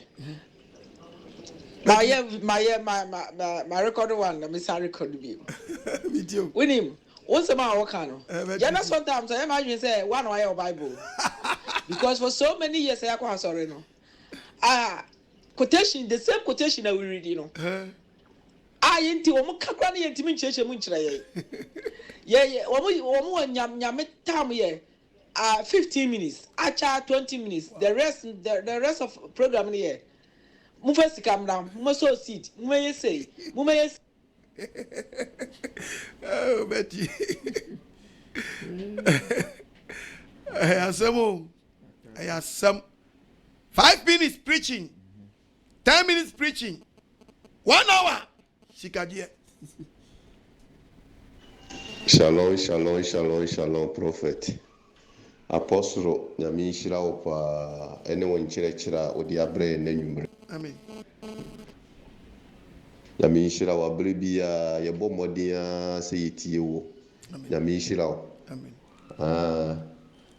My record one, the Miss record me. Meet you. When him, what's about Wakano? Yeah, not sometimes I imagine say one way of Bible. Because for so many years I can't sorry no. Quotation, the same quotation that we read, you know. Inti omo kakra ne yentimi nchechemu nchira ye omo nyam time ye 15 minutes acha 20 minutes the rest of program here mu first come down mu so seat mu say oh Betty I have some 5 minutes preaching 10 minutes preaching 1 hour Sikadie. Shalom, prophet. Apostle, nyami shira opa anyone chira odi abre n'enwumre. Amen. Nyami shira wa brebia ye bɔ mmɔden se yetie wo. Nyami shira wo. Amen.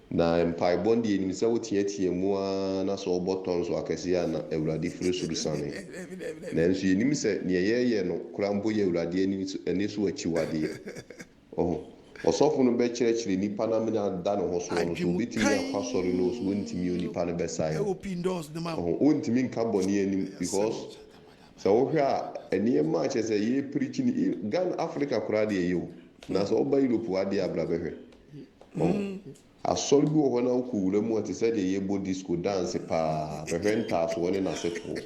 Na mpaebɔ de enim sɛ wotiatie mu na so ɔbɔtɔn so akɛse ya na awurade firi soro sane. Na nso enim sɛ ne yɛyɛ no kura mbo yɛ awurade ani so akyiwadeɛ. Ɔsɔfo no bɛkyerɛkyerɛ nipa na mena da ne ho so no so obetumi akɔsɔre no so wontumi onipa no bɛsae. Wontumi nka bɔne anim because sɛ wohwɛ a nneɛma a kyerɛ sɛ yɛ preach ni Ghana Africa koraa deɛ yɛ o na sɛ ɔba Europe adeɛ abra bɛhwɛ. Asɔre bi wɔ hɔ na wokɔ wura mu a te sɛ deɛ yɛbɔ disco dance paa bɛhwɛ ntaasoɔ ne n'asetoɔ.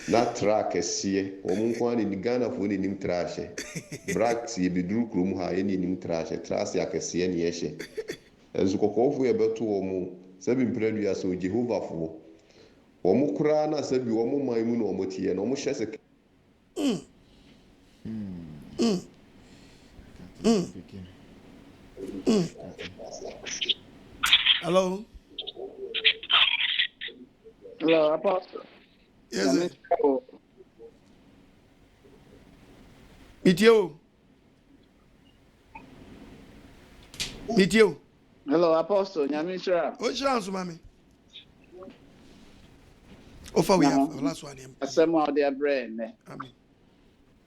Na track kɛseɛ wɔn nko ara ne Ghanafoɔ ne nim trash brax yɛbɛduru kurom ha yɛ ne nim trash akɛseɛ ne yɛhyɛ nso kɔkɔɔfoɔ yɛbɛto wɔn sɛbi mpirɛdua sɛ Jehovafoɔ wɔn koraa na sɛbi wɔn man mu na wɔn teɛ na wɔn hyɛ sɛ Hello. Hello, Apostle. Yes, sir. Meet you. Hello, Apostle. Nyamisha. What chance, mommy? Offer we have the last one. Some of their brain. Amen.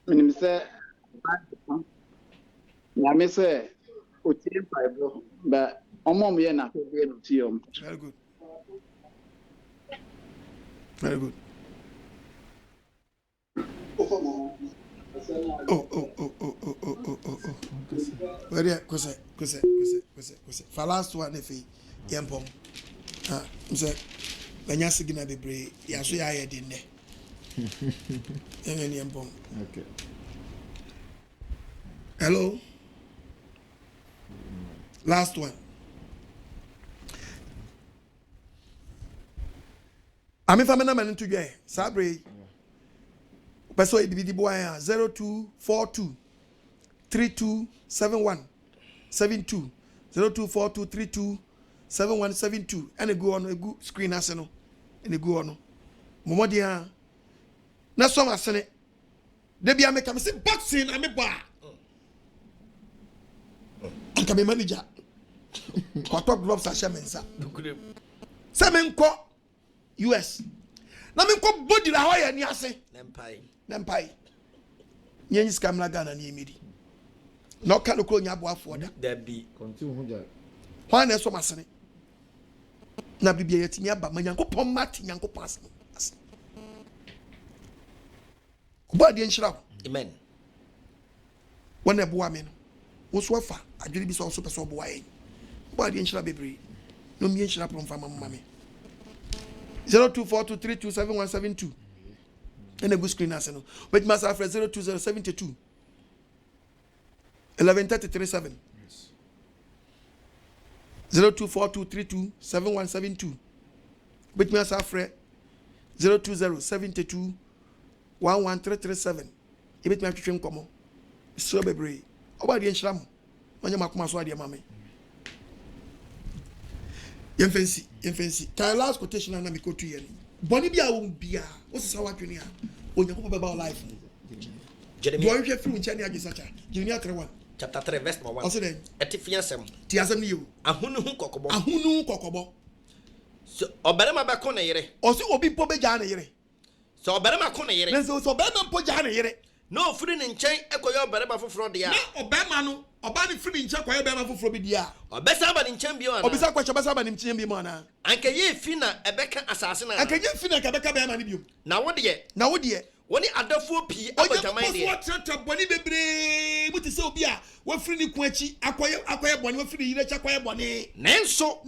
When say, Nyamisha, Utim Bible, but Omom Yena, Tium. Very good. Very good. Oh. Very good. For last one, if he yampong, say, when you're signal the bray, you are so higher than there. Yampong. Okay. Hello. Last one. I'm if I'm a man into you, Sabre. Person ibidi boy 0242 3271 72 0242 327172 and a go on a good screen aseno and a go on. Momodia. Na so asene. They be make am say boxing am bar. And can be manager. Kwa gloves a shamensa. Semenko US. Na me ko body la ho ya ni ase. Nempai. Nyen skamla Ghana ni emidi. No ka lokro nya bo afo da. There be continue hoja. Hwan na so masene. Na bibia yetimi aba manyankopon mati nyankopon ase. Body enshira. Amen. When e bo ame no. Wo so afa adwiri bi so peso bo wa yen. Body enshira bebre. No mi enshira from fama mama. 0242327172 and a good screen arsenal. But must have 02072 11337 0242327172 but must have 02072 11337 ibit me atwetwe nkomo so bebre oba de enhira mo onye makoma so ade mame Yemfensi. Can last quotation na me ko tu yen. Boni bia wo bia. Wo sesa wadwene a. Onyankopɔ beba life. Jeremiah. Do you feel nchani agisacha? Jeremiah 3:1. Chapter 3 verse 1. Ose den. Etifiasem. Ti asem ni yo. Ahunu hu kokobo. So obarema ba ko na yere. Ose obi po be ja na yere. So obarema ko na yere. Na so obarema po ja na yere. No firi ne nchen ekoye obarema foforo de ya. Na obarema no oba ni firi nchen kwaye obarema foforo bi dia. Obesa ba ne nchen bi ona. Obisa kwache obesa ba ne nchen bi mo na. Anka ye fi na ebeka asase na. Anka ye fi na ka beka ba ma ni bi. Na wo de. Woni adafo pii abadwaman de. Oye poso boni bebre muti se obi a wo firi ni ku achi akoye boni wo firi yire cha akoye boni. Nenso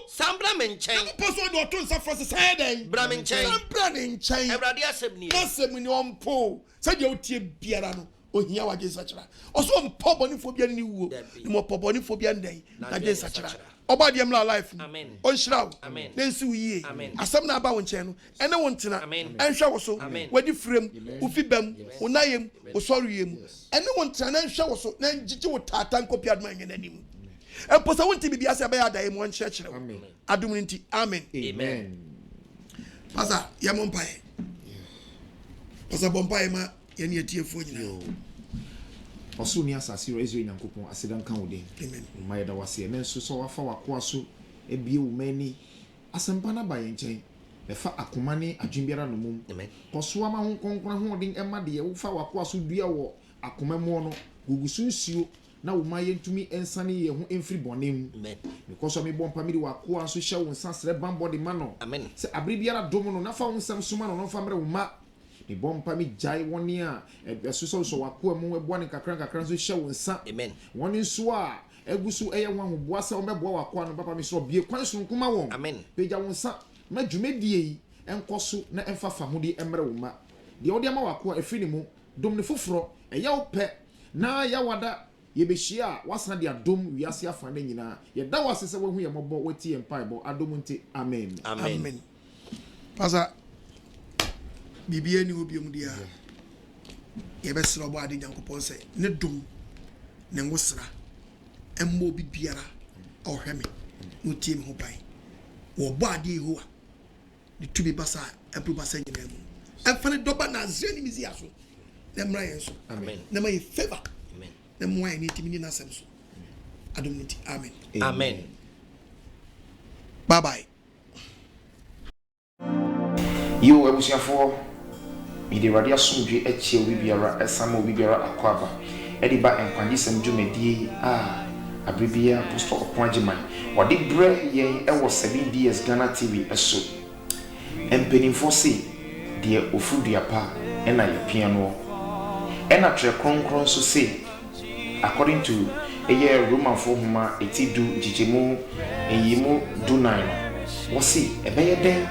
sambra me nchen. Na poso de oto nsa frost say den. Bra me nchen. Sambra ne nchen. Ewrade asem ni. Asem ni ompo. Se de otie biara no. Ohia wa gesa chira. Oso mpo boni phobia ni wuo. Ni mo po boni phobia ndai. Na gesa chira. Oba de mla life. Amen. On shiraw. Amen. Nensi uye. Amen. Asem na aba wo nchen no. Ene wo ntena. Enhwa wo so. Wadi frem. Ufi bam. Unayem. Osoruyem. Ene wo ntena na enhwa wo so. Na njiji wo tatan kopi adman yen anim. Emposa wonti bibia se aba da em won church. Amen. Adum nti. Amen. Amen. Pasa yamompai. Pasa bompai ma yeni etiefo nyina. Oso ni asase Israel nyankopon asedan kan wode. Amen. Maye da wase na nso so wafa wakoa so ebie wo mani asempa na ba ye nchen. Efa akoma ne adwembiara no mum. Amen. Koso ama ho konkon ho den ema de wo fa wakoa so dua wo akoma mu no gugusu nsuo na wo maye ntumi ensane ye ho emfiri bonem. Amen. Because me bompa mi de wakoa so hye wo nsa sre bambo de ma no. Amen. Se abri biara dom no na fa wo nsam soma no fa mre wo ma ni bompa mi jai woni a esuso so wakoa mu eboa ne kakran so hye wo nsa. Amen. Woni nso a egusu eye wan ho boa se o meboa wakoa no papa mi so bie kwan so nkuma won. Amen. Peja wo nsa ma dwumedie yi enkoso na emfafa ho de emre wo ma de odi ama wakoa efiri mu dom ne foforo eye wo pe na ya wada ye behia wasan de adom wiase afa na nyina ye da wase se wahu ye mobo wati empire bo adom nti amen. Amen. Pasa bibie ni obi mu dia ye be sro bo ade nyankopon se ne dom ne ngosra emmo bibiara ohweme no team ho pai wo body ho the to be basa apple basa nyina mu afane doba na zeni mizi aso na mra yen so amen na may favor amen na mo ay ni timi na asem so adomniti amen amen bye bye yo abusiafo mide radio asomdwe achie obi biara esama obi biara akwaba ediba enkwanisem dwumadie abribia apostle okwajeman odi bre yen ewo 7ds Ghana TV eso empenimfo se de ofudua pa ena ye piano ena tre kronkron so se according to Roman for huma etidu jijemu eyimu dunai wo se ebeye den